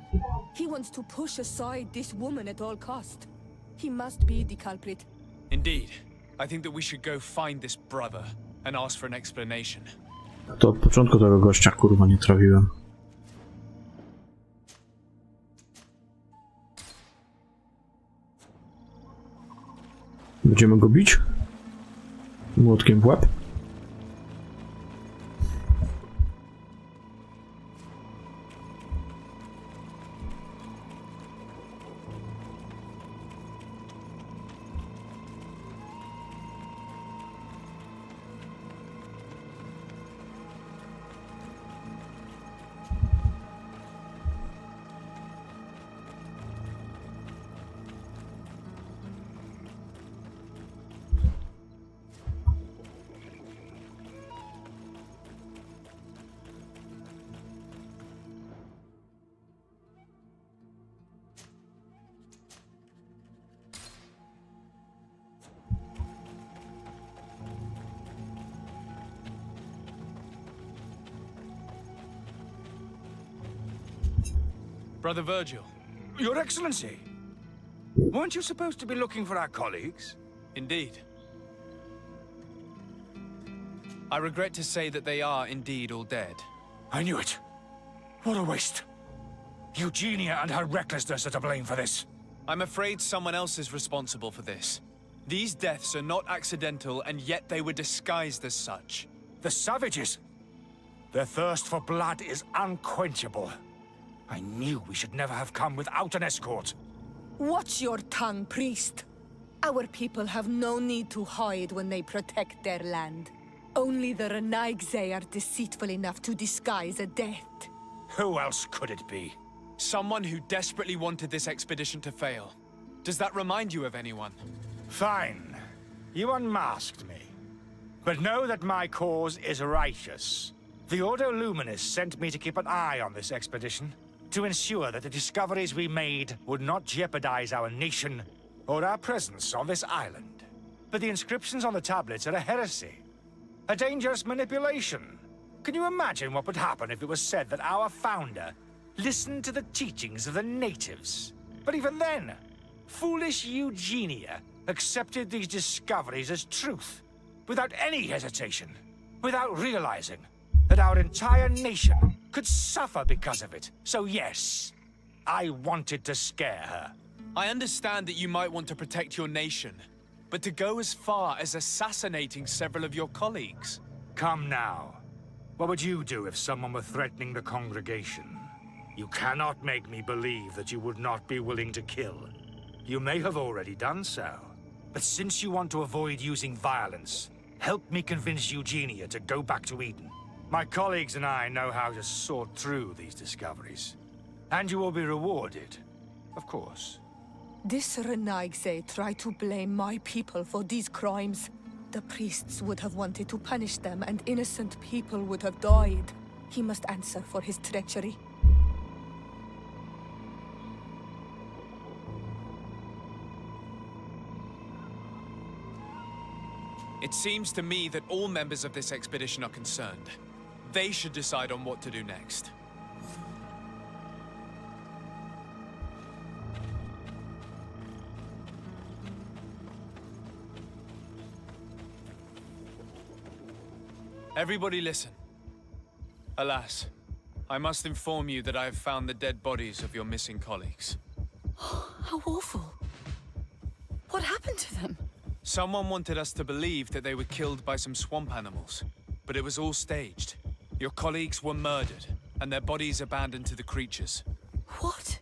he wants to push aside this woman at all cost. He must be the culprit. Indeed. I think that we should go find this brother and ask for an explanation. To od początku tego gościa, kurwa, nie trafiłem. Będziemy go bić? Młotkiem w łeb? Brother Virgil. Your Excellency! Weren't you supposed to be looking for our colleagues? Indeed. I regret to say that they are indeed all dead. I knew it. What a waste. Eugenia and her recklessness are to blame for this. I'm afraid someone else is responsible for this. These deaths are not accidental, and yet they were disguised as such. The savages! Their thirst for blood is unquenchable. I knew we should never have come without an escort. Watch your tongue, priest. Our people have no need to hide when they protect their land. Only the Renaigse are deceitful enough to disguise a death. Who else could it be? Someone who desperately wanted this expedition to fail. Does that remind you of anyone? Fine. You unmasked me. But know that my cause is righteous. The Ordo Luminis sent me to keep an eye on this expedition, to ensure that the discoveries we made would not jeopardize our nation or our presence on this island. But the inscriptions on the tablets are a heresy, a dangerous manipulation. Can you imagine what would happen if it was said that our founder listened to the teachings of the natives? But even then, foolish Eugenia accepted these discoveries as truth, without any hesitation, without realizing that our entire nation could suffer because of it. So yes, I wanted to scare her. I understand that you might want to protect your nation, but to go as far as assassinating several of your colleagues? Come now. What would you do if someone were threatening the congregation? You cannot make me believe that you would not be willing to kill. You may have already done so. But since you want to avoid using violence, help me convince Eugenia to go back to Eden. My colleagues and I know how to sort through these discoveries. And you will be rewarded, of course. This Renaigse tried to blame my people for these crimes. The priests would have wanted to punish them, and innocent people would have died. He must answer for his treachery. It seems to me that all members of this expedition are concerned. They should decide on what to do next. Everybody listen. Alas, I must inform you that I have found the dead bodies of your missing colleagues. How awful. What happened to them? Someone wanted us to believe that they were killed by some swamp animals, but it was all staged. Your colleagues were murdered, and their bodies abandoned to the creatures. What?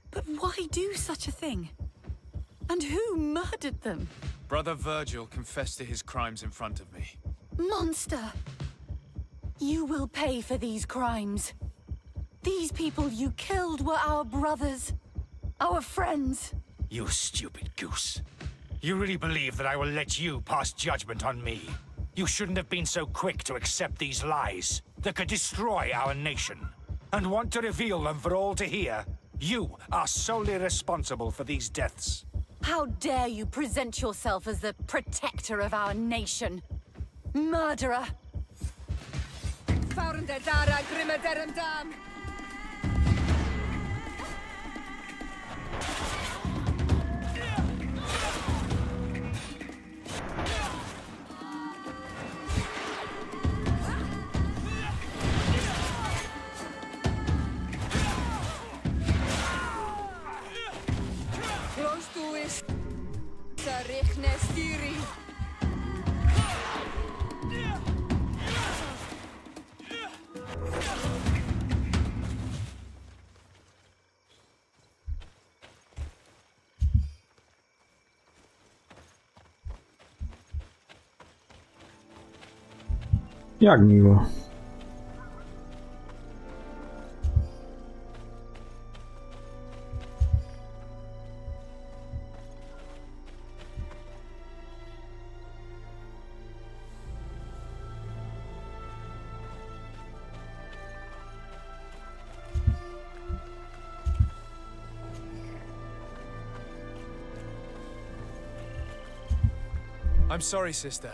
But why do such a thing? And who murdered them? Brother Virgil confessed to his crimes in front of me. Monster! You will pay for these crimes. These people you killed were our brothers. Our friends. You stupid goose. You really believe that I will let you pass judgment on me? You shouldn't have been so quick to accept these lies that could destroy our nation. And want to reveal them for all to hear. You are solely responsible for these deaths. How dare you present yourself as the protector of our nation? Murderer! Close to is Sarich Stiri. Jak miło. I'm sorry, sister.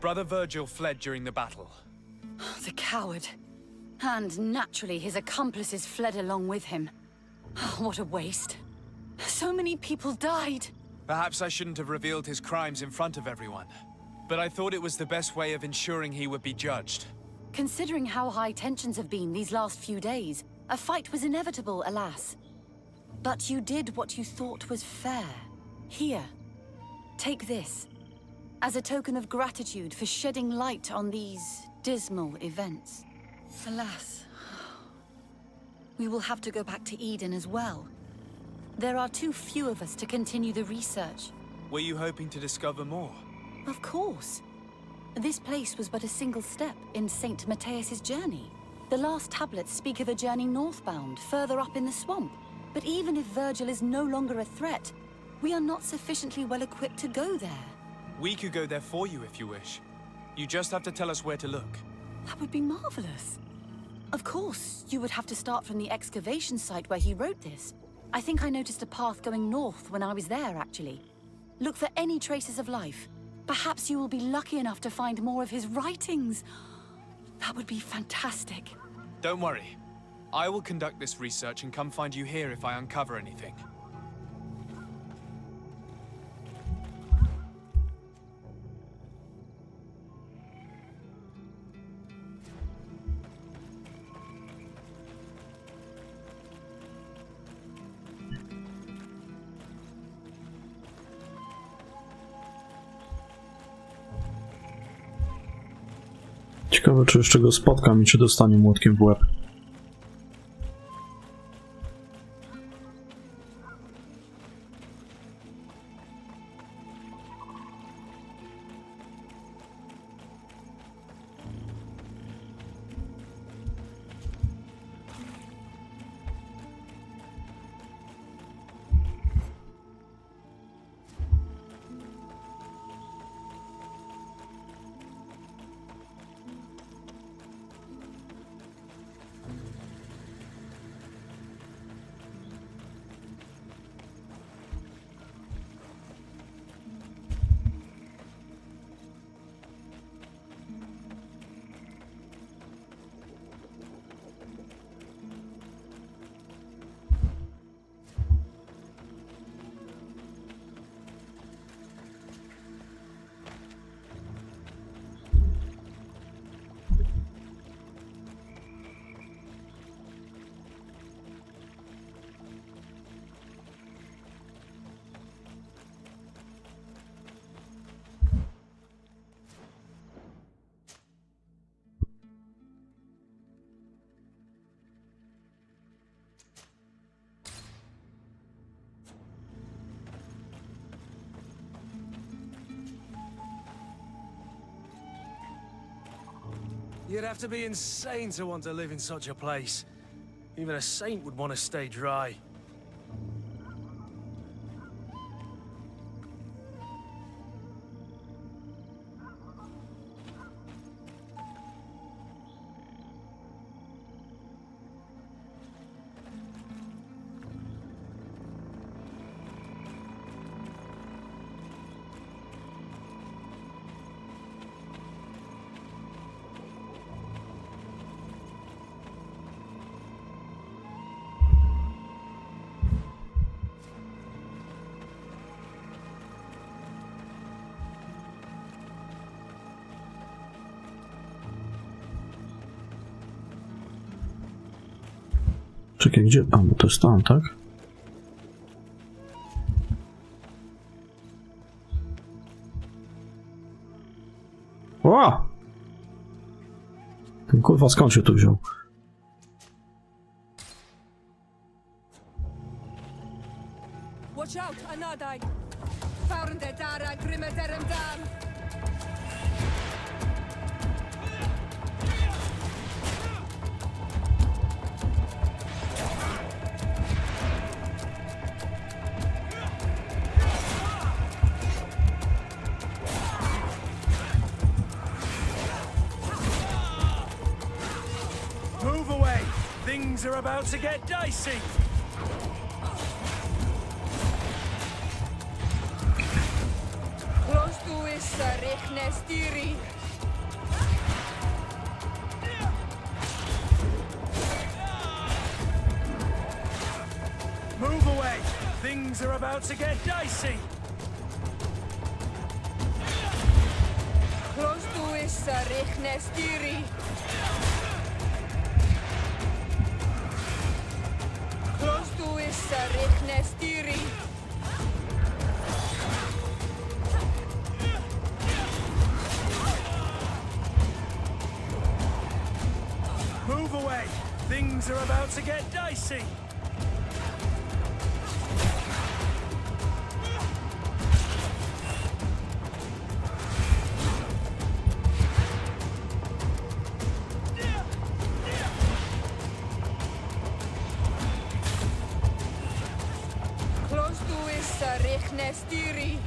Brother Virgil fled during the battle. The coward. And naturally, his accomplices fled along with him. What a waste. So many people died. Perhaps I shouldn't have revealed his crimes in front of everyone. But I thought it was the best way of ensuring he would be judged. Considering how high tensions have been these last few days, a fight was inevitable, alas. But you did what you thought was fair. Here, take this. As a token of gratitude for shedding light on these dismal events. Alas, we will have to go back to Eden as well. There are too few of us to continue the research. Were you hoping to discover more? Of course. This place was but a single step in St. Matthias's journey. The last tablets speak of a journey northbound, further up in the swamp. But even if Virgil is no longer a threat, we are not sufficiently well equipped to go there. We could go there for you if you wish. You just have to tell us where to look. That would be marvelous. Of course, you would have to start from the excavation site where he wrote this. I think I noticed a path going north when I was there, actually. Look for any traces of life. Perhaps you will be lucky enough to find more of his writings. That would be fantastic. Don't worry. I will conduct this research and come find you here if I uncover anything. Ciekawe, czy jeszcze go spotkam i czy dostanie młotkiem w łeb. You'd have to be insane to want to live in such a place. Even a saint would want to stay dry. Czekaj, gdzie? A, bo to jest tam, tak? Ła! Ten kurwa skąd się tu wziął? Watch out, another. Found the Dara Grimeterem Dam. Move away! Things are about to get dicey! Close to is Rechnestiri. Move away! Things are about to get dicey! Close to is Rechnestiri. Close to is Rechnestiri. Move away! Things are about to get dicey! Close to is Rechnestiri.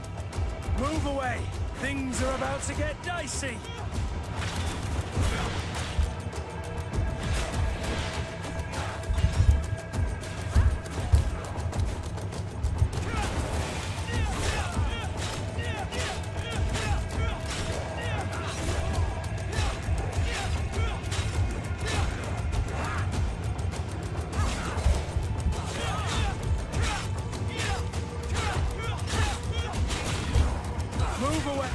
Move away! Things are about to get dicey! Move away!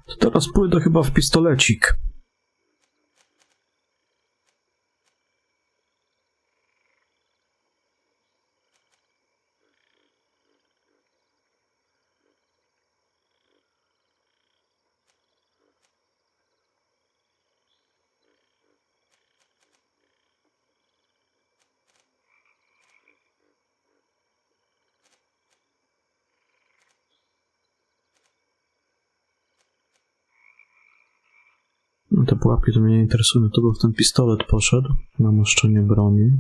To teraz pójdę chyba w pistolecik. No te pułapki to mnie nie interesują, to był w ten pistolet poszedł, namaszczenie broni.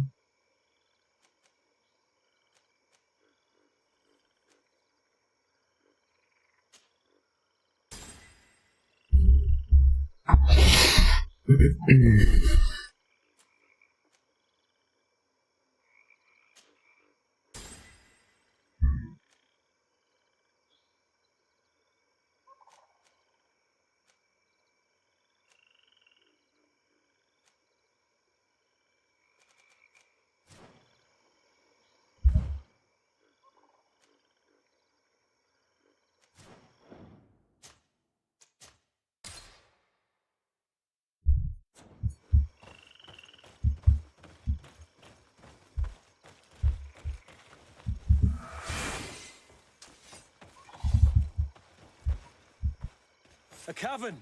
A cavern!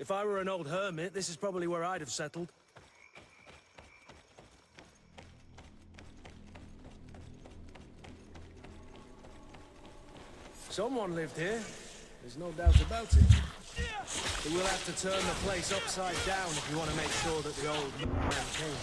If I were an old hermit, this is probably where I'd have settled. Someone lived here. There's no doubt about it. But we'll have to turn the place upside down if you want to make sure that the old man came.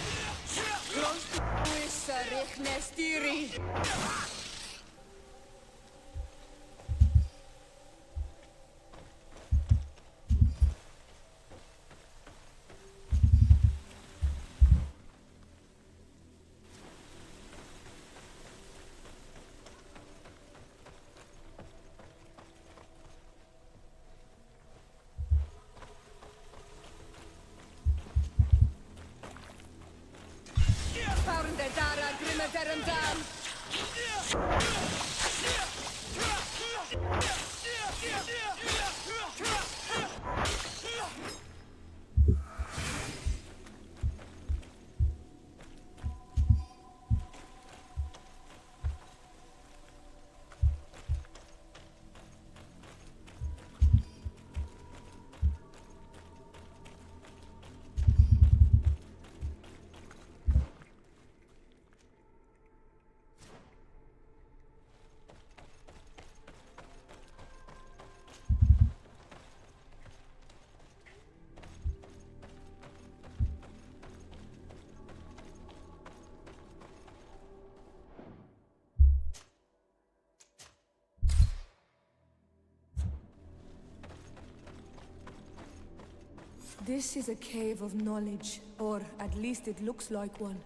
This is a cave of knowledge, or at least it looks like one.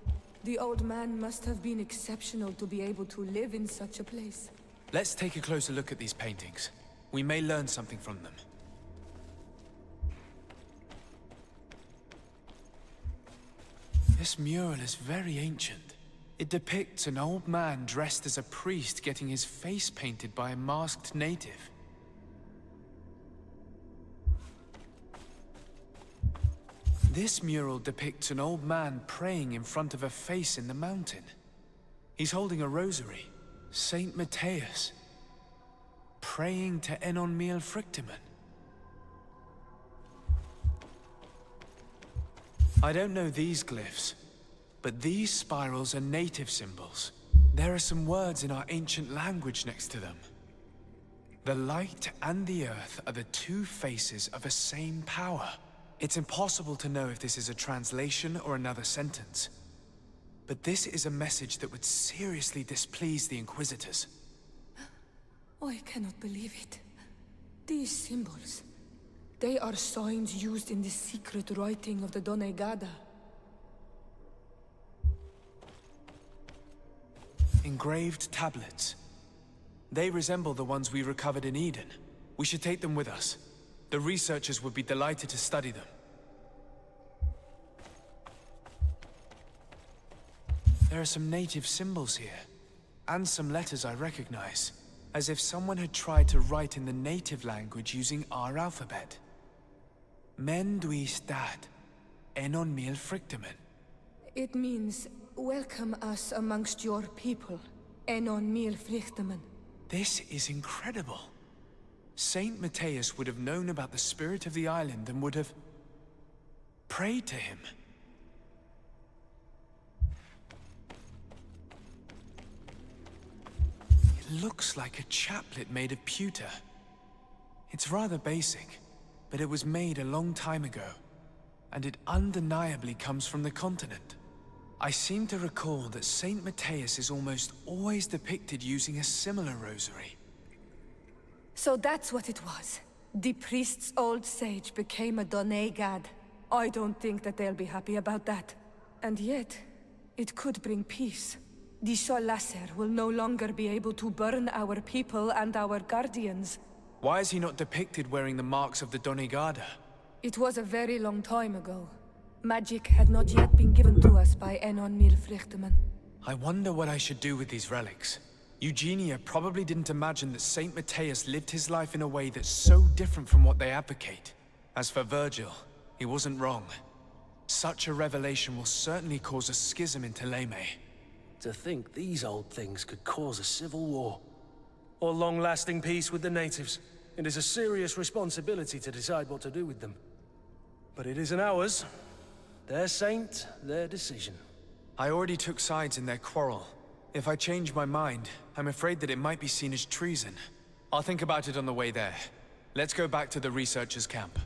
The old man must have been exceptional to be able to live in such a place. Let's take a closer look at these paintings. We may learn something from them. This mural is very ancient. It depicts an old man dressed as a priest getting his face painted by a masked native. This mural depicts an old man praying in front of a face in the mountain. He's holding a rosary. Saint Matthias. Praying to Enon Mil Frictimen. I don't know these glyphs, but these spirals are native symbols. There are some words in our ancient language next to them. The light and the earth are the two faces of a same power. It's impossible to know if this is a translation or another sentence. But this is a message that would seriously displease the Inquisitors. I cannot believe it. These symbols, they are signs used in the secret writing of the Donegada. Engraved tablets. They resemble the ones we recovered in Eden. We should take them with us. The researchers would be delighted to study them. There are some native symbols here, and some letters I recognize, as if someone had tried to write in the native language using our alphabet. Men duis dad, enon mil frictimen. It means, welcome us amongst your people, enon mil frictimen. This is incredible. Saint Matthias would have known about the spirit of the island and would have prayed to him. It looks like a chaplet made of pewter. It's rather basic, but it was made a long time ago, and it undeniably comes from the continent. I seem to recall that Saint Matthias is almost always depicted using a similar rosary. So that's what it was. The priest's old sage became a Donegad. I don't think that they'll be happy about that. And yet, it could bring peace. The Solasser will no longer be able to burn our people and our guardians. Why is he not depicted wearing the marks of the Donegada? It was a very long time ago. Magic had not yet been given to us by Enon Mil Frichteman. I wonder what I should do with these relics. Eugenia probably didn't imagine that Saint Matthias lived his life in a way that's so different from what they advocate. As for Virgil, he wasn't wrong. Such a revelation will certainly cause a schism in Thélème. To think these old things could cause a civil war. Or long-lasting peace with the natives. It is a serious responsibility to decide what to do with them. But it isn't ours. Their saint, their decision. I already took sides in their quarrel. If I change my mind, I'm afraid that it might be seen as treason. I'll think about it on the way there. Let's go back to the researchers' camp.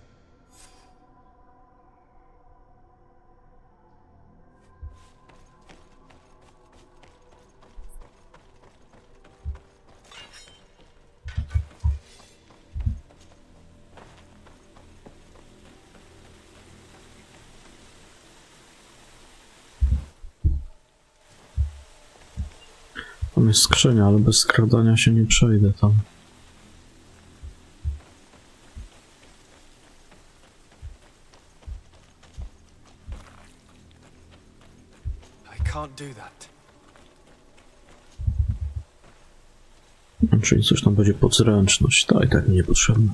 Tam jest skrzynia, ale bez skradania się nie przejdę tam. I can't do that. Czyli coś tam będzie pod zręczność. To i tak mi niepotrzebne.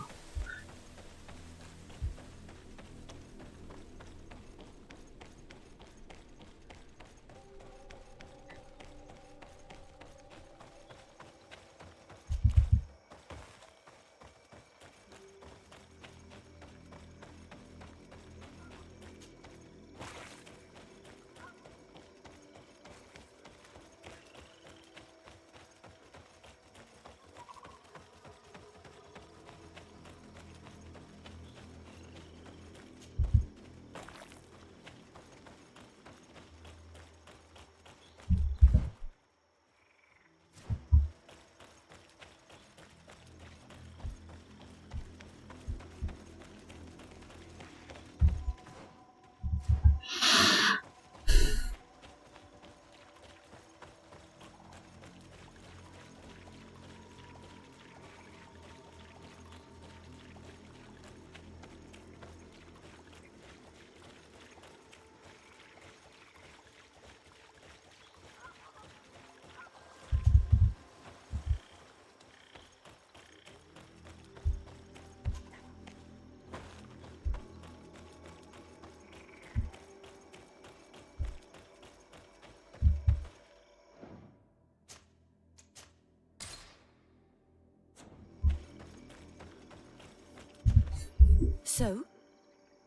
So,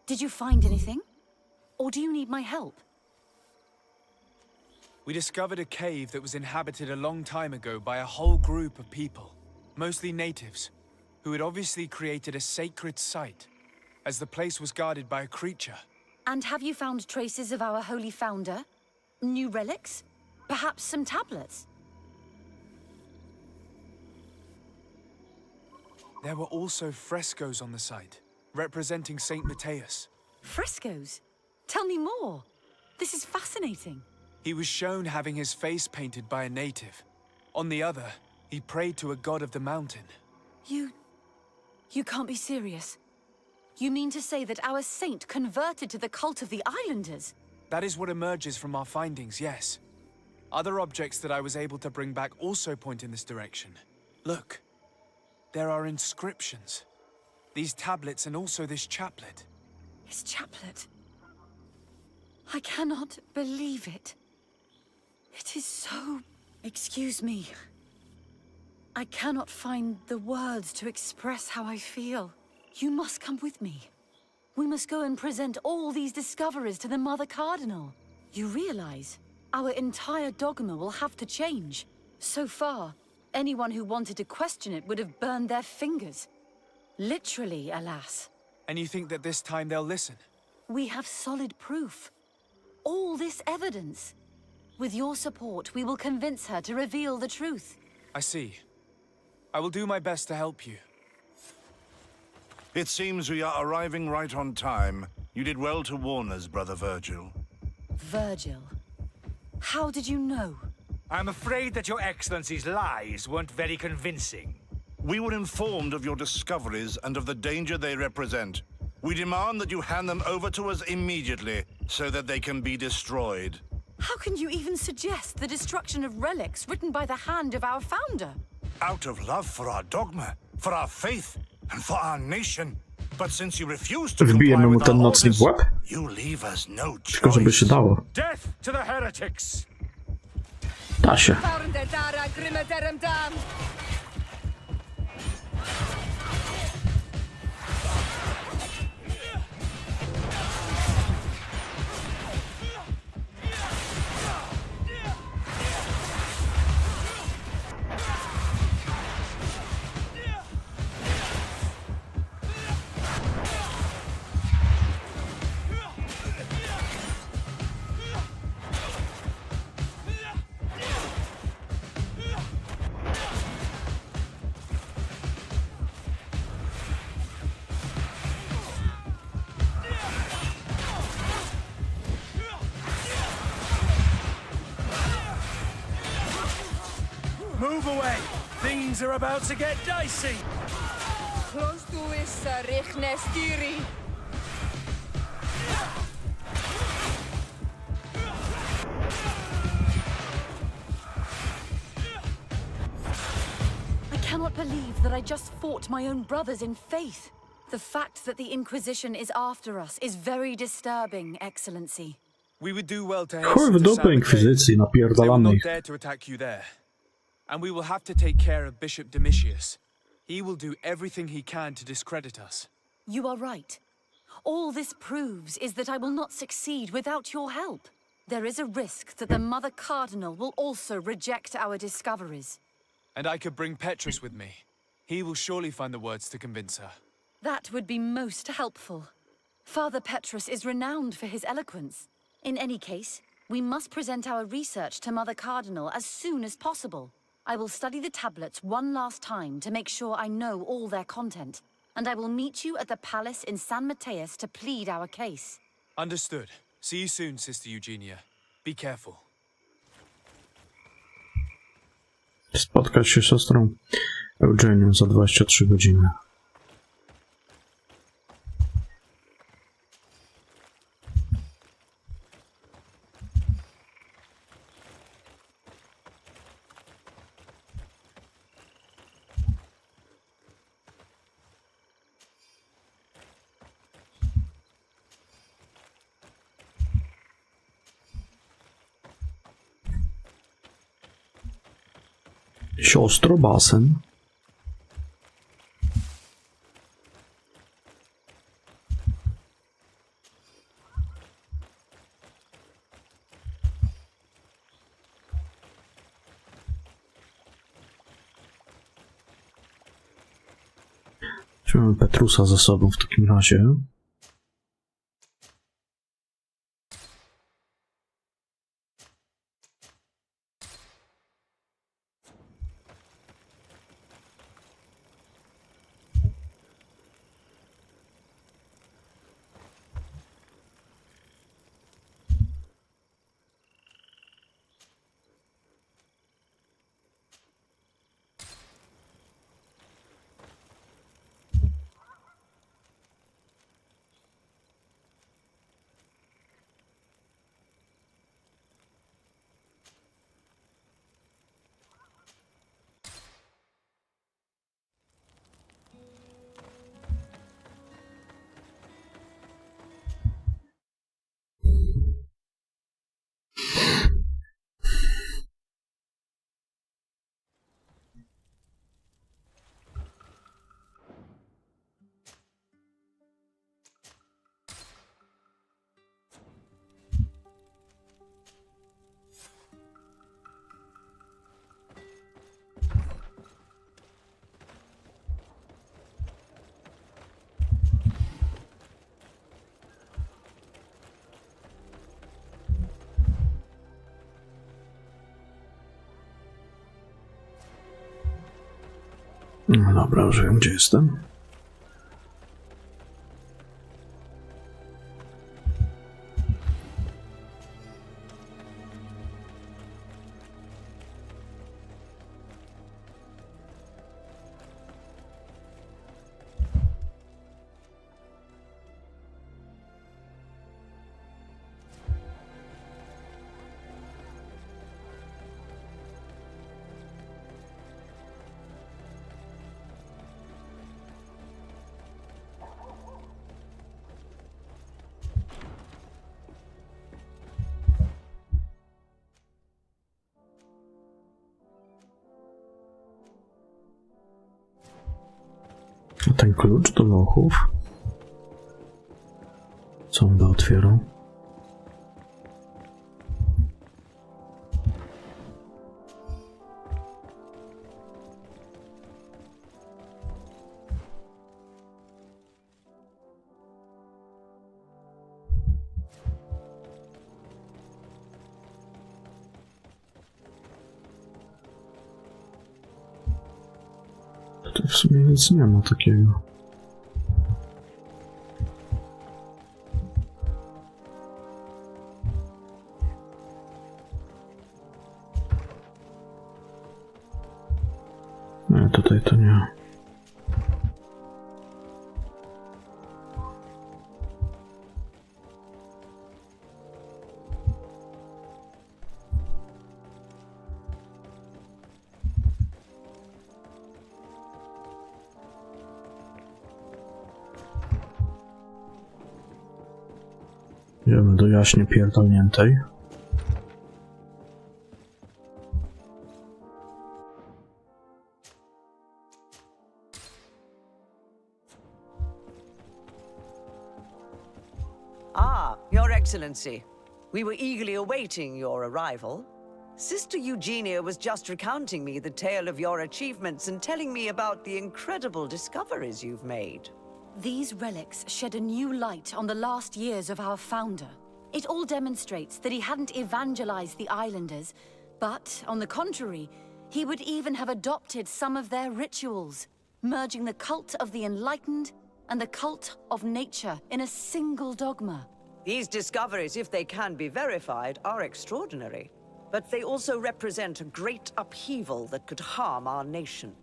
did you find anything? Or do you need my help? We discovered a cave that was inhabited a long time ago by a whole group of people, mostly natives, who had obviously created a sacred site, as the place was guarded by a creature. And have you found traces of our holy founder? New relics? Perhaps some tablets? There were also frescoes on the site, representing Saint Matthias. Frescoes? Tell me more. This is fascinating. He was shown having his face painted by a native. On the other, he prayed to a god of the mountain. You can't be serious. You mean to say that our saint converted to the cult of the islanders? That is what emerges from our findings, yes. Other objects that I was able to bring back also point in this direction. Look, there are inscriptions. These tablets and also this chaplet. His chaplet? I cannot believe it. It is so... Excuse me. I cannot find the words to express how I feel. You must come with me. We must go and present all these discoveries to the Mother Cardinal. You realize our entire dogma will have to change. So far, anyone who wanted to question it would have burned their fingers. Literally, alas. And you think that this time they'll listen? We have solid proof. All this evidence. With your support, we will convince her to reveal the truth. I see. I will do my best to help you. It seems we are arriving right on time. You did well to warn us, Brother Virgil. Virgil? How did you know? I'm afraid that your Excellency's lies weren't very convincing. We were informed of your discoveries and of the danger they represent. We demand that you hand them over to us immediately, so that they can be destroyed. How can you even suggest the destruction of relics written by the hand of our founder? Out of love for our dogma, for our faith, and for our nation. But since you refuse to comply Wbijemy mu with ten our nocnik w orders, łeb? you leave us no Tylko żeby się choice. dało. Death to the heretics! Da się. Move away! Things are about to get dicey! Close to is Richnestiri. I cannot believe that I just fought my own brothers in faith. The fact that the Inquisition is after us is very disturbing, Excellency. We would do well to Chuj w hasten to dupę San Mateo. Inkwizycji, They will napierdalamy not ich. dare to attack you there. And we will have to take care of Bishop Domitius. He will do everything he can to discredit us. You are right. All this proves is that I will not succeed without your help. There is a risk that the Mother Cardinal will also reject our discoveries. And I could bring Petrus with me. He will surely find the words to convince her. That would be most helpful. Father Petrus is renowned for his eloquence. In any case, we must present our research to Mother Cardinal as soon as possible. I will study the tablets one last time to make sure I know all their content, and I will meet you at the palace in San Mateus to plead our case. Understood. See you soon, Sister Eugenia. Be careful. Spotkać się z siostrą Eugenią za 23 godziny. Siostro basen. Weźmiemy Petrusa ze sobą w takim razie. No dobra, już wiem, gdzie jestem. A ten klucz do lochów? Co on by otwierał? Tutaj w sumie nic nie ma takiego. Nie, tutaj to nie. Idziemy do jaśnie pierdolniętej. Ah, Your Excellency. We were eagerly awaiting your arrival. Sister Eugenia was just recounting me the tale of your achievements and telling me about the incredible discoveries you've made. These relics shed a new light on the last years of our founder. It all demonstrates that he hadn't evangelized the islanders, but, on the contrary, he would even have adopted some of their rituals, merging the cult of the enlightened and the cult of nature in a single dogma. These discoveries, if they can be verified, are extraordinary. But they also represent a great upheaval that could harm our nation.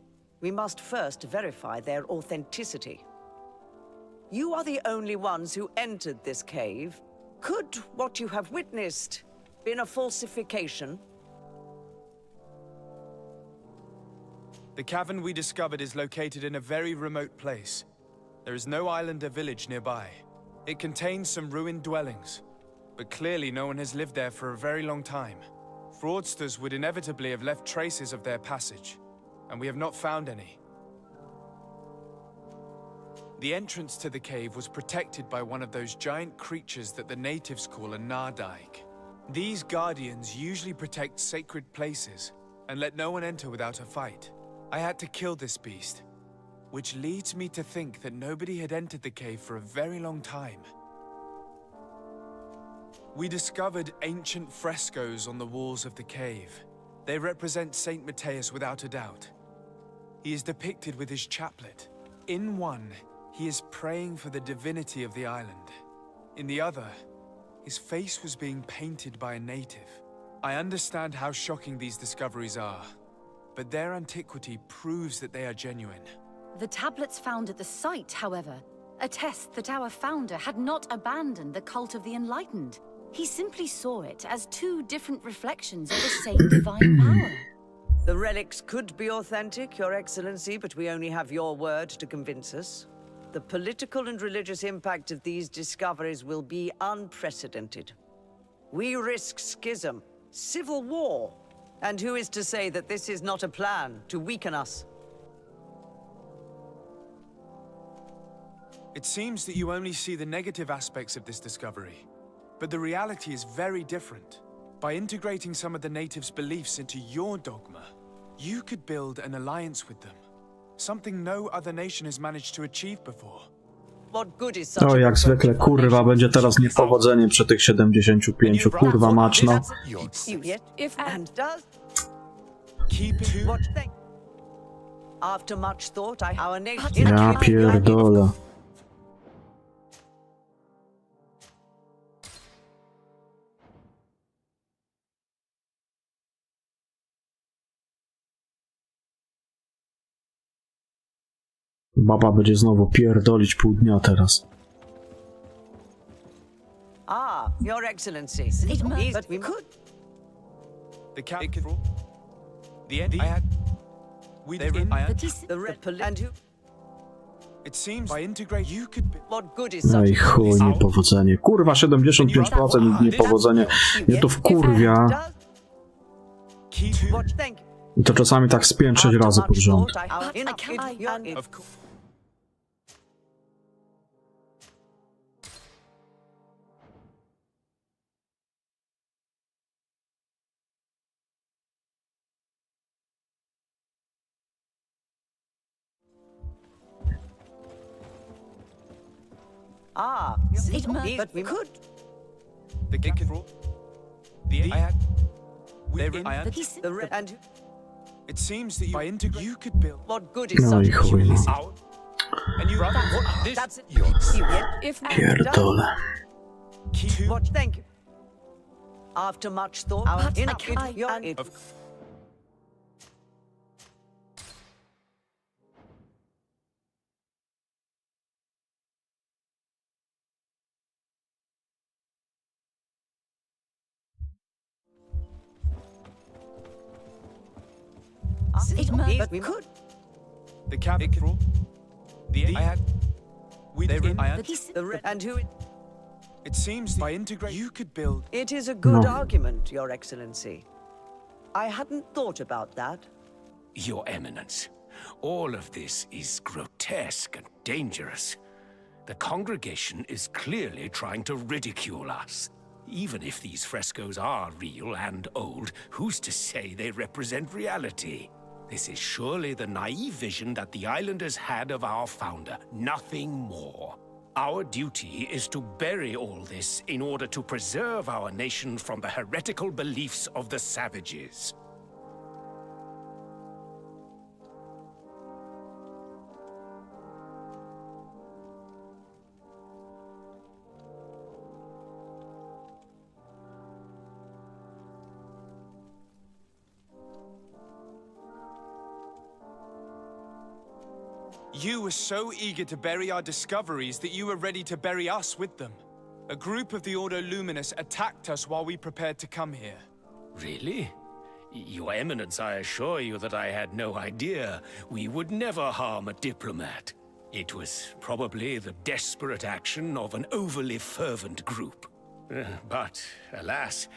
We must first verify their authenticity. You are the only ones who entered this cave. Could what you have witnessed been a falsification? The cavern we discovered is located in a very remote place. There is no island or village nearby. It contains some ruined dwellings, but clearly no one has lived there for a very long time. Fraudsters would inevitably have left traces of their passage, and we have not found any. The entrance to the cave was protected by one of those giant creatures that the natives call a Nardaig. These guardians usually protect sacred places and let no one enter without a fight. I had to kill this beast, which leads me to think that nobody had entered the cave for a very long time. We discovered ancient frescoes on the walls of the cave. They represent Saint Matthias without a doubt. He is depicted with his chaplet. In one, he is praying for the divinity of the island. In the other, his face was being painted by a native. I understand how shocking these discoveries are, but their antiquity proves that they are genuine. The tablets found at the site, however, attest that our founder had not abandoned the cult of the enlightened. He simply saw it as two different reflections of the same divine power. The relics could be authentic, Your Excellency, but we only have your word to convince us. The political and religious impact of these discoveries will be unprecedented. We risk schism, civil war, and who is to say that this is not a plan to weaken us? It seems that you only see the negative aspects of this discovery, but the reality is very different. By integrating some of the natives' beliefs into your dogma, you could build an alliance with them. Something no other nation has managed to achieve before. What good is such O, jak zwykle, kurwa, będzie teraz niepowodzenie przy tych 75, kurwa maczno. Ja pierdolę. Baba będzie znowu pierdolić pół dnia teraz. Ah, Your Excellency. But we could. The end. I had. We did. And who? It seems by integrate you could. What good is No i chuj, niepowodzenie. Kurwa, 75% niepowodzenie. Mnie to wkurwia. I to czasami tak z 5-6 razy pod rząd. Ah, but we could. The kick and the I had. And it seems that by integrate you could build. What good is No i such chuj, no. And you That's it. Pierdolę. What? Thank you. After much thought, But we could. The capital. I had. And who? It seems by integrate you could build. It is a good argument, Your Excellency. I hadn't thought about that. Your Eminence, all of this is grotesque and dangerous. The congregation is clearly trying to ridicule us. Even if these frescoes are real and old, who's to say they represent reality? This is surely the naive vision that the islanders had of our founder, nothing more. Our duty is to bury all this in order to preserve our nation from the heretical beliefs of the savages. You were so eager to bury our discoveries that you were ready to bury us with them. A group of the Ordo Luminous attacked us while we prepared to come here. Really? Your Eminence, I assure you that I had no idea. We would never harm a diplomat. It was probably the desperate action of an overly fervent group. But, alas,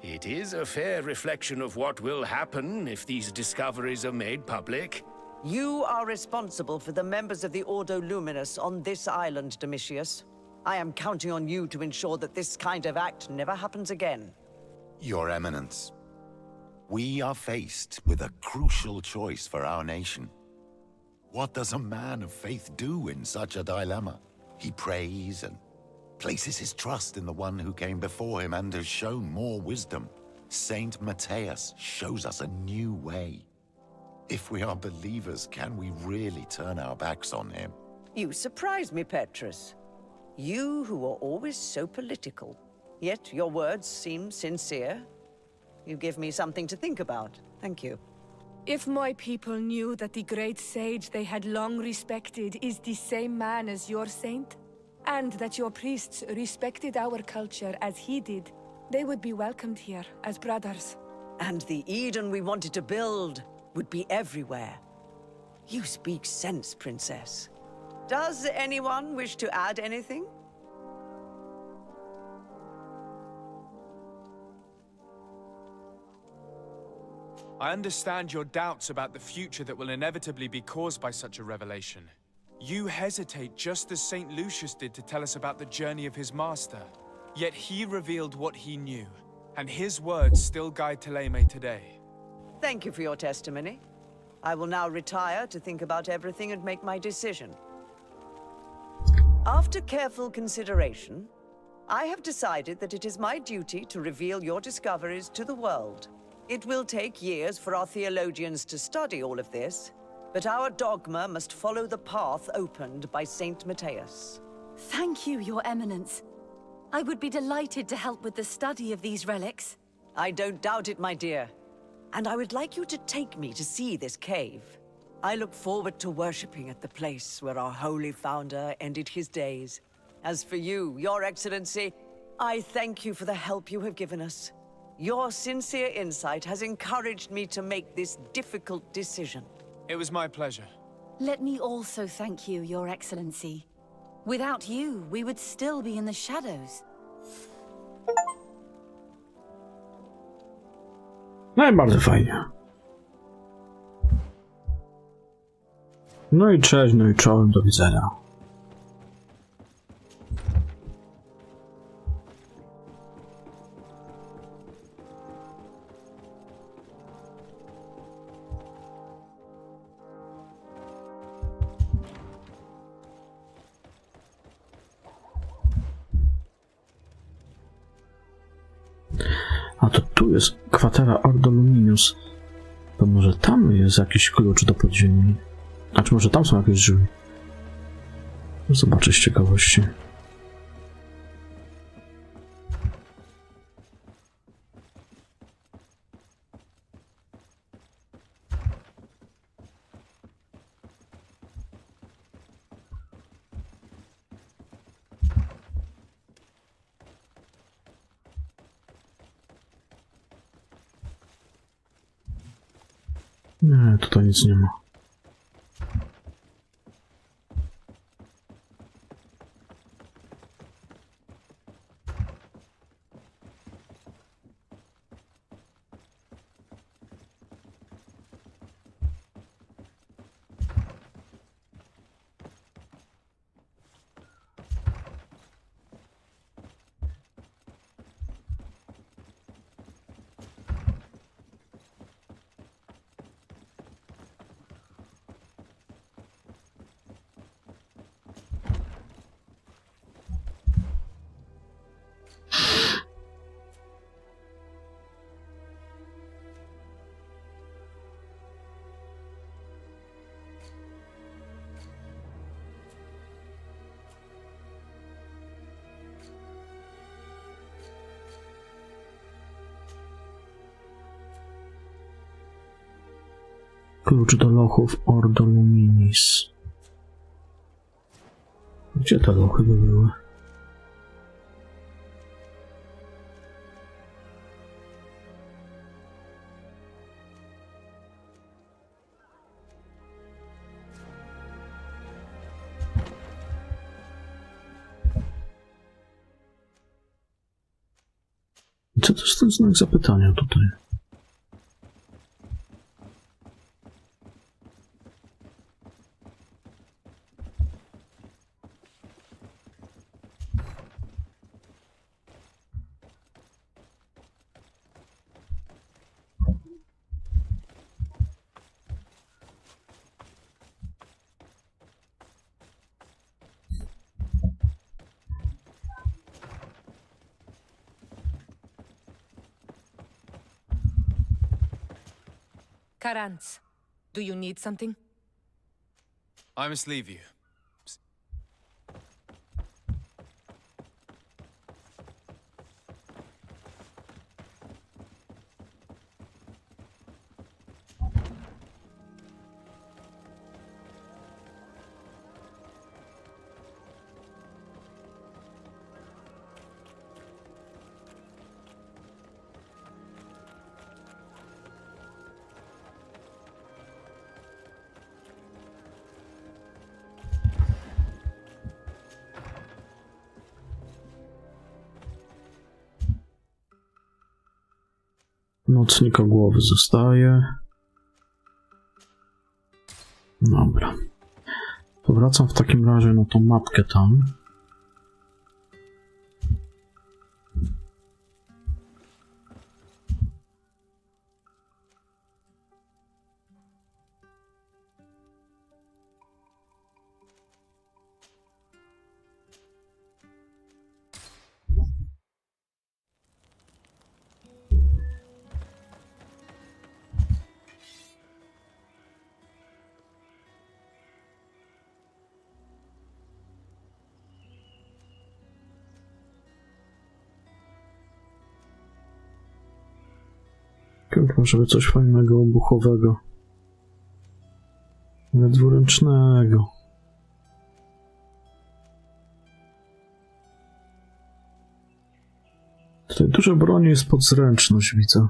it is a fair reflection of what will happen if these discoveries are made public. You are responsible for the members of the Ordo Luminous on this island, Domitius. I am counting on you to ensure that this kind of act never happens again. Your Eminence, we are faced with a crucial choice for our nation. What does a man of faith do in such a dilemma? He prays and places his trust in the one who came before him and has shown more wisdom. Saint Matthias shows us a new way. If we are believers, can we really turn our backs on him? You surprise me, Petrus. You who are always so political. Yet your words seem sincere. You give me something to think about. Thank you. If my people knew that the great sage they had long respected is the same man as your saint, and that your priests respected our culture as he did, they would be welcomed here as brothers. And the Eden we wanted to build would be everywhere. You speak sense, Princess. Does anyone wish to add anything? I understand your doubts about the future that will inevitably be caused by such a revelation. You hesitate just as St. Lucius did to tell us about the journey of his master. Yet he revealed what he knew, and his words still guide Thélème today. Thank you for your testimony. I will now retire to think about everything and make my decision. After careful consideration, I have decided that it is my duty to reveal your discoveries to the world. It will take years for our theologians to study all of this, but our dogma must follow the path opened by Saint Matthias. Thank you, Your Eminence. I would be delighted to help with the study of these relics. I don't doubt it, my dear. And I would like you to take me to see this cave. I look forward to worshipping at the place where our holy founder ended his days. As for you, Your Excellency, I thank you for the help you have given us. Your sincere insight has encouraged me to make this difficult decision. It was my pleasure. Let me also thank you, Your Excellency. Without you, we would still be in the shadows. No i bardzo fajnie. No i cześć, no i czołem, do widzenia. A to tu jest kwatera Ordo Luminous. To może tam jest jakiś klucz do podziemi? A czy może tam są jakieś drzwi? Zobaczę z ciekawości. Nie, tutaj nic nie ma. Klucz do lochów Ordo Luminis. Gdzie te lochy by były? Co to jest ten znak zapytania tutaj? Karantz, do you need something? I must leave you. Nocnika głowy zostaje. Dobra. Powracam w takim razie na tą mapkę tam. Kurwa, żeby coś fajnego, obuchowego. Ale dwuręcznego. Tutaj dużo broni jest pod zręczność, widzę.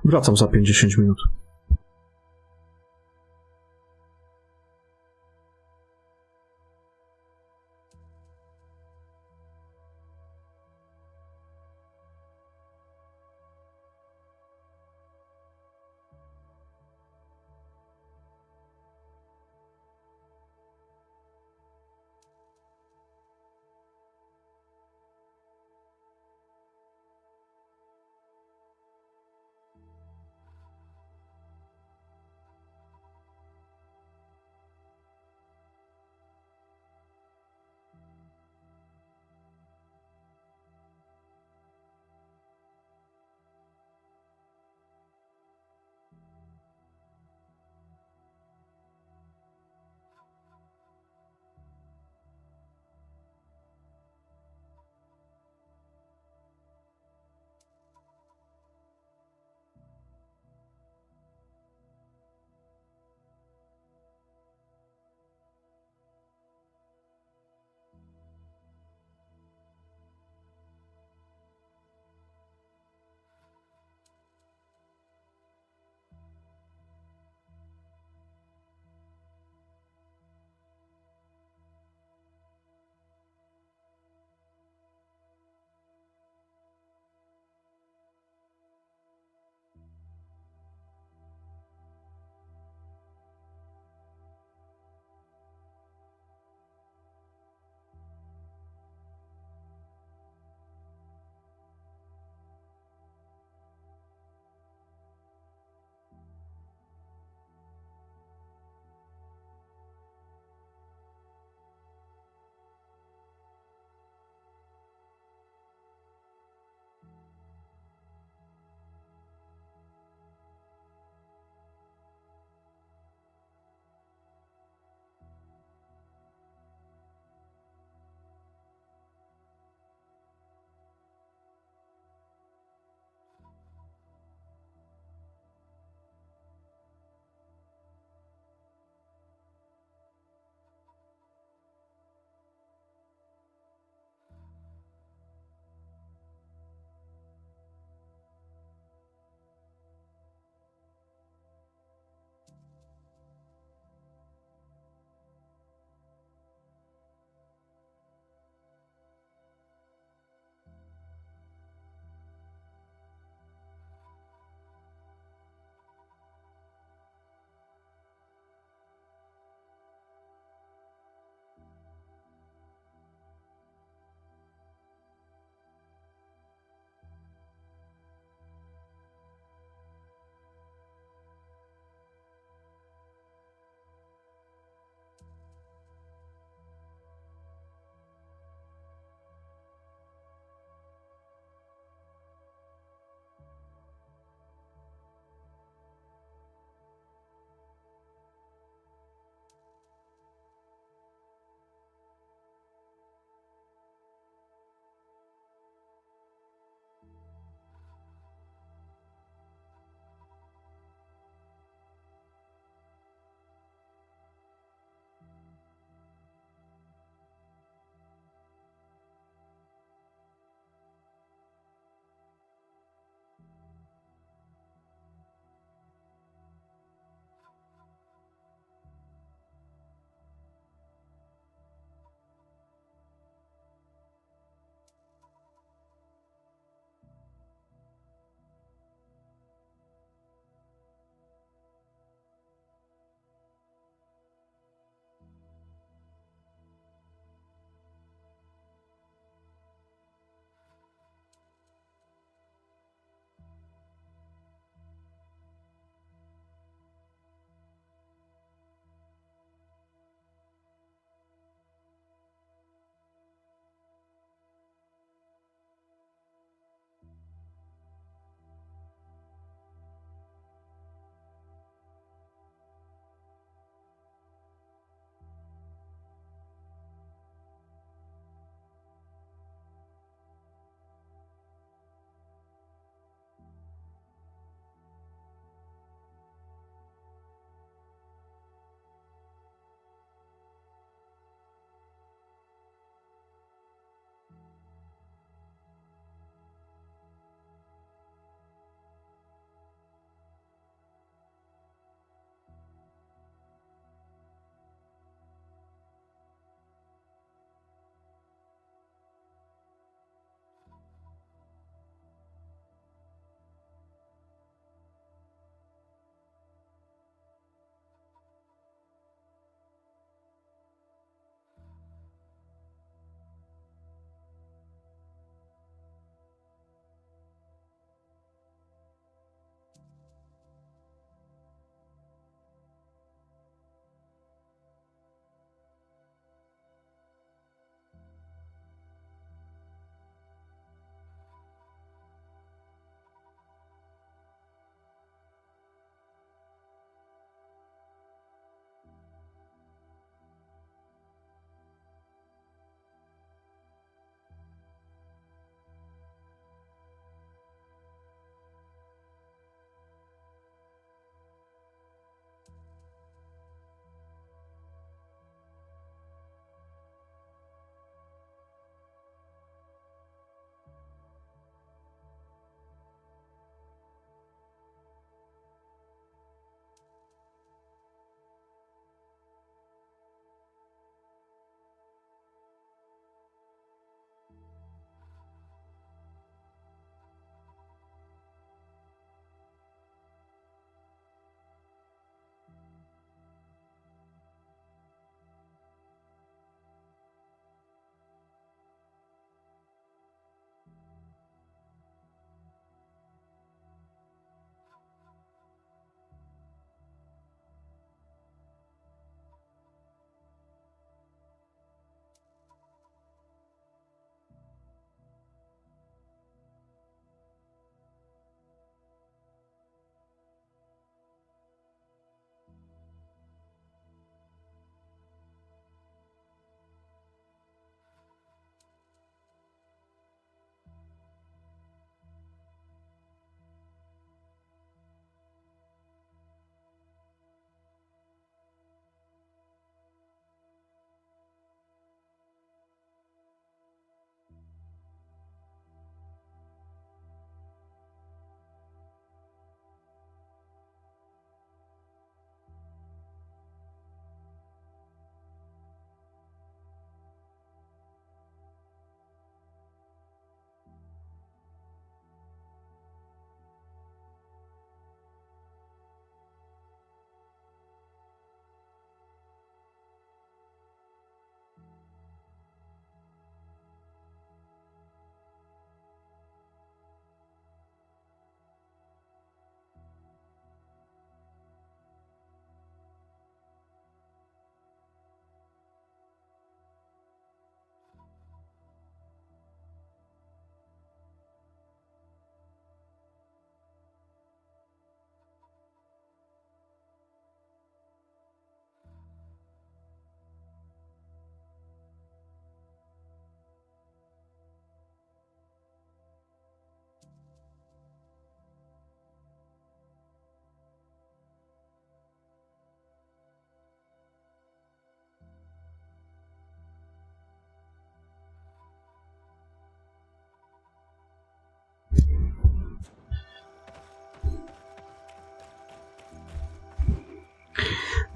Wracam za 50 minut.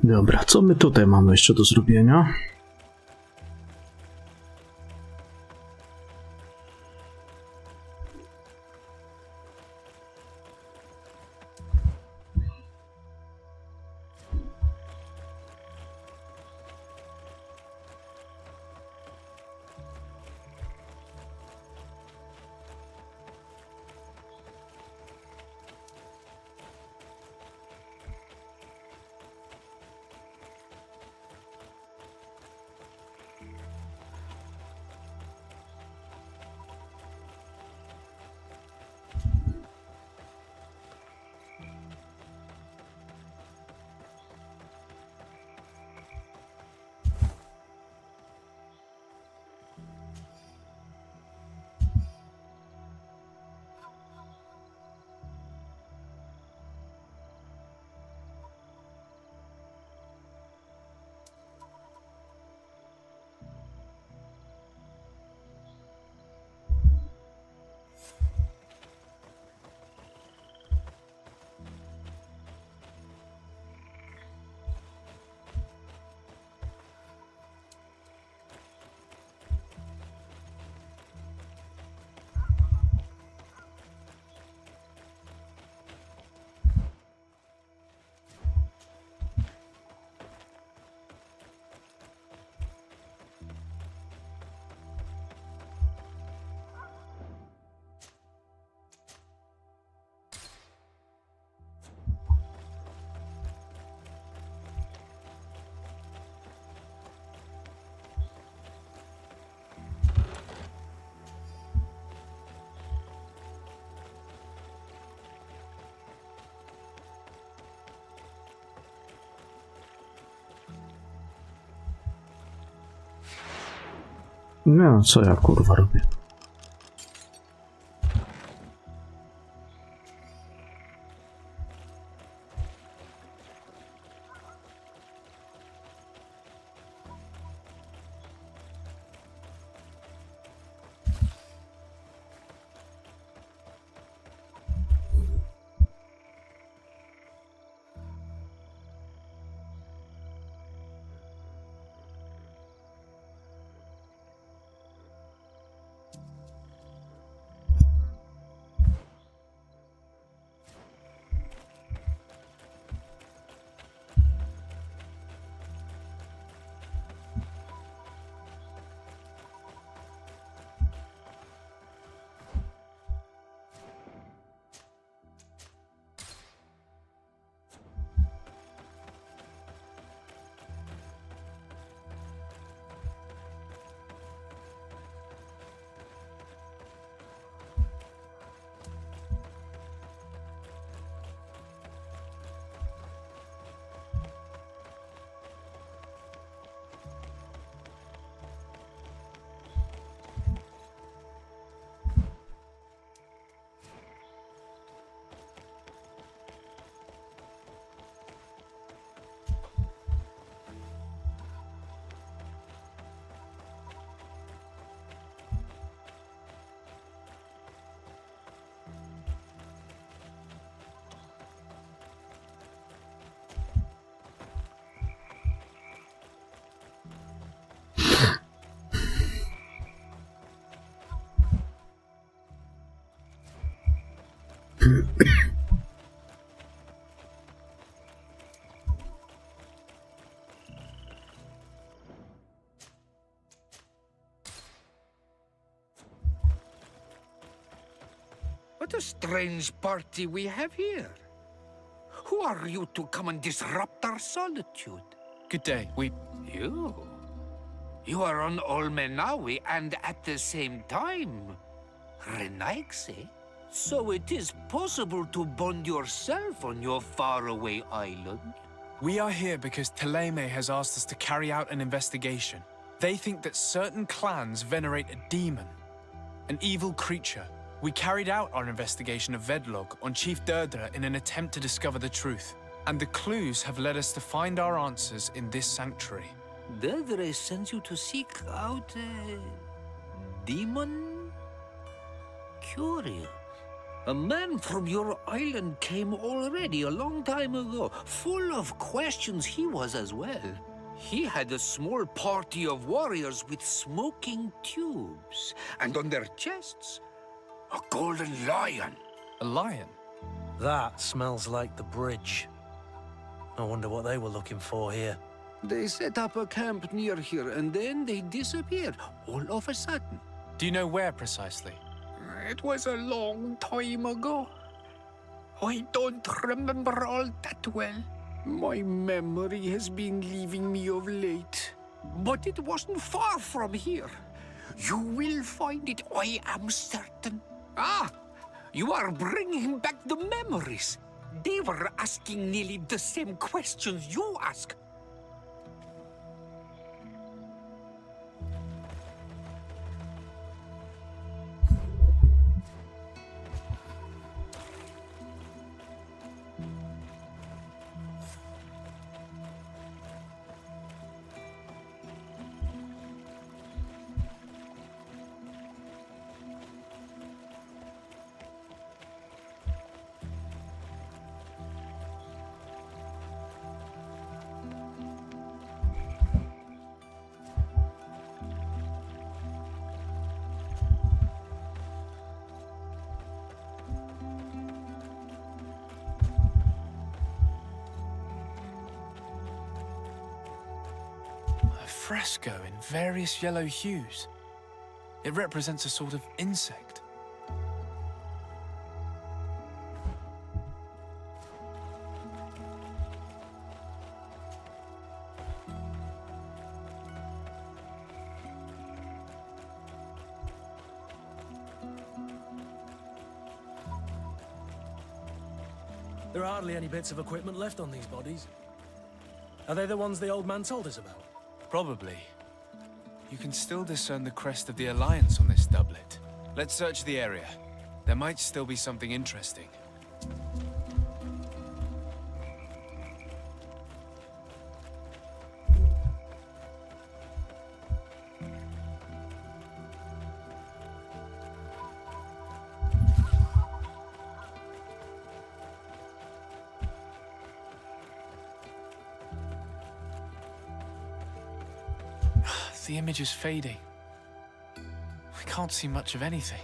Dobra, co my tutaj mamy jeszcze do zrobienia? No, co ja kurwa robię? What a strange party we have here. Who are you to come and disrupt our solitude? Good day. You are on Olmenawi and at the same time, Renaigse. So it is possible to bond yourself on your faraway island? We are here because Teleme has asked us to carry out an investigation. They think that certain clans venerate a demon, an evil creature. We carried out our investigation of Vedlog on Chief Derdra in an attempt to discover the truth. And the clues have led us to find our answers in this sanctuary. Derdra sends you to seek out... demon? Curious. A man from your island came already a long time ago. Full of questions he was as well. He had a small party of warriors with smoking tubes. And on their chests, a golden lion. A lion? That smells like the bridge. I wonder what they were looking for here. They set up a camp near here and then they disappeared all of a sudden. Do you know where precisely? It was a long time ago. I don't remember all that well. My memory has been leaving me of late. But it wasn't far from here. You will find it, I am certain. Ah! You are bringing back the memories. They were asking nearly the same questions you ask. Fresco in various yellow hues. It represents a sort of insect. There are hardly any bits of equipment left on these bodies. Are they the ones the old man told us about? Probably. You can still discern the crest of the Alliance on this doublet. Let's search the area. There might still be something interesting. The image is fading. We can't see much of anything.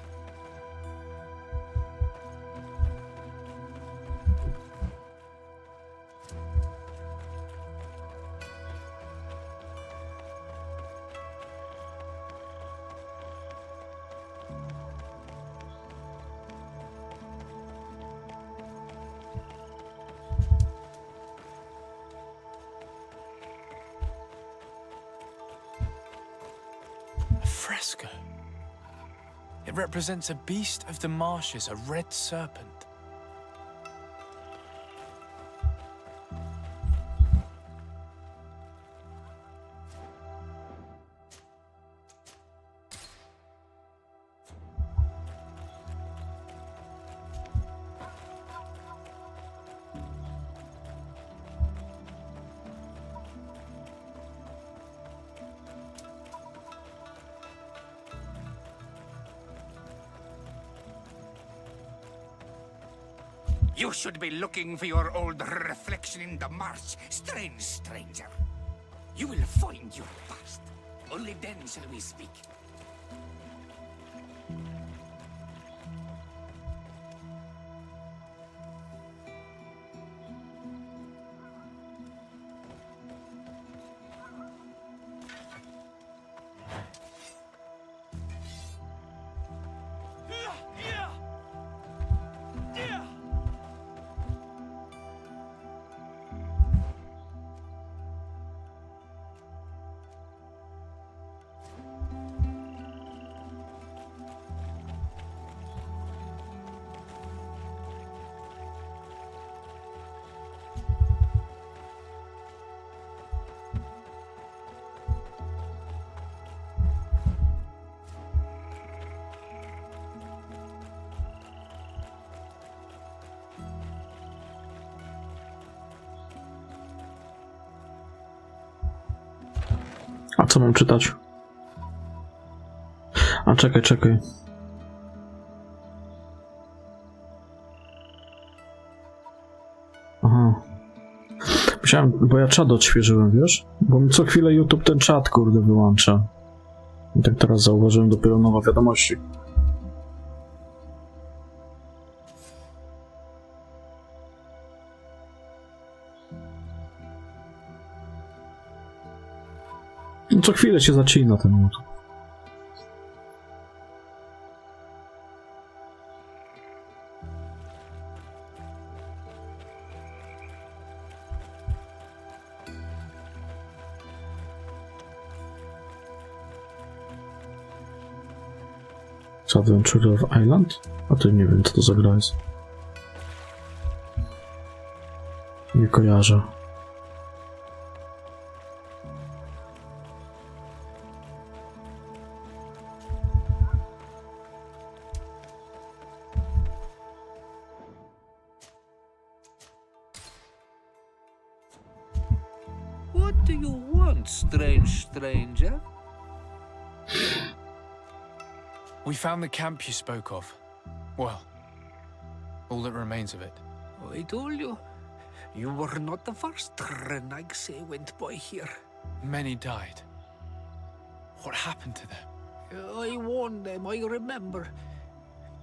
Fresco. It represents a beast of the marshes, a red serpent. You should be looking for your old reflection in the marsh, strange stranger. You will find your past. Only then shall we speak. A co mam czytać? A czekaj. Aha. Myślałem, bo ja czat odświeżyłem, wiesz? Bo mi co chwilę YouTube ten czat, kurde, wyłącza. I tak teraz zauważyłem dopiero nowe wiadomości. No co chwilę się zacina ten YouTube. Co, Adventure of Island? A to nie wiem, co to za gra jest. Nie kojarzę. What do you want, strange stranger? We found the camp you spoke of. Well, all that remains of it. I told you. You were not the first Renagse went by here. Many died. What happened to them? I warned them, I remember.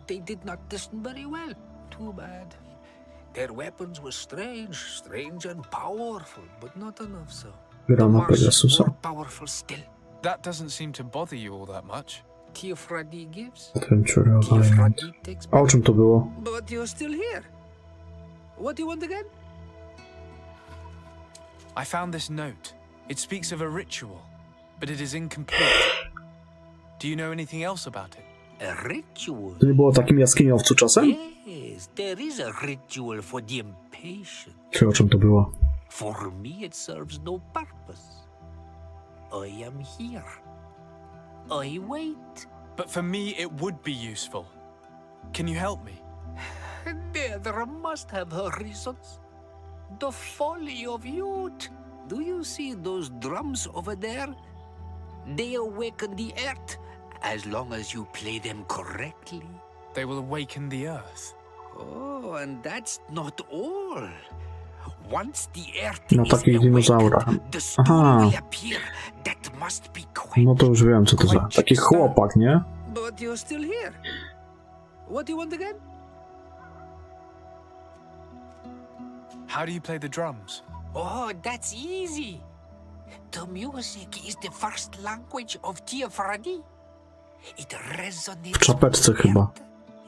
They did not listen very well. Too bad. Their weapons were strange and powerful, but not enough so. Gra na Pegasusa. Powerful still. That doesn't seem to bother you all that much. Teofradi gives. Adventure of Island. A o czym to było? But you're still here. What do you want again? I found this note. It speaks of a ritual, but it is incomplete. Do you know anything else about it? A ritual? To nie było takim jaskiniowcu czasem? Yes, there is a ritual for the impatient. Czy o czym to było? For me it serves no purpose. I am here. I wait. But for me it would be useful. Can you help me? There must have her reasons. The folly of youth. Do you see those drums over there? They awaken the earth as long as you play them correctly. They will awaken the earth. Oh, and that's not all. Once the earth No takich dinozaurach. Aha. No to już wiem, co to za. Taki chłopak, nie? But you're still here. What do you want again? How do you play the drums? Oh, that's easy. The music is the first language of Teofradi. It resonates. W czapeczce chyba.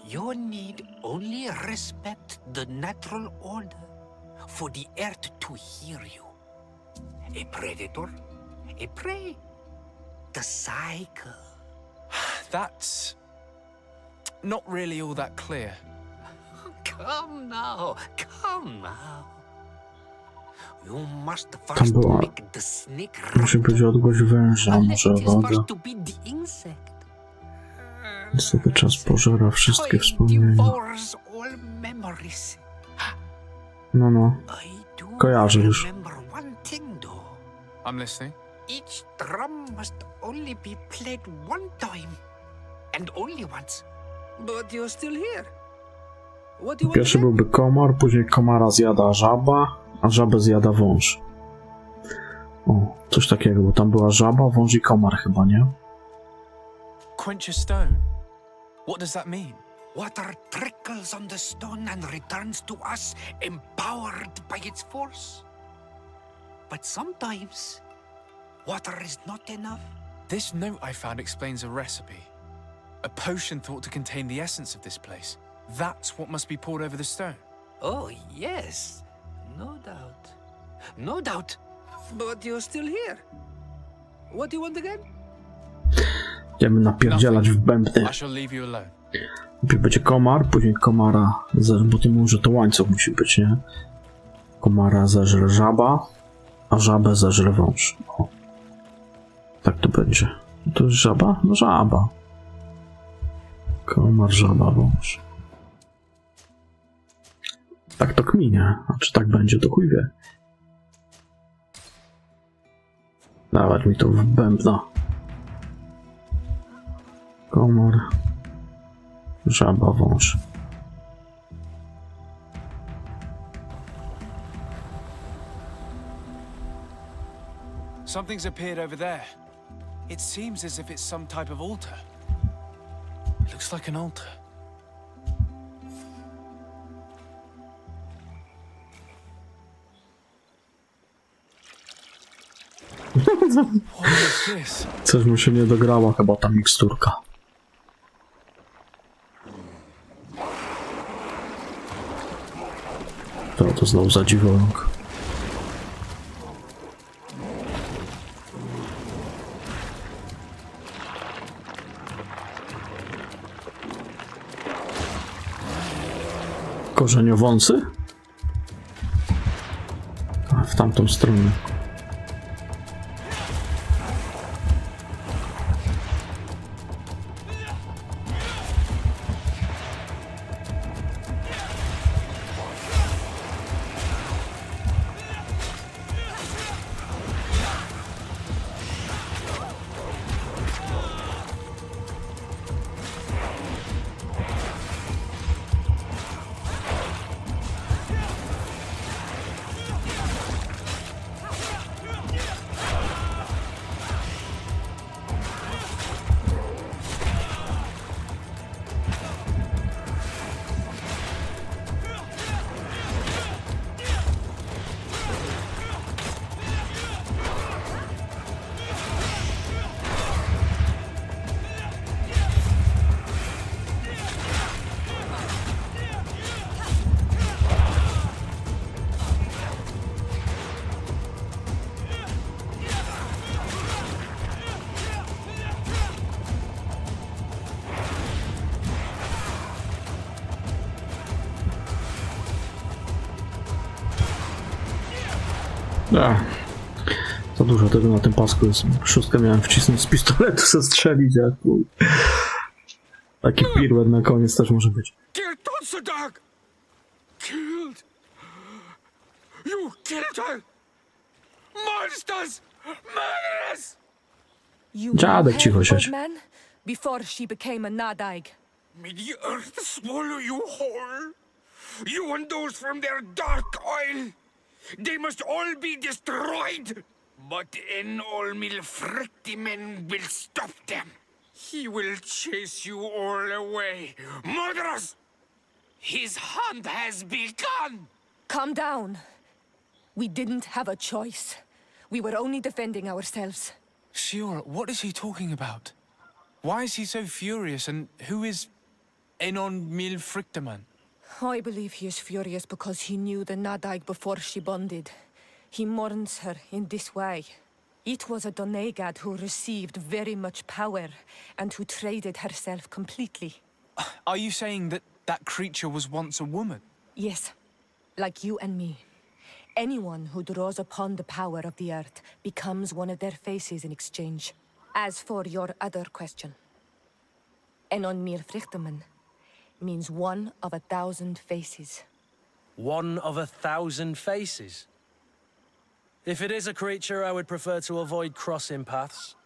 You need only respect the natural order for the earth to hear you. A predator, a prey. The cycle. That's not really all that clear. Come now, come now. You must Tam first była. make the snake Musi być odgłoś węża, może woda. first to be the insect. Niestety czas pożera wszystkie wspomnienia. Devours all memories. No. Kojarzę już. Remember one thing though. I'm listening. Each drum must only be played one time. And only once. But you're still here. What do you want? Pierwszy byłby komar, później komara zjada żaba, a żabę zjada wąż. O, coś takiego, bo tam była żaba, wąż i komar chyba, nie? Quench a stone. What does that mean? Water trickles on the stone and returns to us empowered by its force. But sometimes, water is not enough. This note I found explains a recipe. A potion thought to contain the essence of this place. That's what must be poured over the stone. Oh, yes. No doubt. No doubt. But you're still here. What do you want again? Idziemy napierdzielać w bębny. I shall leave you alone. Najpierw będzie komar, później komara, bo to może to łańcuch musi być, nie? Komara zeżre żaba, a żabę zeżre wąż. O. Tak to będzie. To jest żaba? No żaba. Komar, żaba, wąż. Tak to kminie. A czy tak będzie, to chuj wie. Dawać mi to w bębna. Komar, żaba, wąż. Something's appeared over there. It seems as if it's some type of altar. It looks like an altar. What is this? Coś mu się nie dograła chyba ta miksturka. To znowu za dziwoląg. Korzeniowący? A, w tamtą stronę. Za dużo tego na tym pasku jest. Szóstkę miałem wcisnąć z pistoletu, zestrzelić, jak taki piruet na koniec też może być. Killed! You killed her! Monsters! Murderers! Dziadek, cicho siedź. Before she became a Nadaig. May the earth swallow you whole! You and those from their dark oil! They must all be destroyed! But Enolmil Frictimen will stop them! He will chase you all away! Murderers! His hunt has begun! Calm down. We didn't have a choice. We were only defending ourselves. Shiora, what is he talking about? Why is he so furious, and who is Enolmil Frictimen? I believe he is furious because he knew the Nadaig before she bonded. He mourns her in this way. It was a Doneigad who received very much power and who traded herself completely. Are you saying that that creature was once a woman? Yes, like you and me. Anyone who draws upon the power of the earth becomes one of their faces in exchange. As for your other question, Enonmir Frichteman means one of 1,000 faces. One of 1,000 faces? If it is a creature, I would prefer to avoid crossing paths.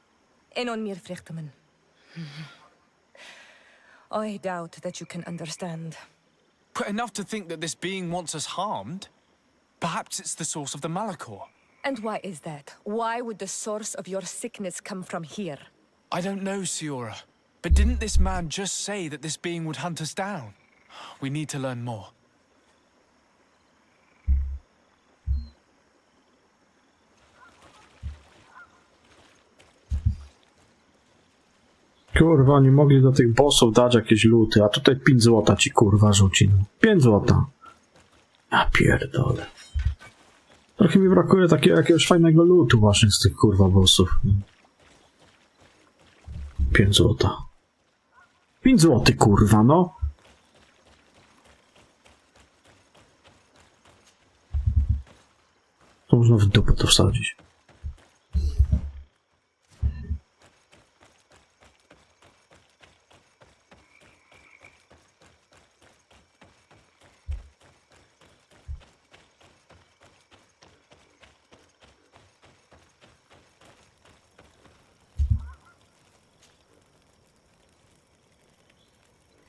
Enonmir Frichteman. I doubt that you can understand. But enough to think that this being wants us harmed? Perhaps it's the source of the Malachor. And why is that? Why would the source of your sickness come from here? I don't know, Siora. But didn't this man just say that this being would hunt us down? We need to learn more. Kurwa, nie mogli do tych bossów dać jakieś luty, a tutaj 5 złota ci kurwa rzuci. 5 złota. Ja pierdolę. Trochę mi brakuje takiego jakiegoś fajnego lutu właśnie z tych kurwa bossów. 5 złota. 5 złotych kurwa, no. To można w dupę to wsadzić.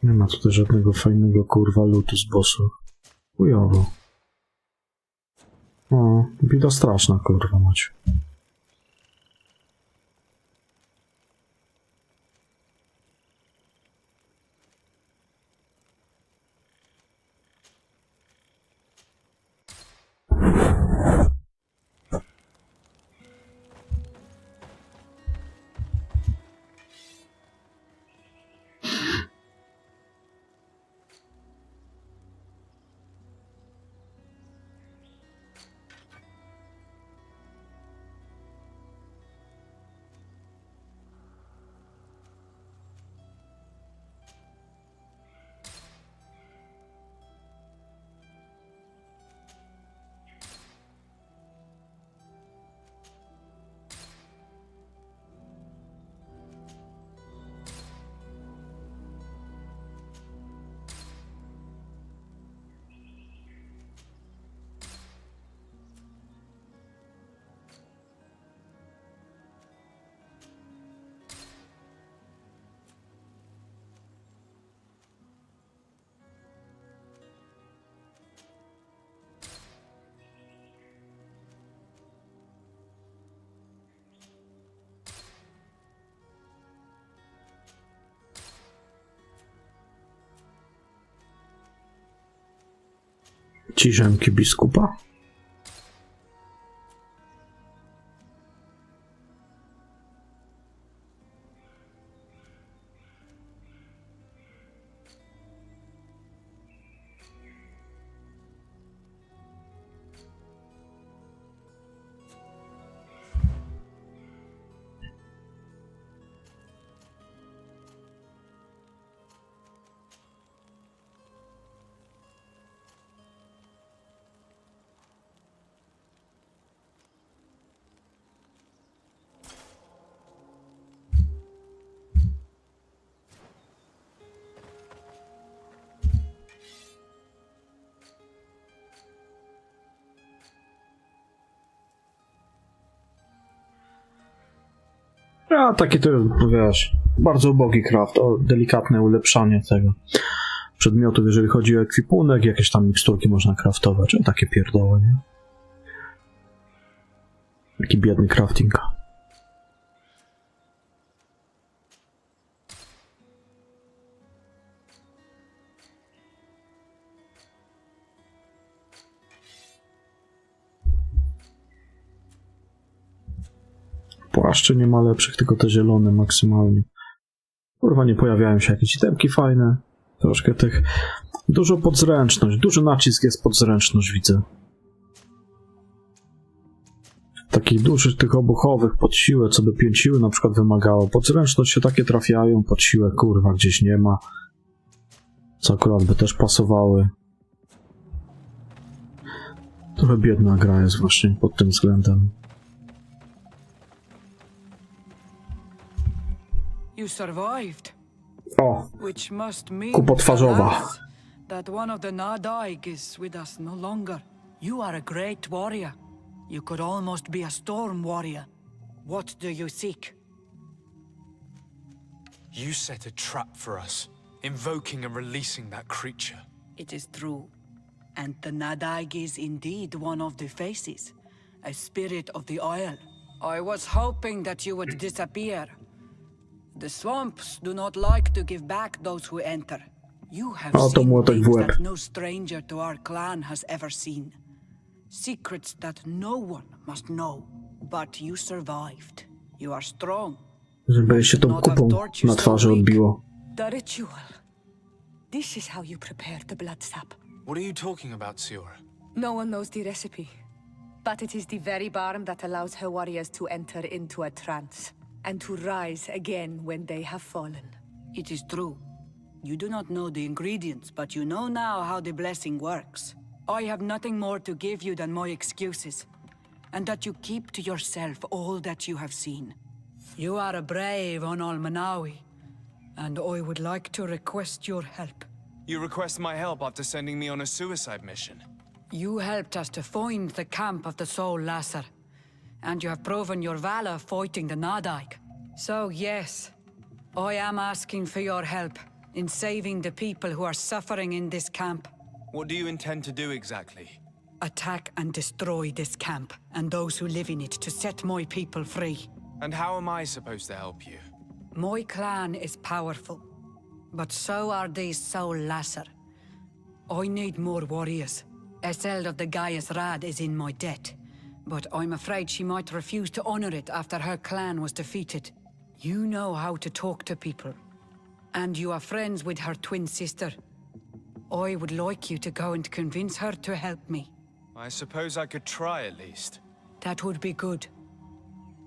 Nie ma tutaj żadnego fajnego kurwa lutu z bossu. Chujowo. O, bida straszna kurwa macie. Ci ziemki biskupa? A taki to, wiesz, bardzo ubogi craft, delikatne ulepszanie tego przedmiotów, jeżeli chodzi o ekwipunek, jakieś tam miksturki można craftować, a takie pierdoły, nie? Taki biedny crafting. Płaszczy nie ma lepszych, tylko te zielone maksymalnie. Kurwa, nie pojawiają się jakieś itemki fajne. Troszkę tych... Dużo podzręczność, duży nacisk jest podzręczność, widzę. Takich dużych, tych obuchowych pod siłę, co by 5 siły na przykład wymagało. Podzręczność się takie trafiają, pod siłę, kurwa, gdzieś nie ma. Co akurat by też pasowały. Trochę biedna gra jest właśnie pod tym względem. You survived. O! Which must mean Kupotwarzowa. that one of the Nadaig is with us no longer. You are a great warrior. You could almost be a storm warrior. What do you seek? You set a trap for us, invoking and releasing that creature. It is true. And the Nadaig is indeed one of the faces, a spirit of the Isle. I was hoping that you would disappear. The swamps do not like to give back those who enter. You have seen things that no stranger to our clan has ever seen. Secrets that no one must know. But you survived. You are strong. Żeby się tą kupą na twarzy odbiło. The ritual. This is how you prepare the blood sap. What are you talking about, Siora? No one knows the recipe. But it is the very balm that allows her warriors to enter into a trance. And to rise again when they have fallen. It is true. You do not know the ingredients, but you know now how the blessing works. I have nothing more to give you than my excuses, and that you keep to yourself all that you have seen. You are a brave on Almanawi, and I would like to request your help. You request my help after sending me on a suicide mission? You helped us to find the camp of the Soul Lasser, and you have proven your valor fighting the Nadaig. So yes, I am asking for your help in saving the people who are suffering in this camp. What do you intend to do exactly? Attack and destroy this camp, and those who live in it, to set my people free. And how am I supposed to help you? My clan is powerful, but so are these Soul Lasser. I need more warriors. Eseld of the Gaius Rad is in my debt, but I'm afraid she might refuse to honor it after her clan was defeated. You know how to talk to people, and you are friends with her twin sister. I would like you to go and convince her to help me. I suppose I could try at least. That would be good.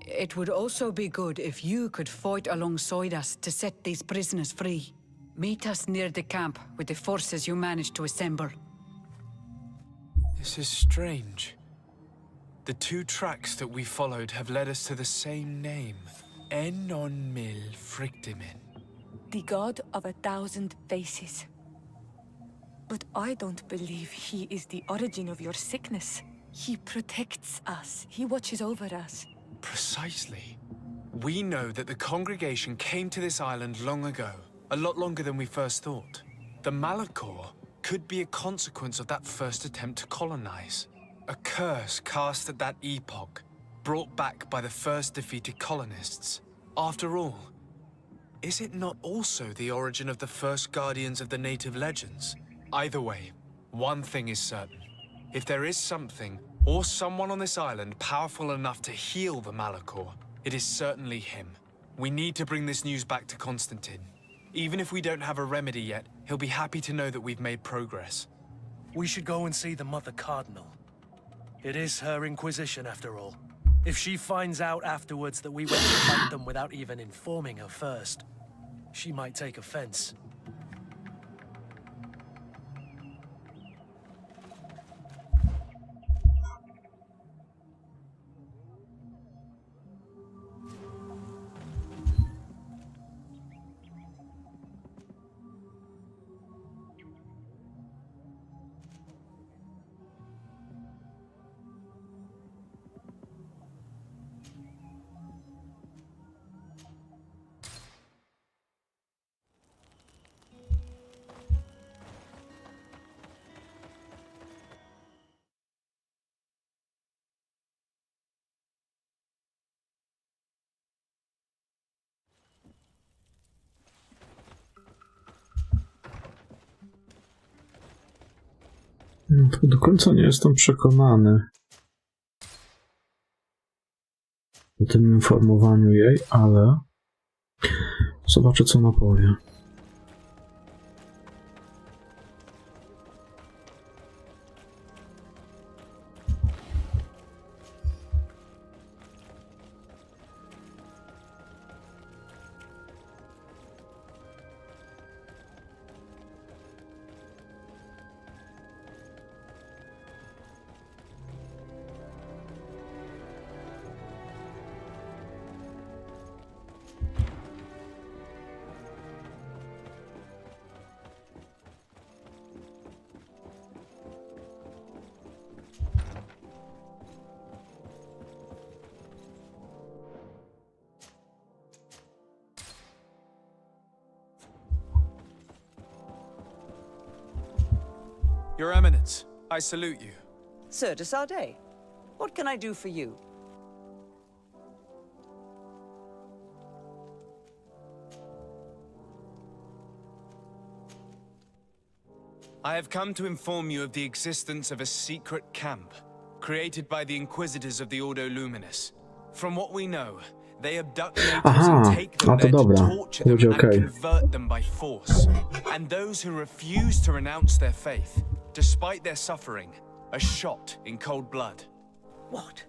It would also be good if you could fight alongside us to set these prisoners free. Meet us near the camp with the forces you managed to assemble. This is strange. The two tracks that we followed have led us to the same name. Enon Mil Frictimin. The god of 1,000 faces. But I don't believe he is the origin of your sickness. He protects us. He watches over us. Precisely. We know that the congregation came to this island long ago, a lot longer than we first thought. The Malachor could be a consequence of that first attempt to colonize. A curse cast at that epoch, brought back by the first defeated colonists. After all, is it not also the origin of the first guardians of the native legends? Either way, one thing is certain. If there is something or someone on this island powerful enough to heal the Malachor, it is certainly him. We need to bring this news back to Constantine. Even if we don't have a remedy yet, he'll be happy to know that we've made progress. We should go and see the Mother Cardinal. It is her Inquisition, after all. If she finds out afterwards that we went to fight them without even informing her first, she might take offense. Do końca nie jestem przekonany o tym informowaniu jej, ale zobaczę, co ona powie. Your Eminence, I salute you. Sir de Sardet, what can I do for you? I have come to inform you of the existence of a secret camp, created by the Inquisitors of the Ordo Luminis. From what we know, they abduct natives and take them there to torture them and convert them by force. And those who refuse to renounce their faith, despite their suffering, are shot in cold blood. What?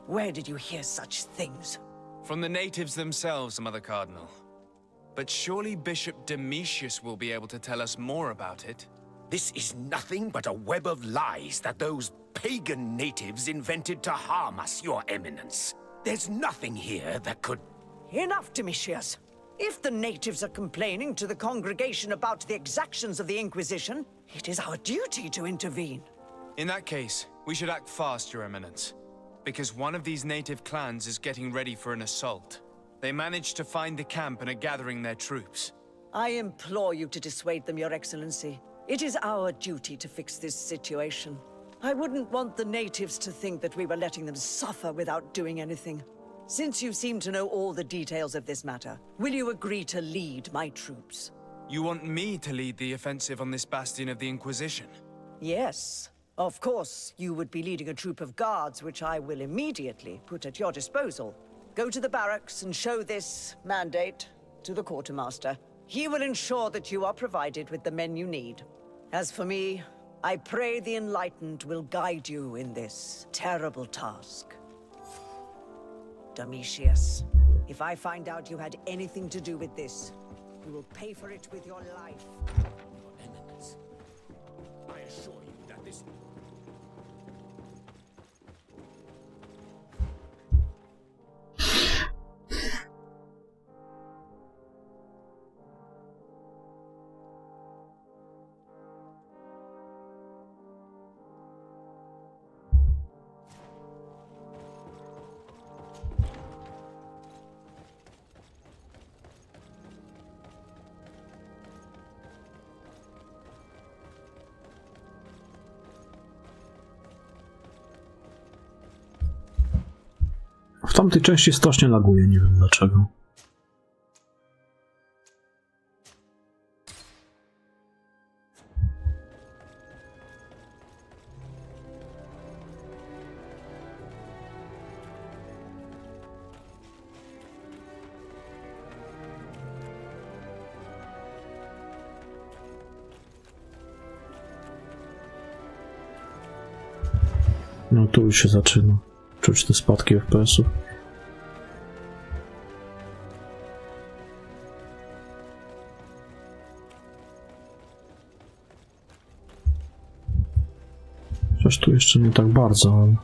Where did you hear such things? From the natives themselves, Mother Cardinal. But surely Bishop Domitius will be able to tell us more about it. This is nothing but a web of lies that those pagan natives invented to harm us, Your Eminence. There's nothing here that could... Enough, Domitius. If the natives are complaining to the congregation about the exactions of the Inquisition, it is our duty to intervene. In that case, we should act fast, Your Eminence. Because one of these native clans is getting ready for an assault. They managed to find the camp and are gathering their troops. I implore you to dissuade them, Your Excellency. It is our duty to fix this situation. I wouldn't want the natives to think that we were letting them suffer without doing anything. Since you seem to know all the details of this matter, will you agree to lead my troops? You want me to lead the offensive on this bastion of the Inquisition? Yes. Of course, you would be leading a troop of guards, which I will immediately put at your disposal. Go to the barracks and show this mandate to the quartermaster. He will ensure that you are provided with the men you need. As for me, I pray the Enlightened will guide you in this terrible task. Domitius, if I find out you had anything to do with this, you will pay for it with your life. Your Eminence, I assure you that this... W tamtej części strasznie laguje, nie wiem dlaczego. No tu już się zaczyna. Czuć te spadki FPS-ów. Chociaż tu jeszcze nie tak bardzo, ale...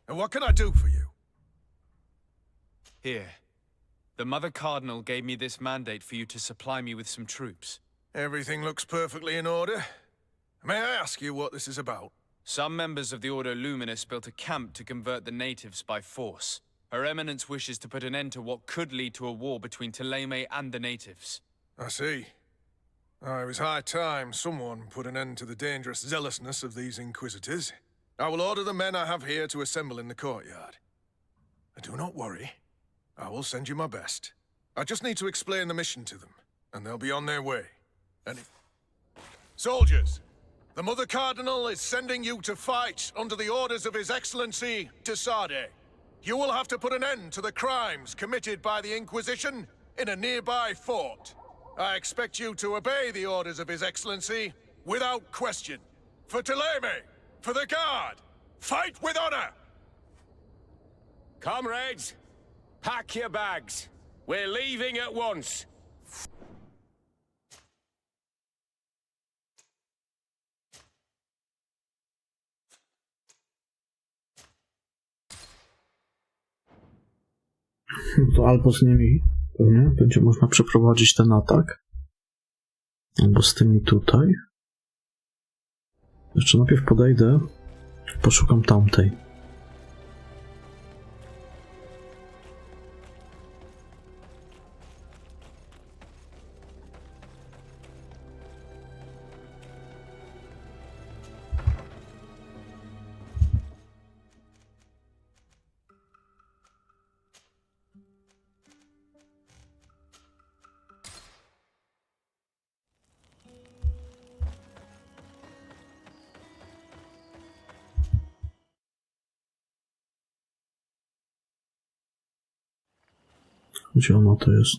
And what can I do for you? Here. The Mother Cardinal gave me this mandate for you to supply me with some troops. Everything looks perfectly in order. May I ask you what this is about? Some members of the Ordo Luminous built a camp to convert the natives by force. Her Eminence wishes to put an end to what could lead to a war between Thélème and the natives. I see. It was high time someone put an end to the dangerous zealousness of these Inquisitors. I will order the men I have here to assemble in the courtyard. Do not worry. I will send you my best. I just need to explain the mission to them, and they'll be on their way. Soldiers, the Mother Cardinal is sending you to fight under the orders of His Excellency, de Sade. You will have to put an end to the crimes committed by the Inquisition in a nearby fort. I expect you to obey the orders of His Excellency without question. For Thélème, for the Guard, fight with honor! Comrades, pack your bags. We're leaving at once. To albo z nimi pewnie będzie można przeprowadzić ten atak, albo z tymi tutaj. Jeszcze najpierw podejdę, poszukam tamtej. Gdzie ona to jest?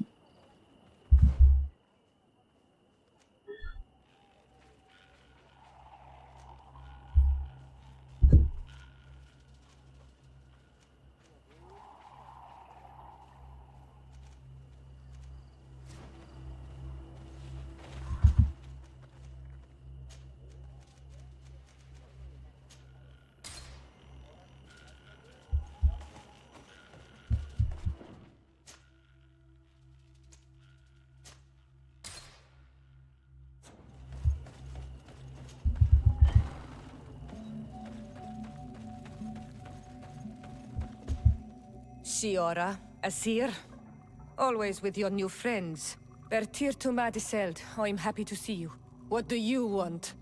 Siora, Asir, always with your new friends. Bertir to Madiseld, I'm happy to see you. What do you want?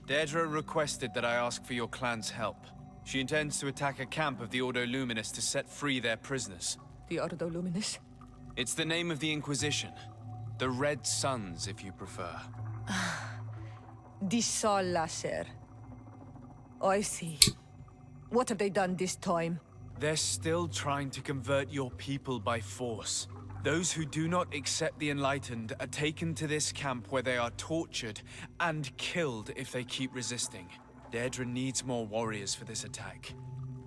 Deirdre requested that I ask for your clan's help. She intends to attack a camp of the Ordo Luminous to set free their prisoners. The Ordo Luminous? It's the name of the Inquisition. The Red Suns, if you prefer. The Sol Lasser. I see. What have they done this time? They're still trying to convert your people by force. Those who do not accept the Enlightened are taken to this camp where they are tortured and killed if they keep resisting. Deirdre needs more warriors for this attack.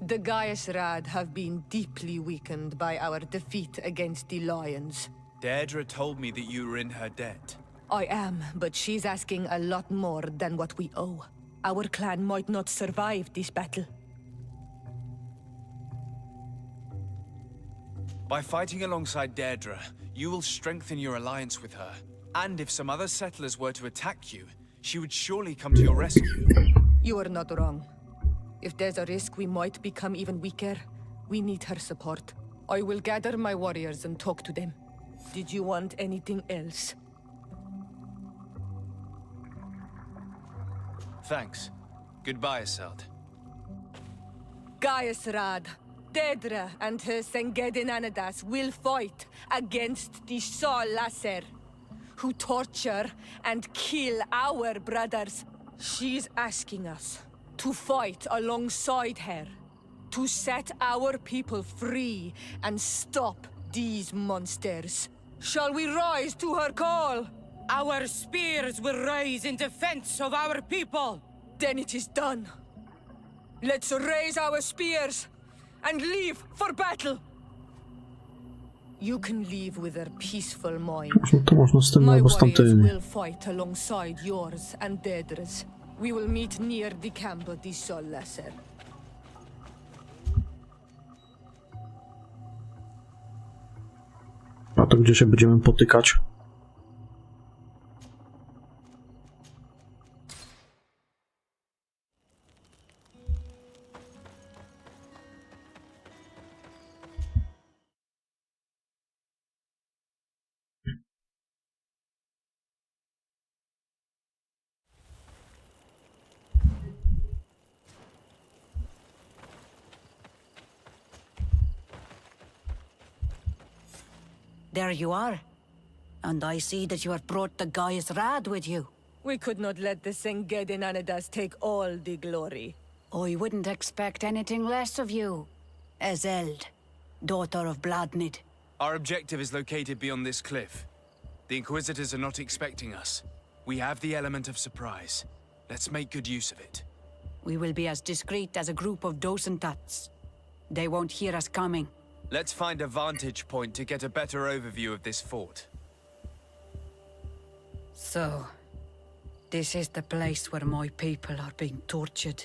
The Gaius Rad have been deeply weakened by our defeat against the Lions. Deirdre told me that you were in her debt. I am, but she's asking a lot more than what we owe. Our clan might not survive this battle. By fighting alongside Deirdre, you will strengthen your alliance with her. And if some other settlers were to attack you, she would surely come to your rescue. You are not wrong. If there's a risk we might become even weaker, we need her support. I will gather my warriors and talk to them. Did you want anything else? Thanks. Goodbye, Aseld. Gaius Rad, Deirdre and her Sengedin Anadas will fight against the Sol Lasser. who torture and kill our brothers. She's asking us to fight alongside her, to set our people free and stop these monsters. Shall we rise to her call? Our spears will rise in defense of our people. Then it is done. Let's raise our spears and leave for battle. You can leave with a peaceful mind. To można z tym My albo z warriors tamtymi. will fight alongside yours and Dedra's. We will meet near the camp of the Sol Lesser. A to gdzie się będziemy potykać? There you are. And I see that you have brought the Gaia's Rad with you. We could not let the Senged Anadas take all the glory. I wouldn't expect anything less of you, Ezeld, daughter of Bladnid. Our objective is located beyond this cliff. The Inquisitors are not expecting us. We have the element of surprise. Let's make good use of it. We will be as discreet as a group of Dosentats. They won't hear us coming. Let's find a vantage point to get a better overview of this fort. So, this is the place where my people are being tortured.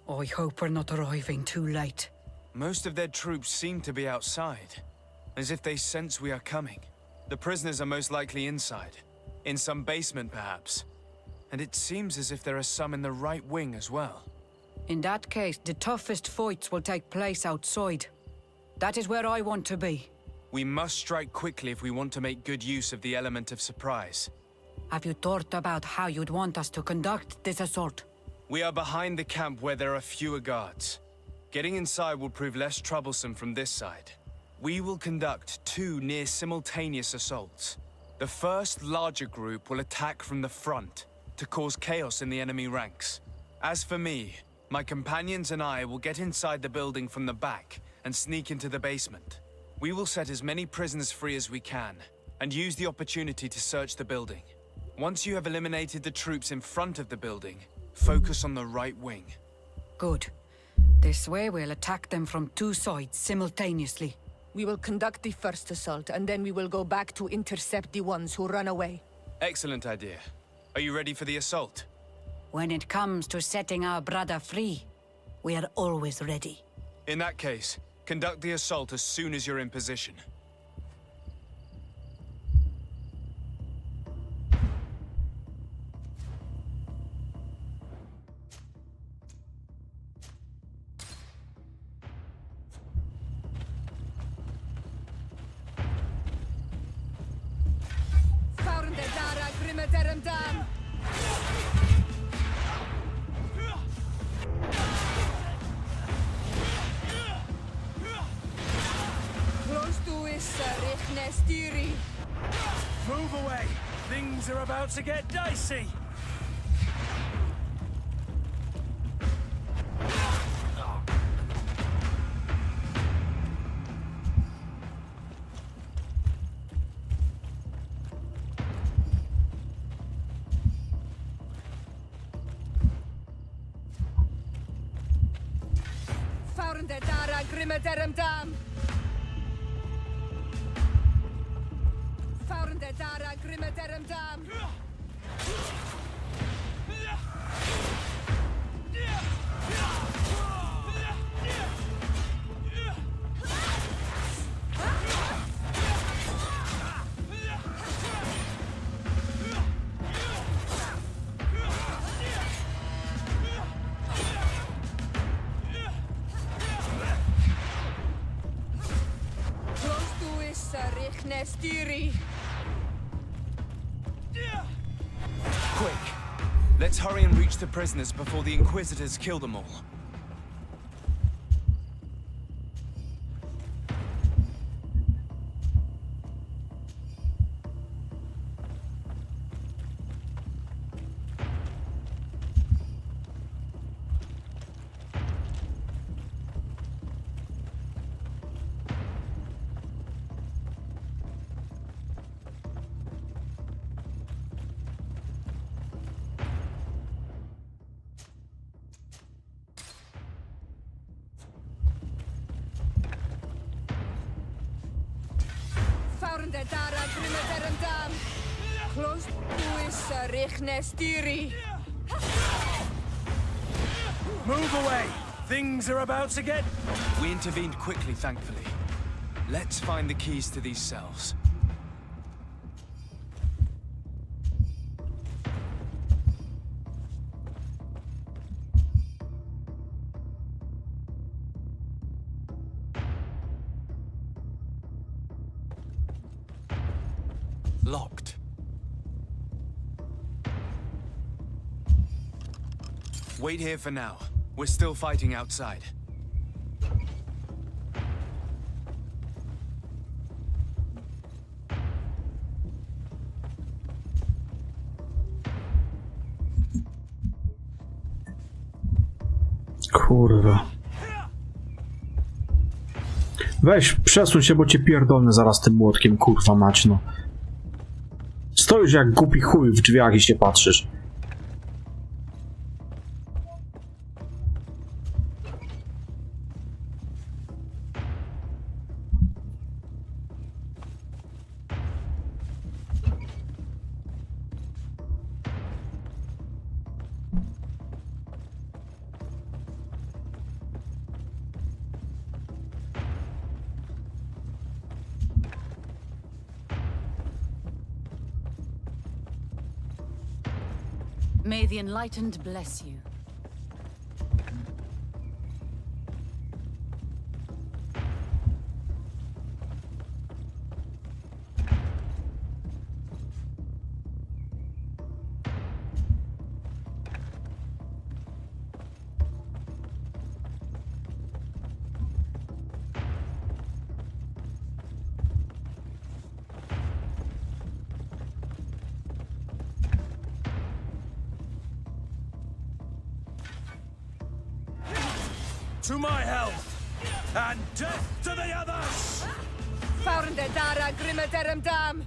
I hope we're not arriving too late. Most of their troops seem to be outside, as if they sense we are coming. The prisoners are most likely inside, in some basement perhaps. And it seems as if there are some in the right wing as well. In that case, the toughest fights will take place outside. That is where I want to be. We must strike quickly if we want to make good use of the element of surprise. Have you thought about how you'd want us to conduct this assault? We are behind the camp where there are fewer guards. Getting inside will prove less troublesome from this side. We will conduct two near-simultaneous assaults. The first larger group will attack from the front to cause chaos in the enemy ranks. As for me, my companions and I will get inside the building from the back and sneak into the basement. We will set as many prisoners free as we can, and use the opportunity to search the building. Once you have eliminated the troops in front of the building, focus on the right wing. Good. This way we'll attack them from two sides simultaneously. We will conduct the first assault, and then we will go back to intercept the ones who run away. Excellent idea. Are you ready for the assault? When it comes to setting our brother free, we are always ready. In that case, conduct the assault as soon as you're in position. Move away! Things are about to get dicey! Quick! Let's hurry and reach the prisoners before the Inquisitors kill them all. Move away! Things are about to get... We intervened quickly, thankfully. Let's find the keys to these cells. Locked. Wait here for now. We're still fighting outside. Kurwa. Weź, przesuń się, bo cię pierdolnę zaraz tym młotkiem, kurwa mać, no. Stoisz jak głupi chuj w drzwiach i się patrzysz. May the enlightened bless you. To my health! And death to the others! Founde dara grimmederem dam!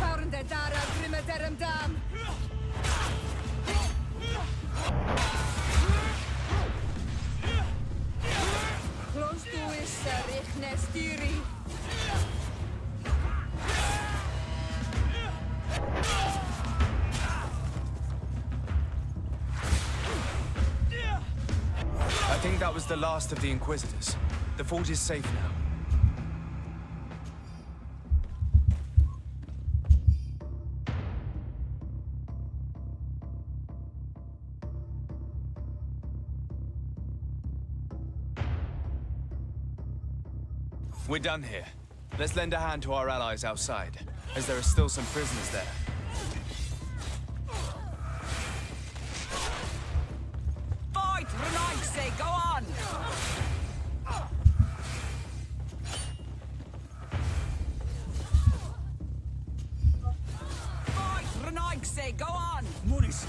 Founde dara grimmederem dam! Close to is richne stiri. I think that was the last of the Inquisitors. The fort is safe now. We're done here. Let's lend a hand to our allies outside, as there are still some prisoners there. Fight, Renaigse, go on! Fight, Renaigse, go on! Muris!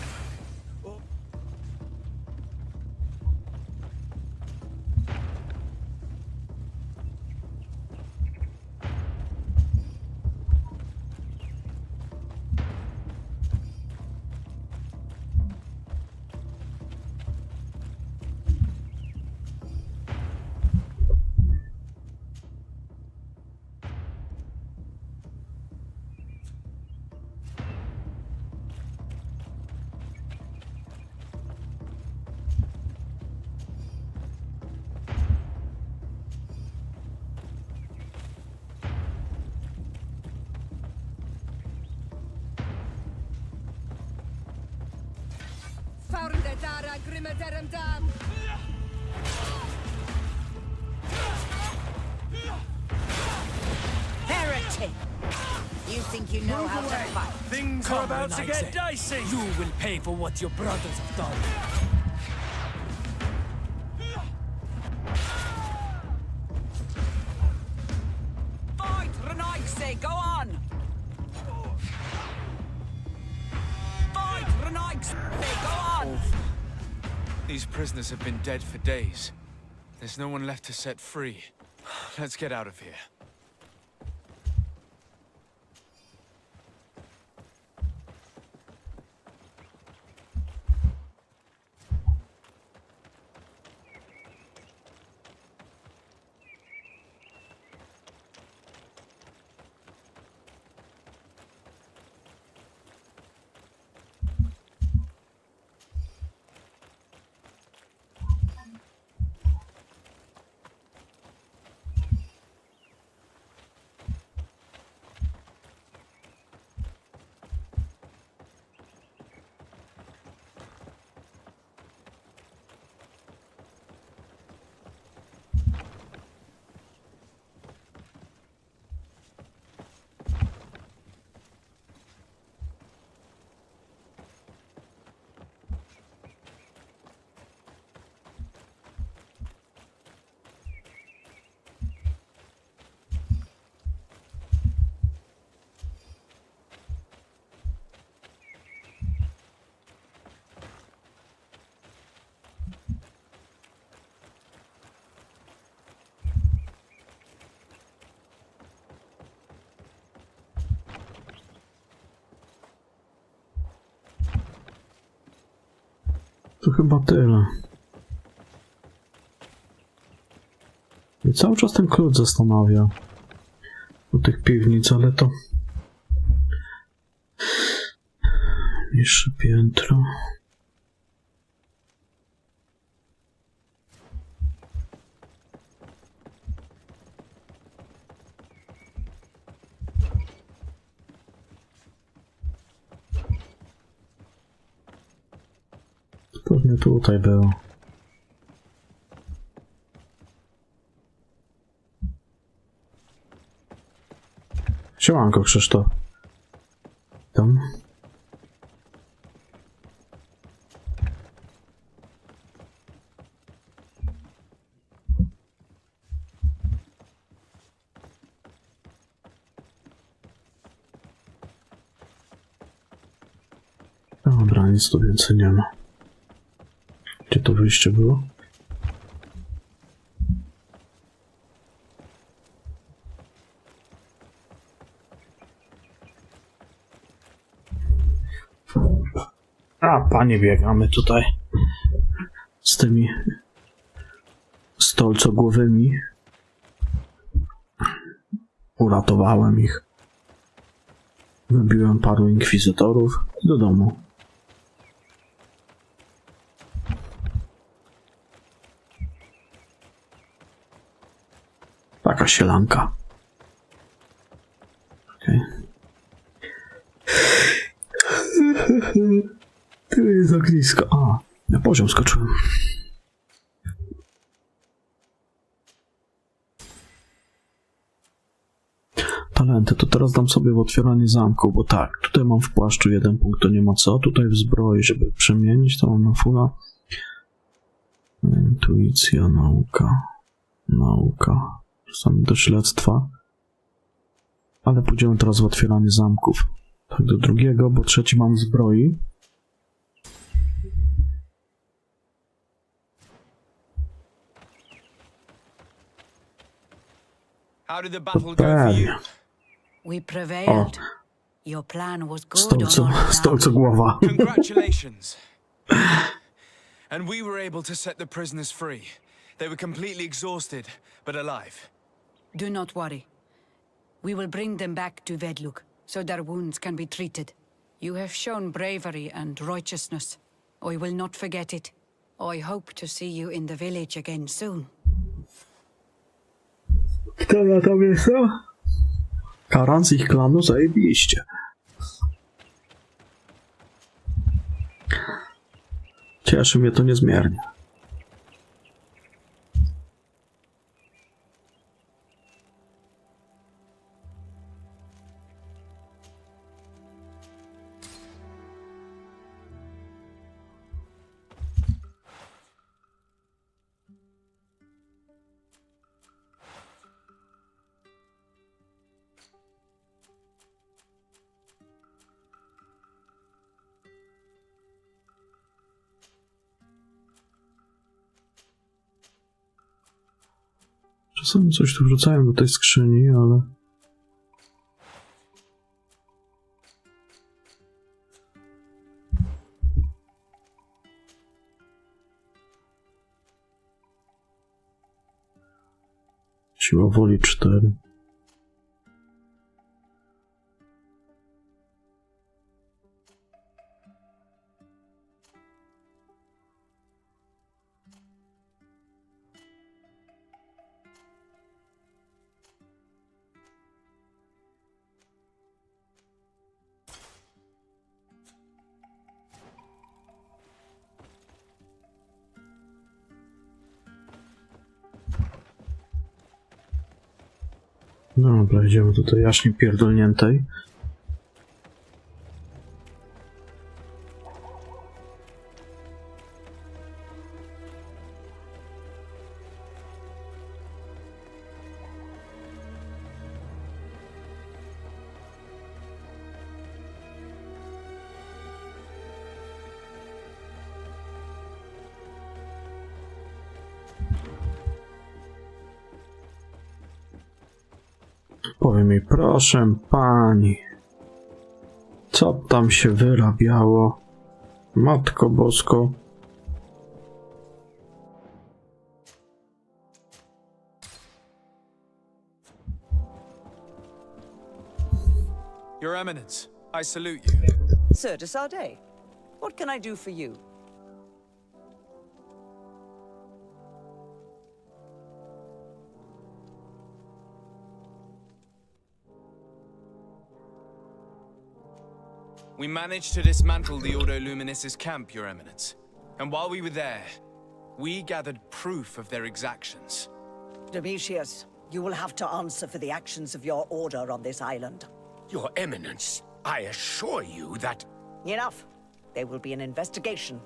Heretic! You think you know how to fight? Things are about to get dicey. You will pay for what your brothers have done. Fight, Renaigse! Go on! Fight, Renaigse! Go on! These prisoners have been dead for days. There's no one left to set free. Let's get out of here. To chyba tyle. I cały czas ten klucz zastanawia u tych piwnic, ale to niższe piętro. Pewnie tutaj było. Siemanko, Krzysztof. Tam. Dobra, nic tu więcej nie ma. Gdzie to wyjście było? A, panie, biegamy tutaj z tymi stolcogłowymi. Uratowałem ich. Wybiłem paru inkwizytorów do domu. Taka sielanka. Okej. Tu jest ognisko. A, na poziom skoczyłem. Talenty, to teraz dam sobie w otwieranie zamku, bo tak, tutaj mam w płaszczu 1 punkt, to nie ma co. Tutaj w zbroi, żeby przemienić, to mam na fulla. Intuicja, nauka. Czasami do śledztwa. Ale pójdziemy teraz w otwieranie zamków. Tak, do drugiego, bo trzeci mam w zbroi. How did the battle go for you? We prevailed. Your plan was good. Stolcogłowa. Congratulations. And we were able to set the prisoners free. They were completely exhausted, but alive. Do not worry. We will bring them back to Vedluk, so their wounds can be treated. You have shown bravery and righteousness. I will not forget it. I hope to see you in the village again soon. Kto na to miejsce? Karan z ich klanu, zajebiście. Cieszy mnie to niezmiernie. Czasami coś tu wrzucają do tej skrzyni, ale... Siła woli 4. Dobra, idziemy do tej jaśnie pierdolniętej. Powie mi, proszę pani, co tam się wyrabiało? Matko Bosko. Your Eminence, I salute you. Sir de Sardet, what can I do for you? We managed to dismantle the Ordo Luminis's camp, Your Eminence. And while we were there, we gathered proof of their exactions. Domitius, you will have to answer for the actions of your order on this island. Your Eminence, I assure you that... Enough. There will be an investigation.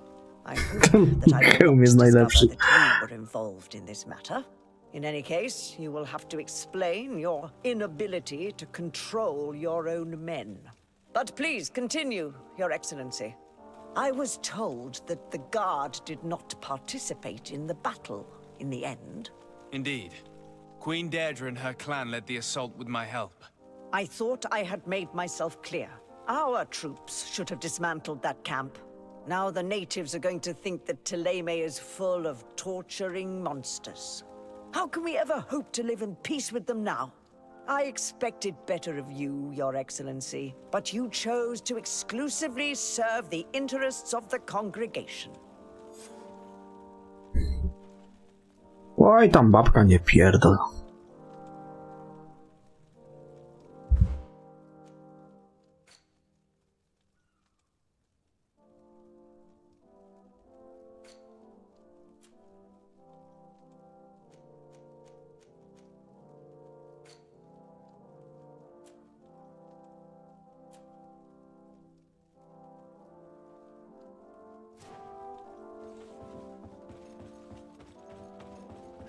I hope that I will not discover that you were involved in this matter. In any case, you will have to explain your inability to control your own men. But please continue, Your Excellency. I was told that the Guard did not participate in the battle in the end. Indeed. Queen Deirdre and her clan led the assault with my help. I thought I had made myself clear. Our troops should have dismantled that camp. Now the natives are going to think that Thélème is full of torturing monsters. How can we ever hope to live in peace with them now? I expected better of you, Your Excellency, but you chose to exclusively serve the interests of the congregation. Oj, tam babka nie pierdol.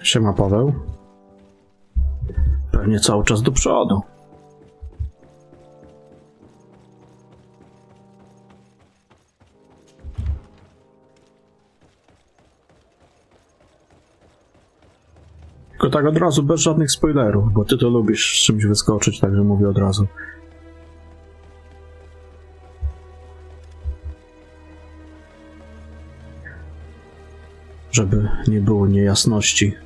Siema, Paweł. Pewnie cały czas do przodu. Tylko tak od razu, bez żadnych spoilerów, bo ty to lubisz z czymś wyskoczyć, także mówię od razu. Żeby nie było niejasności.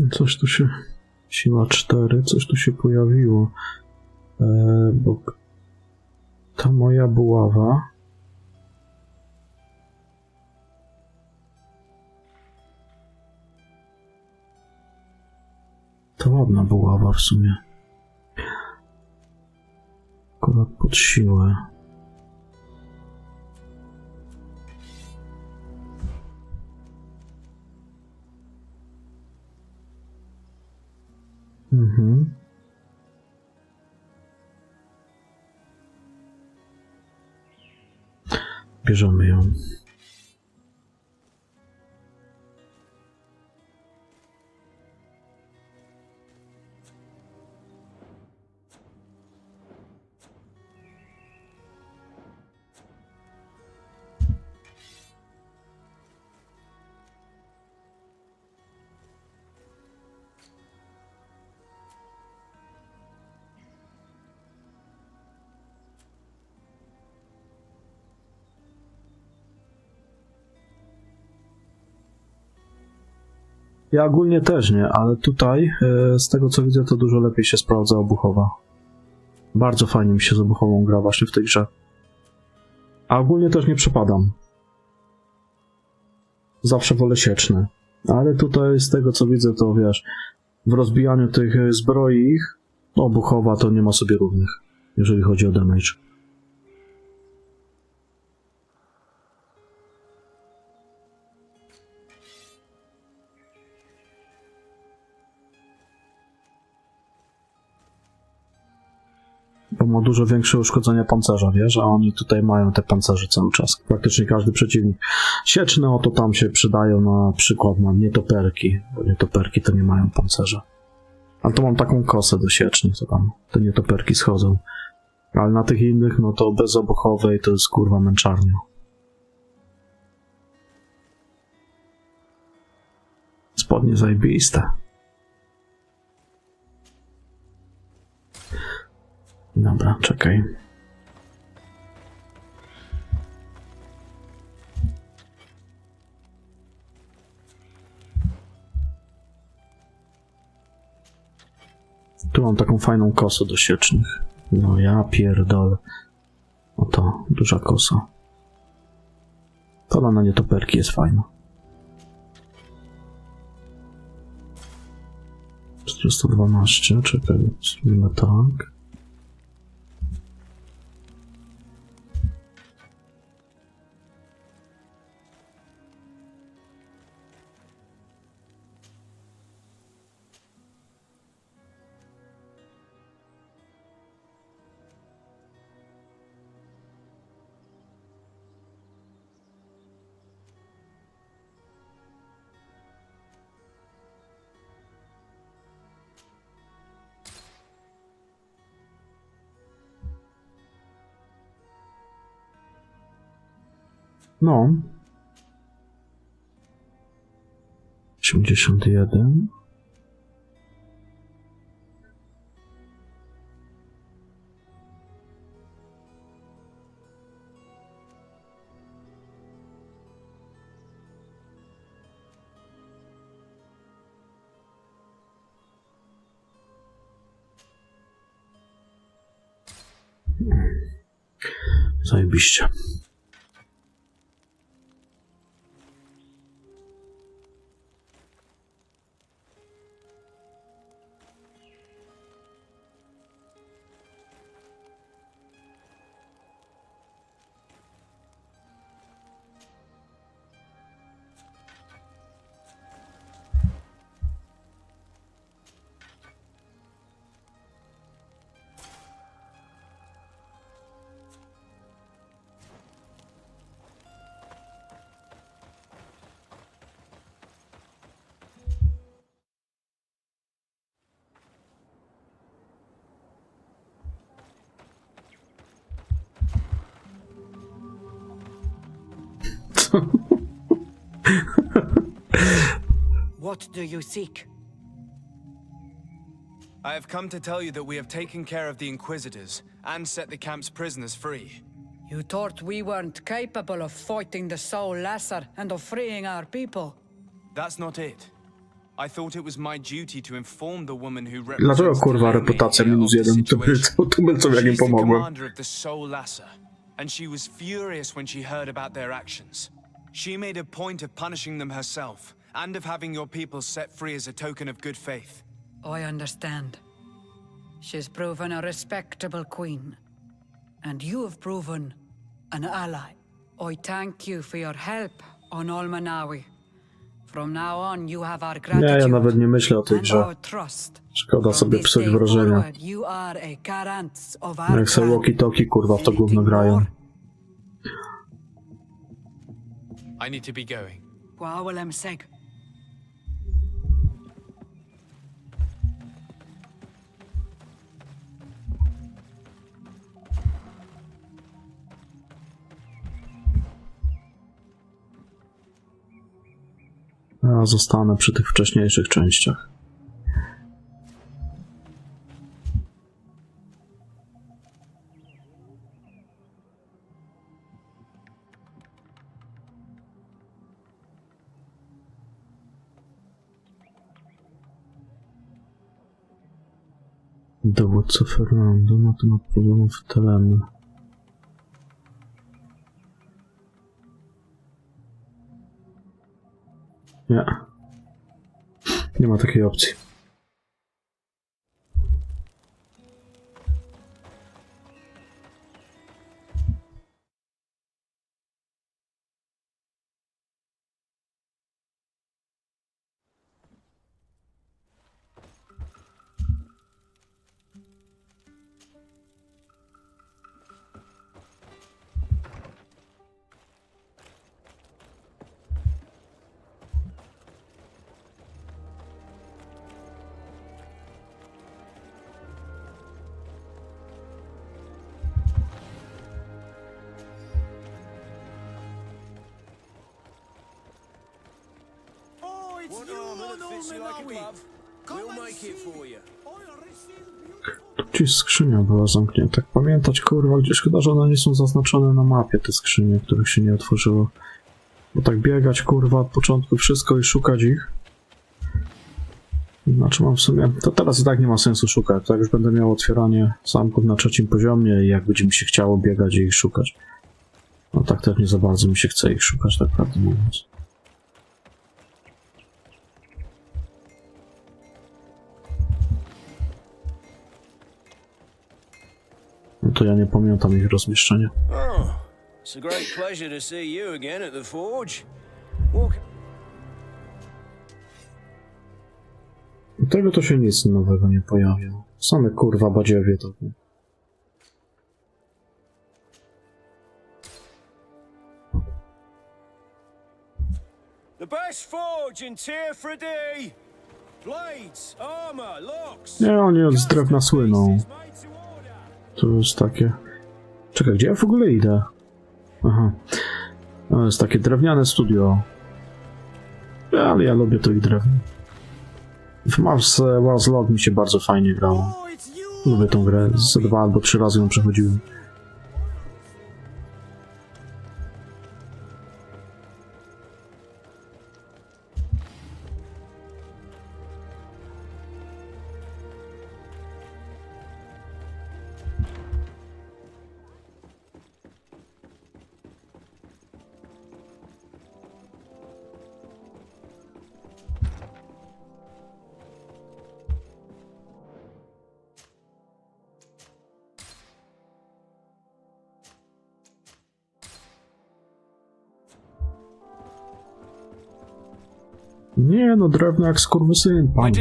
Coś tu się... Siła 4, coś tu się pojawiło. Bo... Ta moja buława... To ładna buława w sumie. Akurat pod siłę. Mhm. Bierzemy ją. Ja ogólnie też nie, ale tutaj z tego co widzę to dużo lepiej się sprawdza obuchowa. Bardzo fajnie mi się z obuchową gra właśnie w tej grze. A ogólnie też nie przepadam. Zawsze wolę sieczne. Ale tutaj z tego co widzę to wiesz, w rozbijaniu tych zbroi ich, obuchowa to nie ma sobie równych, jeżeli chodzi o damage. Bo ma dużo większe uszkodzenia pancerza, wiesz, a oni tutaj mają te pancerze cały czas. Praktycznie każdy przeciwnik. Sieczne oto tam się przydają na przykład na nietoperki, bo nietoperki to nie mają pancerza. Ale to mam taką kosę do siecznych, to tam te nietoperki schodzą. Ale na tych innych, no to bez obuchowej to jest kurwa męczarnia. Spodnie zajebiste. Dobra, czekaj. Tu mam taką fajną kosę do siecznych. No ja pierdolę. Oto, duża kosa. To na nietoperki jest fajna. 412, czekaj, zrobimy tak. No. 81. Zajebiście. What do you seek? I have come to tell you that we have taken care of the Inquisitors and set the camp's prisoners free. You thought we weren't capable of fighting the Soul Lesser and of freeing our people? That's not it. I thought it was my duty to inform the woman who Dlaczego kurwa reputacja -1? To by co jak im pomogłem. commander of the Soul Lasser, and she was furious when she heard about their actions. She made a point of punishing them herself, and of having your people set free as a token of good faith. I understand. She's proven a respectable queen. And you have proven an ally. I thank you for your help on Almanawi. From now on you have our Nie, gratitude ja nawet nie myślę o tej and grze. our trust. Szkoda sobie From this psuć day wrażenia. forward, you are a garant of our Jak se clan. walkie-talkie kurwa w to gówno grają. I need to be going. Gwawelem seg. Ja zostanę przy tych wcześniejszych częściach. Dowódca Fernando na temat problemów w Telemy. Nie. Nie ma takiej opcji. Tu gdzieś skrzynia była zamknięta. Tak pamiętać, kurwa, gdzieś szkoda, że one nie są zaznaczone na mapie, te skrzynie, których się nie otworzyło. Bo tak biegać, kurwa, od początku wszystko i szukać ich. Znaczy mam w sumie... To teraz i tak nie ma sensu szukać. Tak już będę miał otwieranie zamków na 3. poziomie i jak będzie mi się chciało biegać i ich szukać. No tak też nie za bardzo mi się chce ich szukać, tak prawdę mówiąc. No to ja nie pamiętam ich rozmieszczenia. Oh, it's a great pleasure to see you again at the forge. Tego to się nic nowego nie pojawia. Same kurwa badziewie takie. The best forge in Tier 3D. Blades, armor, locks. Nie, oni z drewna słyną. To jest takie... Czekaj, gdzie ja w ogóle idę? Aha. To jest takie drewniane studio. Ale ja lubię to ich drewno. W Mars Log mi się bardzo fajnie grało. Lubię tą grę. Z 2 albo 3 razy ją przechodziłem. Nie no, drewno jak skurwysyn, pan.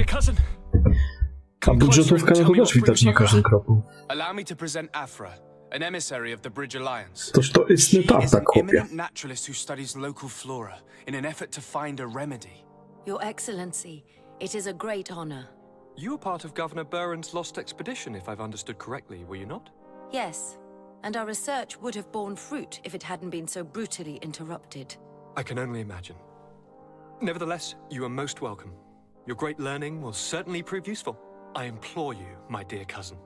A budżetówka to też widać na każdym kroku. Allow me to present Afra, an emissary of the Bridge Alliance. Toż to istny tartak, chłopie. Eminent naturalist who studies local flora in an effort to find a remedy. Your Excellency, it is a great honor. You were part of Governor Burren's lost expedition, if I've understood correctly, were you not? Yes, and our research would have borne fruit if it hadn't been so brutally interrupted. I can only imagine. Nevertheless, you are most welcome. Your great learning will certainly prove useful. I implore you, my dear cousin.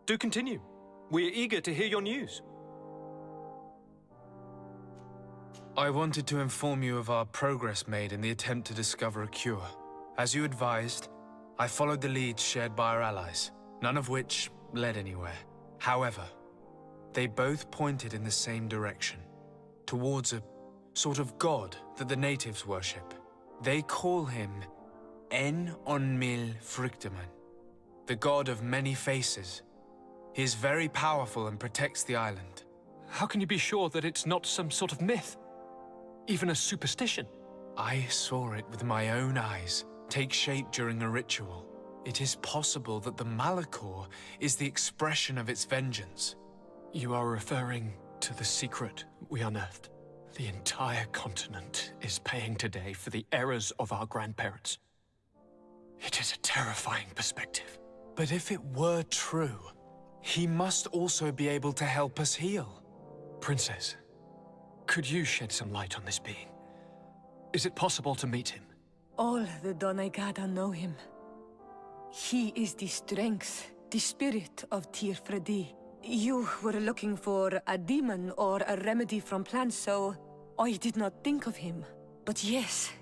Do continue. We are eager to hear your news. I wanted to inform you of our progress made in the attempt to discover a cure. As you advised, I followed the leads shared by our allies, none of which led anywhere. However, they both pointed in the same direction, towards a sort of god that the natives worship. They call him En Onmil Frichteman, the god of many faces. He is very powerful and protects the island. How can you be sure that it's not some sort of myth? Even a superstition? I saw it with my own eyes take shape during a ritual. It is possible that the Malachor is the expression of its vengeance. You are referring to the secret we unearthed. The entire continent is paying today for the errors of our grandparents. It is a terrifying perspective. But if it were true, he must also be able to help us heal. Princess, could you shed some light on this being? Is it possible to meet him? All the Donegada know him. He is the strength, the spirit of Tirfredi. You were looking for a demon or a remedy from plants, so I did not think of him. But yes,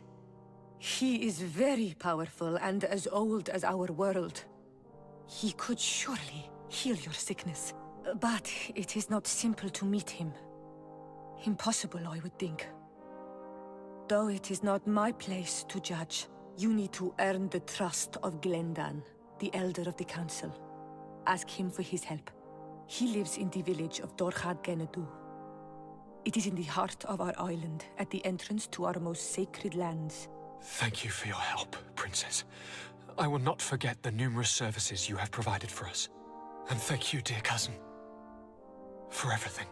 he is very powerful and as old as our world. He could surely heal your sickness. But it is not simple to meet him. Impossible, I would think. Though it is not my place to judge, you need to earn the trust of Glendan, the Elder of the Council. Ask him for his help. He lives in the village of Dorchad Genadu. It is in the heart of our island, at the entrance to our most sacred lands. Thank you for your help, Princess. I will not forget the numerous services you have provided for us. And thank you, dear cousin, for everything.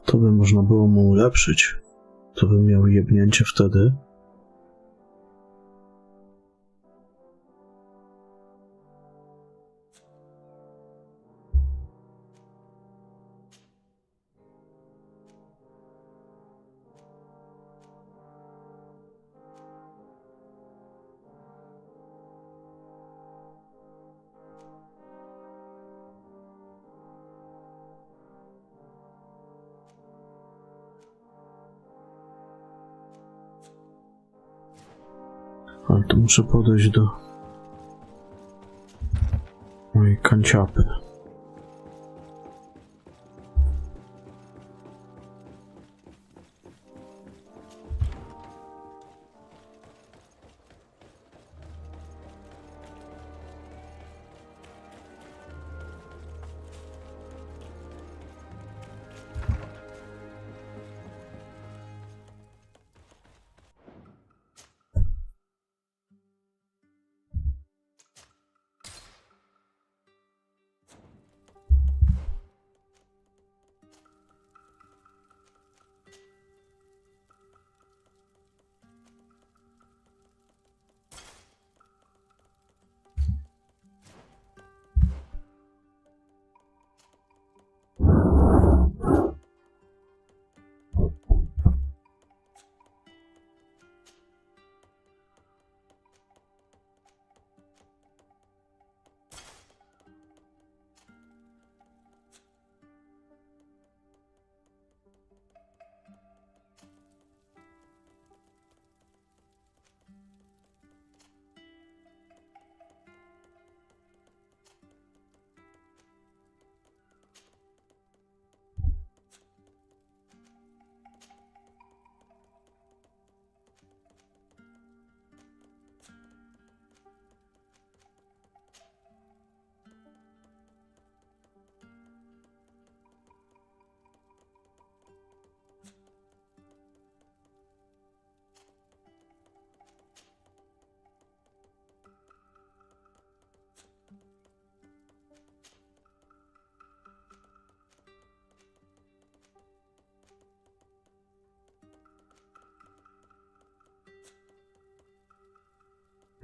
To by można było mu ulepszyć. To by miał jebnięcie wtedy. Ale to muszę podejść do mojej kanciapy.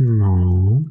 No.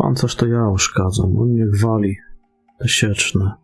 Pancerz to ja uszkadzam, on niech wali te sieczne.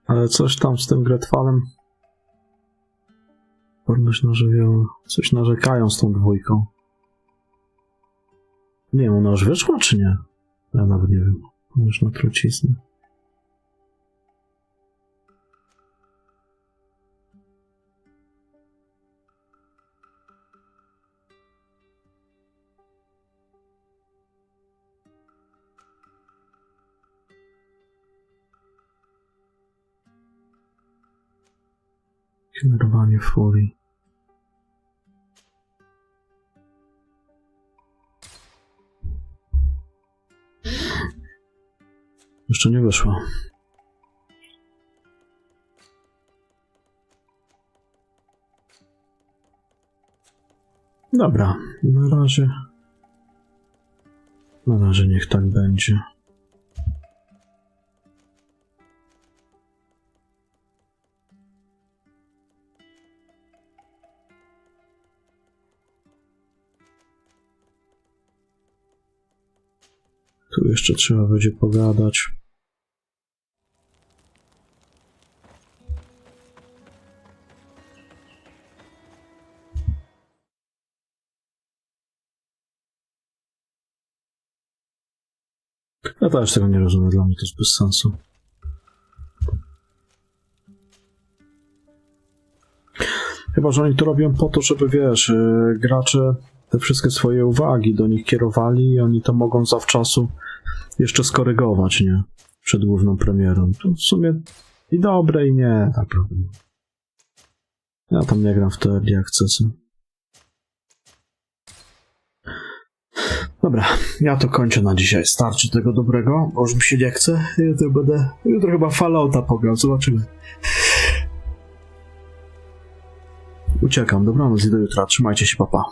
Ale coś tam z tym GreedFallem. Odnoś na żywioły. Coś narzekają z tą dwójką. Nie wiem, ona już wyszła czy nie? Ja nawet nie wiem. Już na truciznę. Generowanie furii. Jeszcze nie wyszło. Dobra, na razie niech tak będzie. Tu jeszcze trzeba będzie pogadać. Ja też tego nie rozumiem, dla mnie to jest bez sensu. Chyba że oni to robią po to, żeby, wiesz, gracze te wszystkie swoje uwagi do nich kierowali i oni to mogą zawczasu jeszcze skorygować, nie? Przed główną premierą. To w sumie i dobre, i nie, tak naprawdę. Ja tam nie gram w te early accessy. Dobra, ja to kończę na dzisiaj. Starczy tego dobrego, bo już mi się nie chce. Jutro chyba Fallouta pograł, zobaczymy. Uciekam, dobranoc i do jutra. Trzymajcie się, papa.